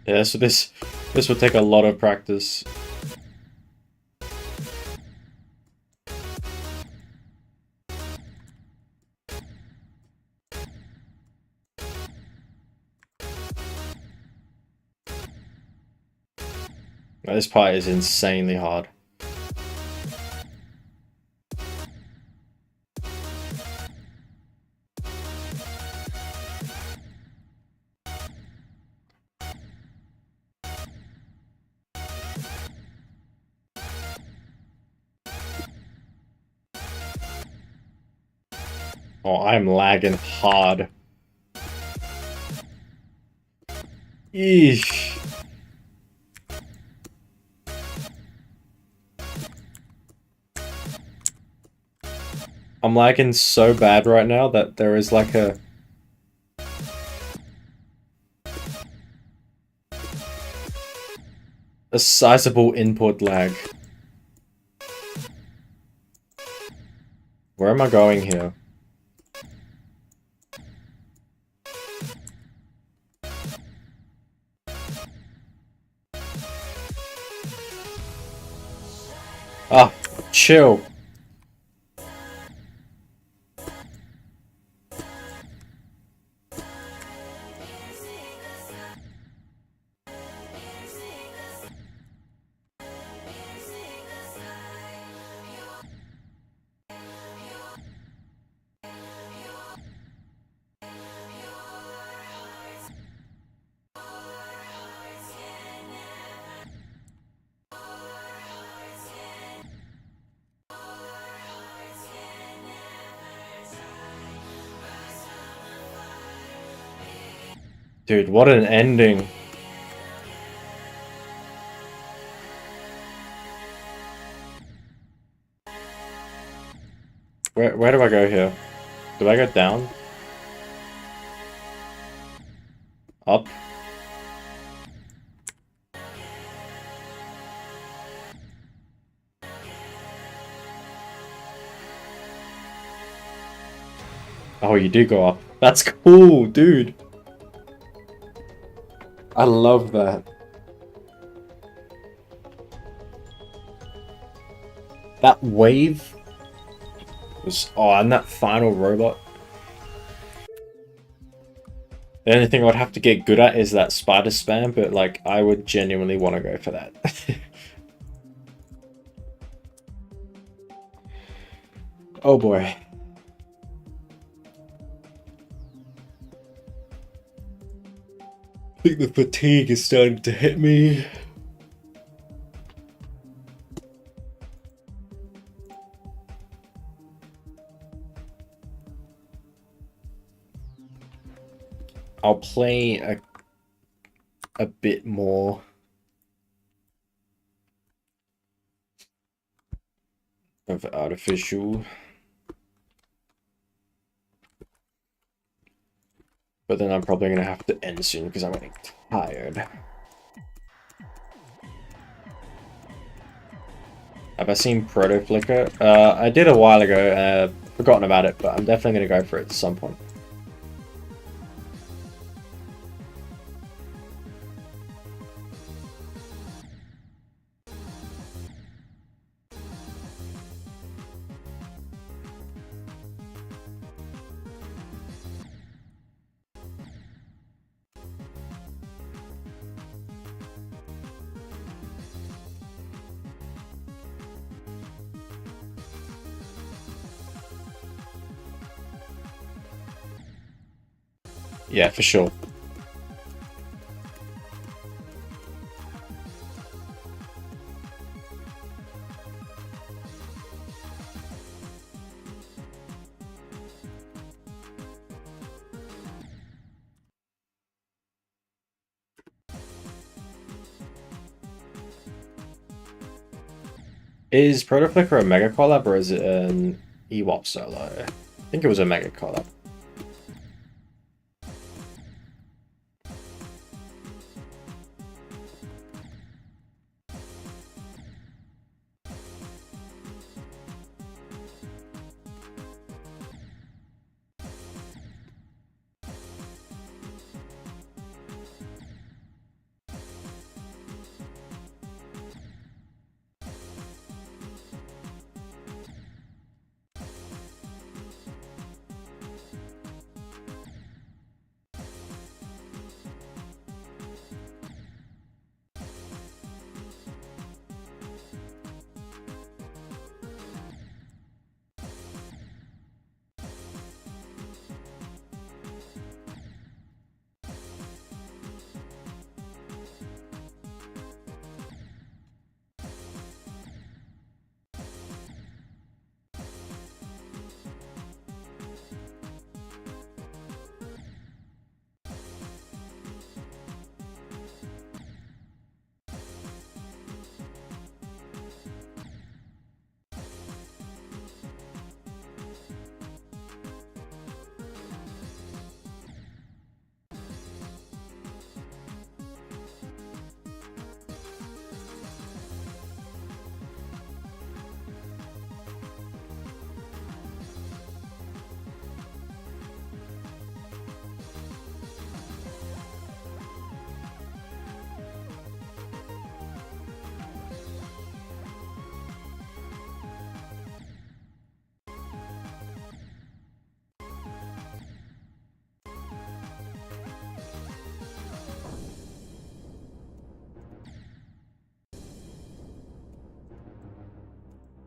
Yeah, so this will take a lot of practice. This part is insanely hard. Oh, I'm lagging hard. Eesh. I'm lagging so bad right now that there is like a sizable input lag. Where am I going here? Ah, chill. Dude, what an ending. Where do I go here? Do I go down? Up? Oh, you do go up. That's cool, dude. I love that. That wave was... Oh, and that final robot. The only thing I would have to get good at is that spider spam, but like, I would genuinely want to go for that. Oh boy. I think the fatigue is starting to hit me. I'll play a bit more of artificial, but then I'm probably gonna have to end soon because I'm getting tired. Have I seen Proto Flicker? I did a while ago. Forgotten about it, but I'm definitely gonna go for it at some point. Yeah, for sure. Is Proto Flicker a mega collab or is it an EWAP solo? I think it was a mega collab.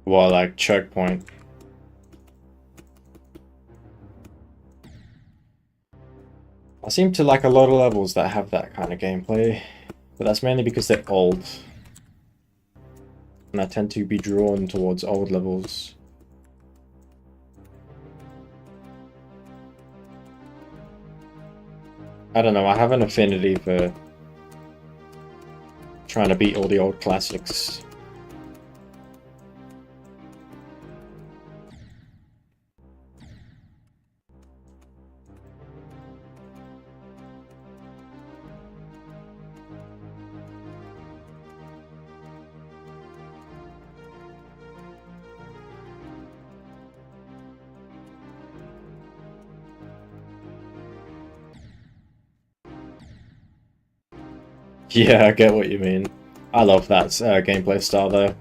Well, like choke point. I seem to like a lot of levels that have that kind of gameplay, but that's mainly because they're old. And I tend to be drawn towards old levels. I don't know, I have an affinity for trying to beat all the old classics. Yeah, I get what you mean. I love that gameplay style though.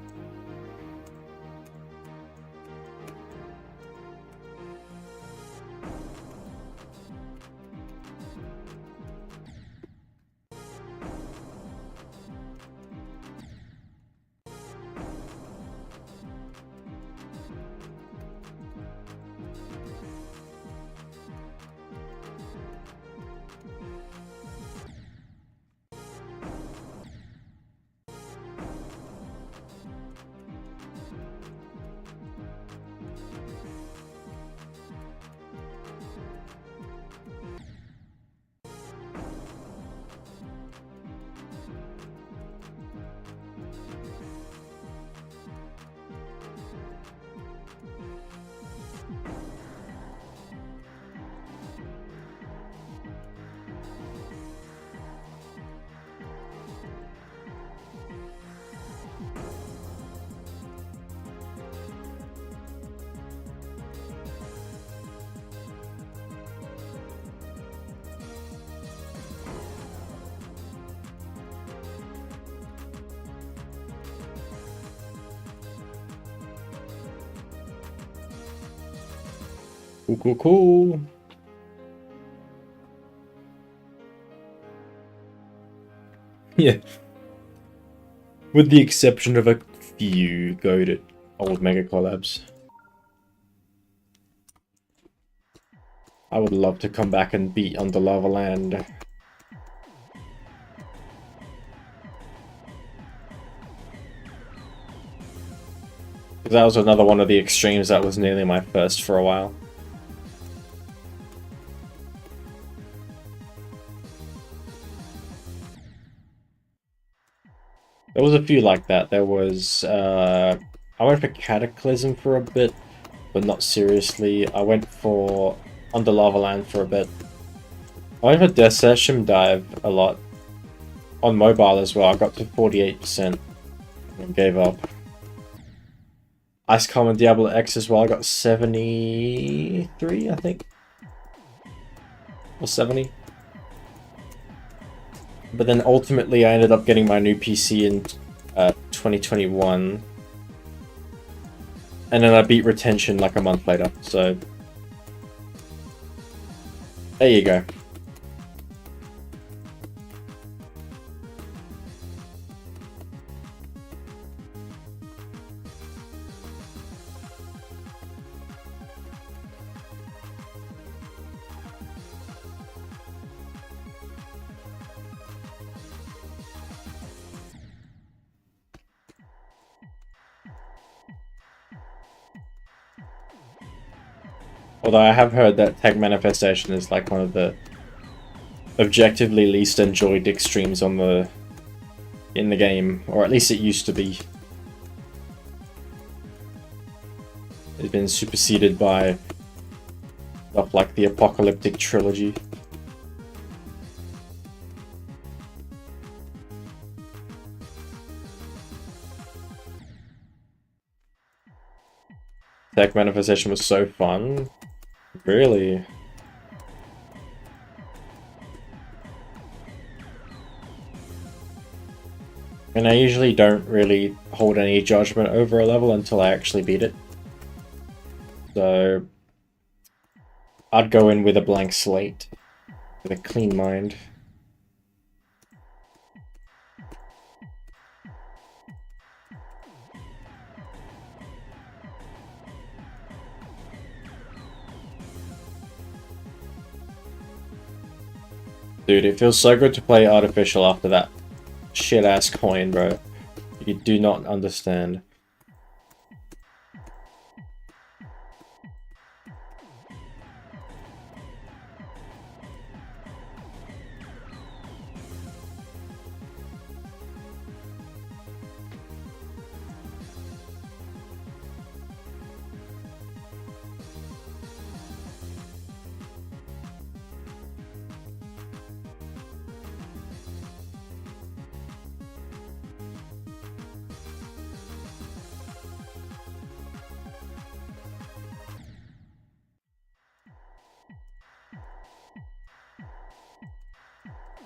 Cool, cool, cool. Yeah. With the exception of a few goated old mega collabs. I would love to come back and beat Under Lava Land. That was another one of the extremes that was nearly my first for a while. There was a few like that. There was, I went for Cataclysm for a bit, but not seriously. I went for Under Lava Land for a bit. I went for Desertion Dive a lot. On mobile as well, I got to 48% and gave up. Ice Calm and Diablo X as well, I got 73, I think. Or 70. But then ultimately I ended up getting my new PC in 2021. And then I beat Retention like a month later, so... There you go. Although I have heard that Tech Manifestation is like one of the objectively least enjoyed extremes on in the game, or at least it used to be. It's been superseded by stuff like the Apocalyptic Trilogy. Tech Manifestation was so fun. Really? And I usually don't really hold any judgment over a level until I actually beat it. So I'd go in with a blank slate, with a clean mind. Dude, it feels so good to play Artificial after that shit-ass coin, bro. You do not understand.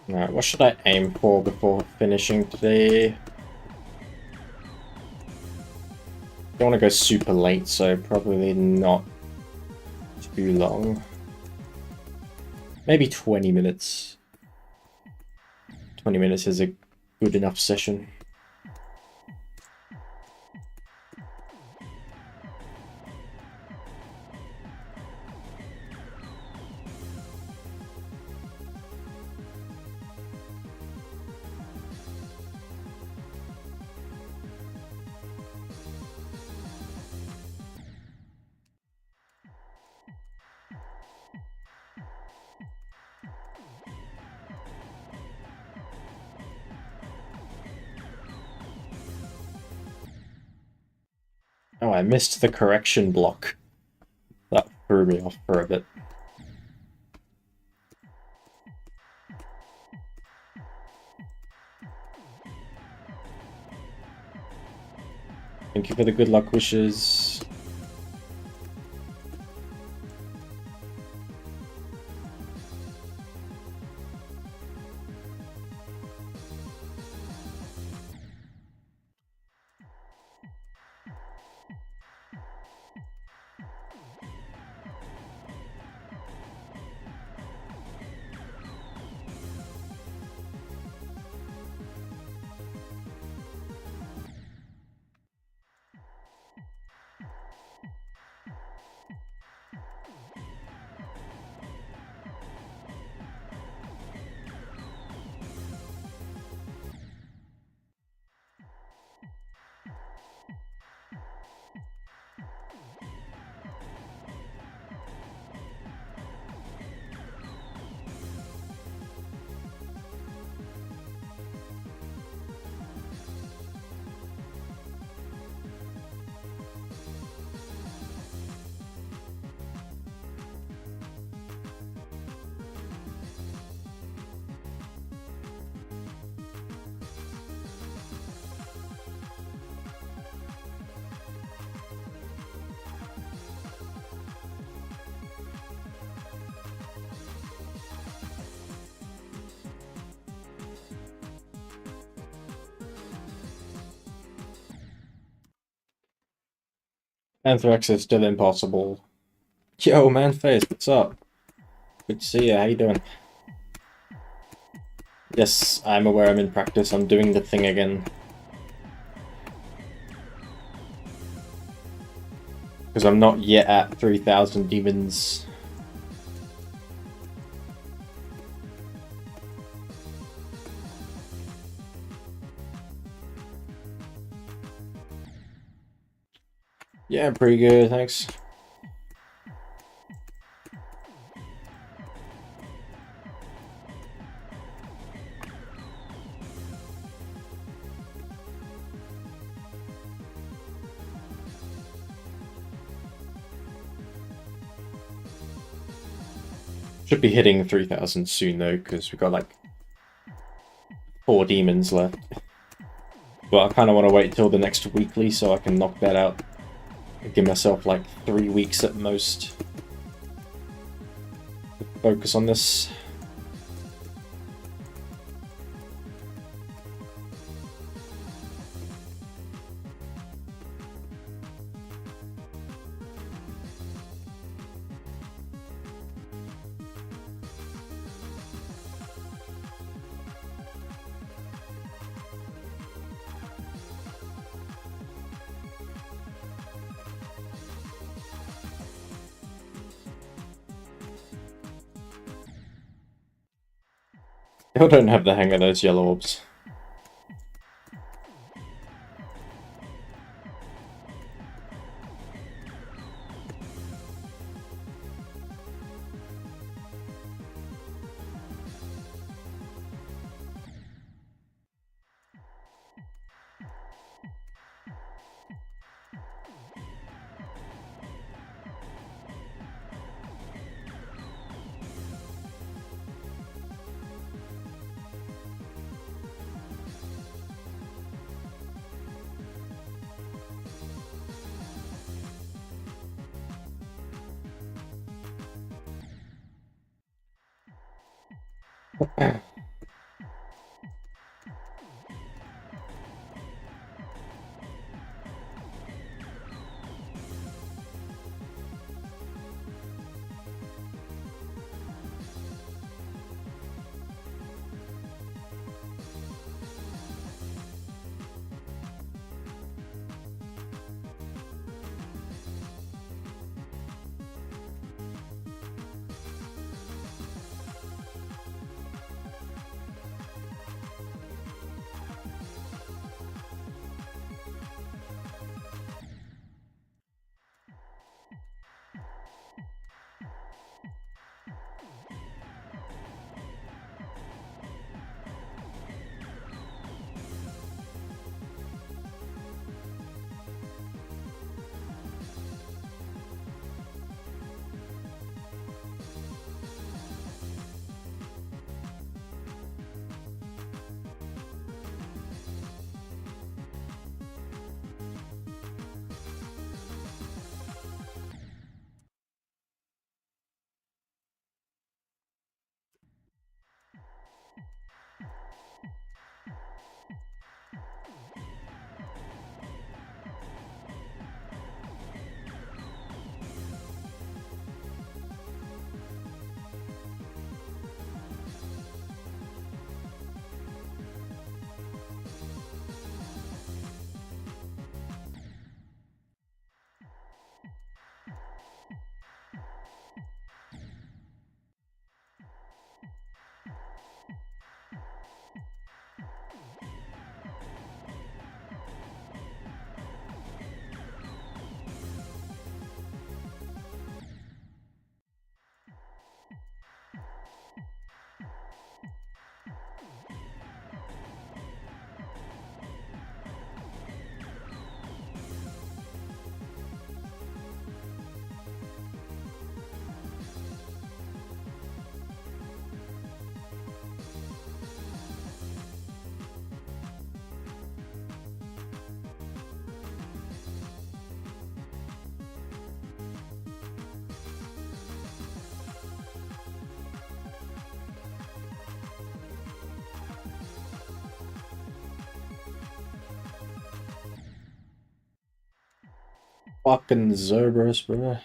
Alright, what should I aim for before finishing today? Don't want to go super late, so probably not too long. Maybe 20 minutes. 20 minutes is a good enough session. Oh, I missed the correction block. That threw me off for a bit. Thank you for the good luck wishes. Anthrax is still impossible. Yo, man, face, what's up? Good to see you. How you doing? Yes, I'm aware I'm in practice. I'm doing the thing again. Because I'm not yet at 3,000 demons. Yeah, pretty good, thanks. Should be hitting 3,000 soon though, because we've got like 4 demons left. But I kind of want to wait till the next weekly so I can knock that out. Give myself like 3 weeks at most. Focus on this. Still don't have the hang of those yellow orbs. Fucking Zerberus, bro.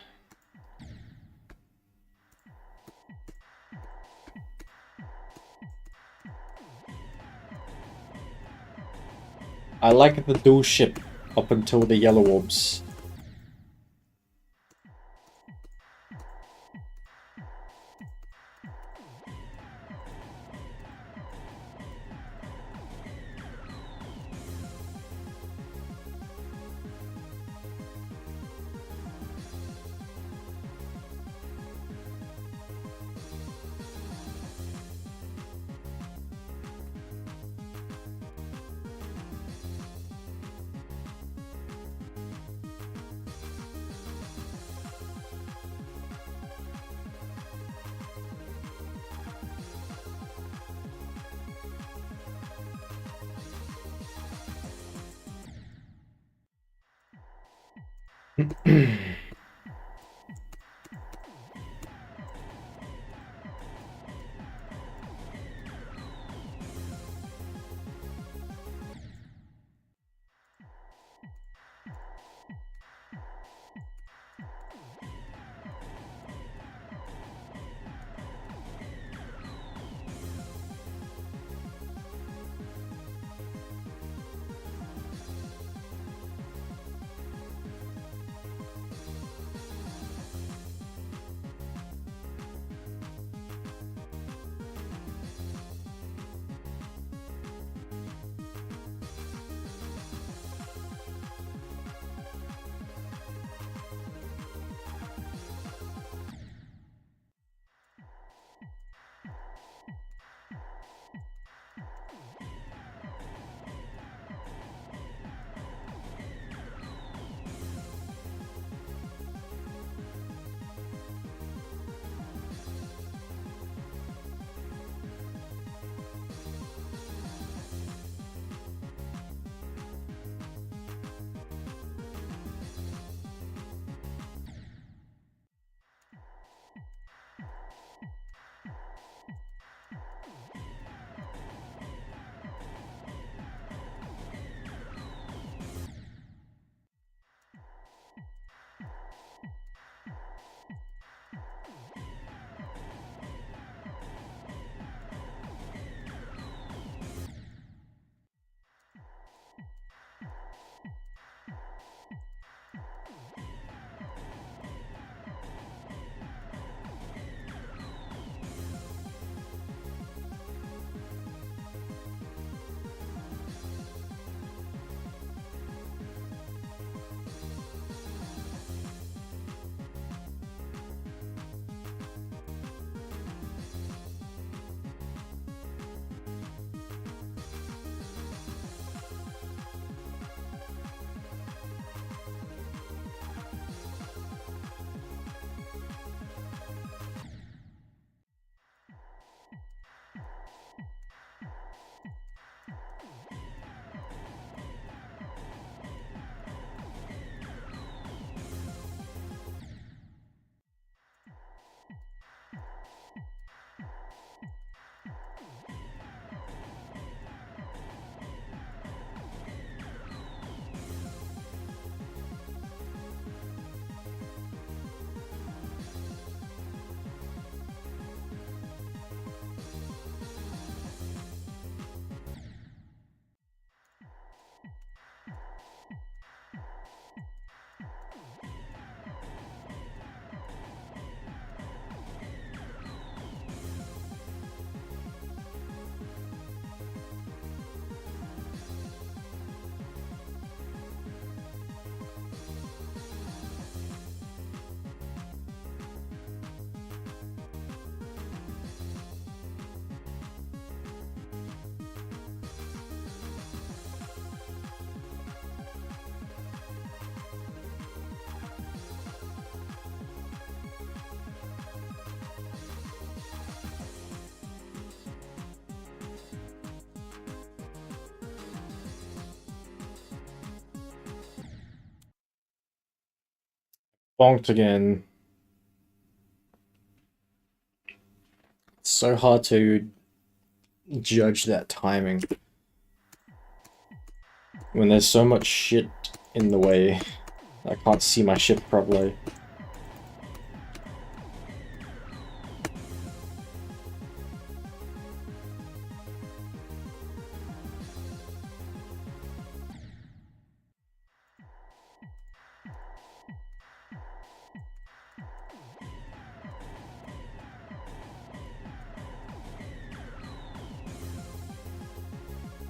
I like the dual ship up until the yellow orbs. Bonked again. It's so hard to judge that timing when there's so much shit in the way. I can't see my ship properly.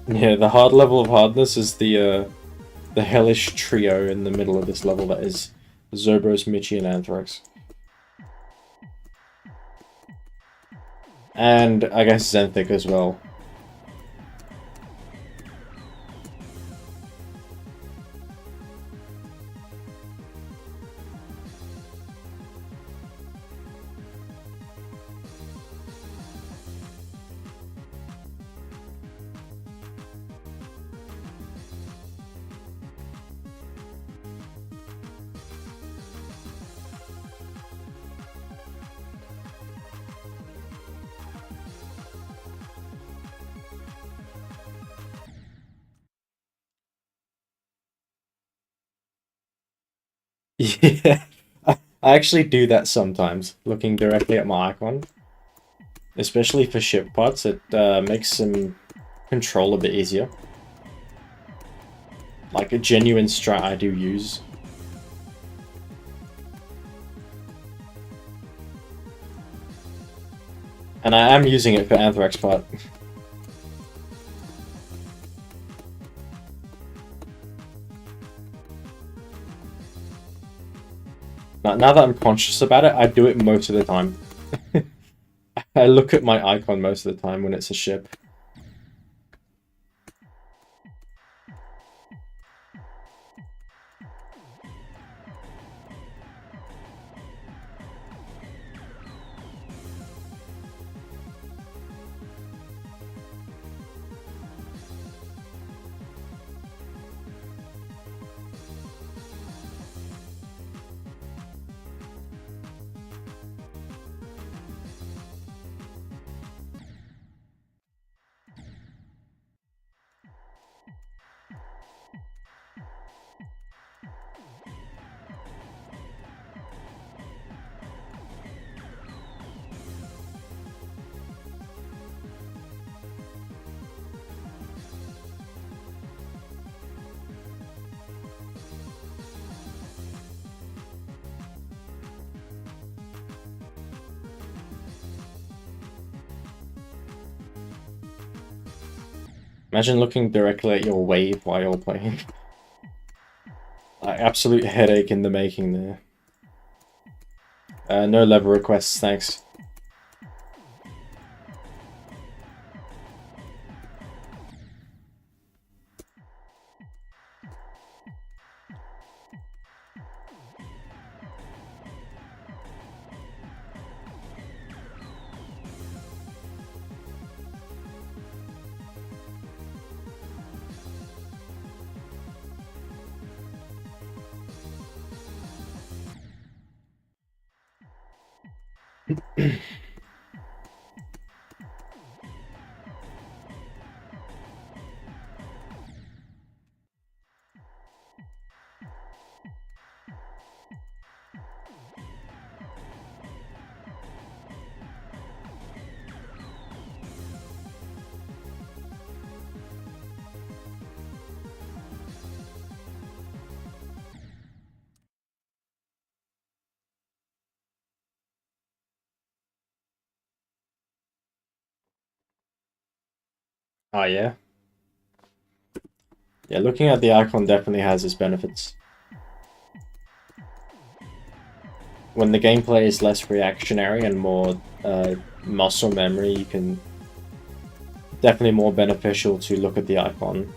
Yeah, the hard level of hardness is the hellish trio in the middle of this level that is Zobros, Michi, and Anthrax. And I guess Zenthic as well. Yeah, I actually do that sometimes, looking directly at my icon. Especially for ship parts, it makes some control a bit easier. Like a genuine strat I do use. And I am using it for Anthrax part. Now that I'm conscious about it, I do it most of the time. I look at my icon most of the time when it's a ship. Imagine looking directly at your wave while you're playing. Like, absolute headache in the making there. No level requests, thanks. Oh yeah? Yeah, looking at the icon definitely has its benefits. When the gameplay is less reactionary and more muscle memory, you can definitely more beneficial to look at the icon.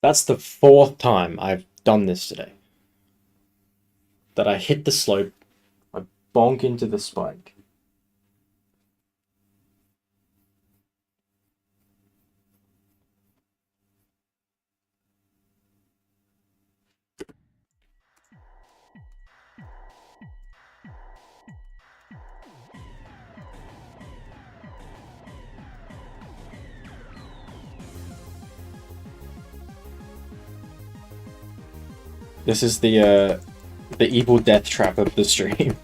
That's the 4th time I've done this today. That I hit the slope, I bonk into the spike. This is the evil death trap of the stream.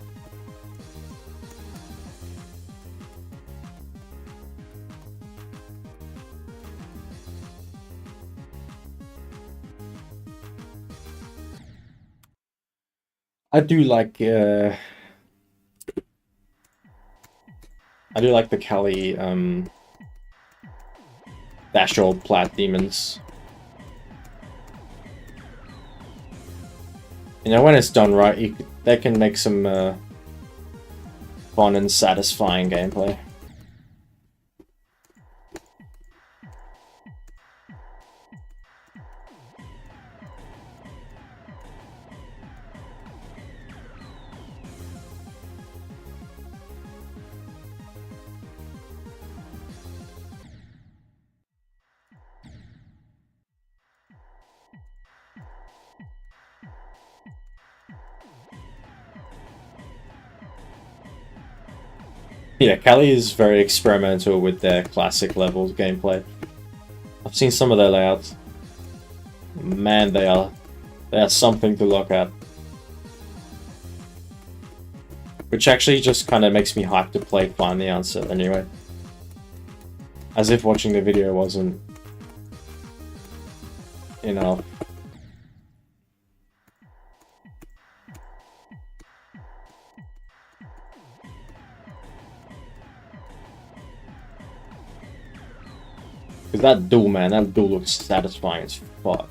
I do like the Kali Dashol Plat demons. You know, when it's done right, they can make some fun and satisfying gameplay. Yeah, Kali is very experimental with their classic levels gameplay. I've seen some of their layouts. Man, they are something to look at. Which actually just kind of makes me hyped to play Find the Answer anyway. As if watching the video wasn't enough. Because that duel, man, that duel looks satisfying as fuck.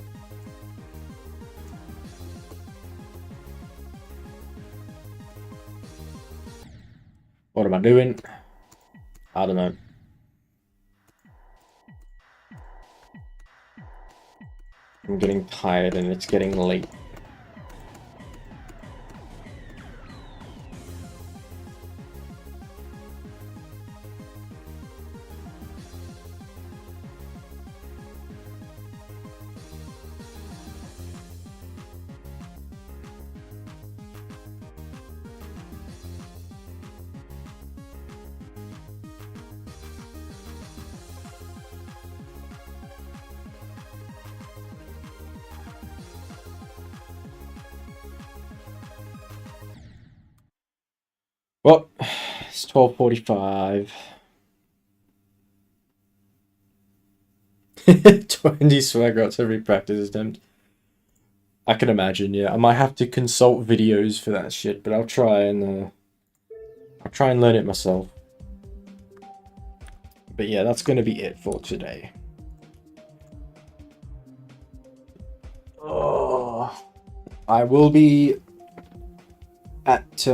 What am I doing? I don't know. I'm getting tired and it's getting late. Well, it's 12:45. 20 swag every practice attempt. I can imagine, yeah. I might have to consult videos for that shit, but I'll try and learn it myself. But yeah, that's gonna be it for today. Oh, I will be at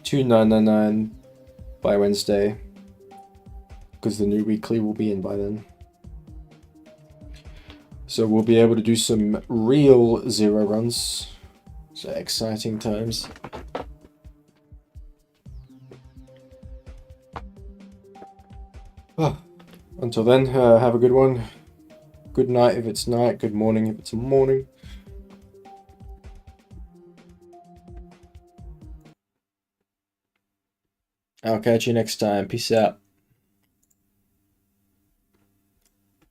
2999 by Wednesday, because the new weekly will be in by then. So we'll be able to do some real zero runs. So exciting times. Oh, until then, have a good one. Good night if it's night, good morning if it's morning. I'll catch you next time. Peace out.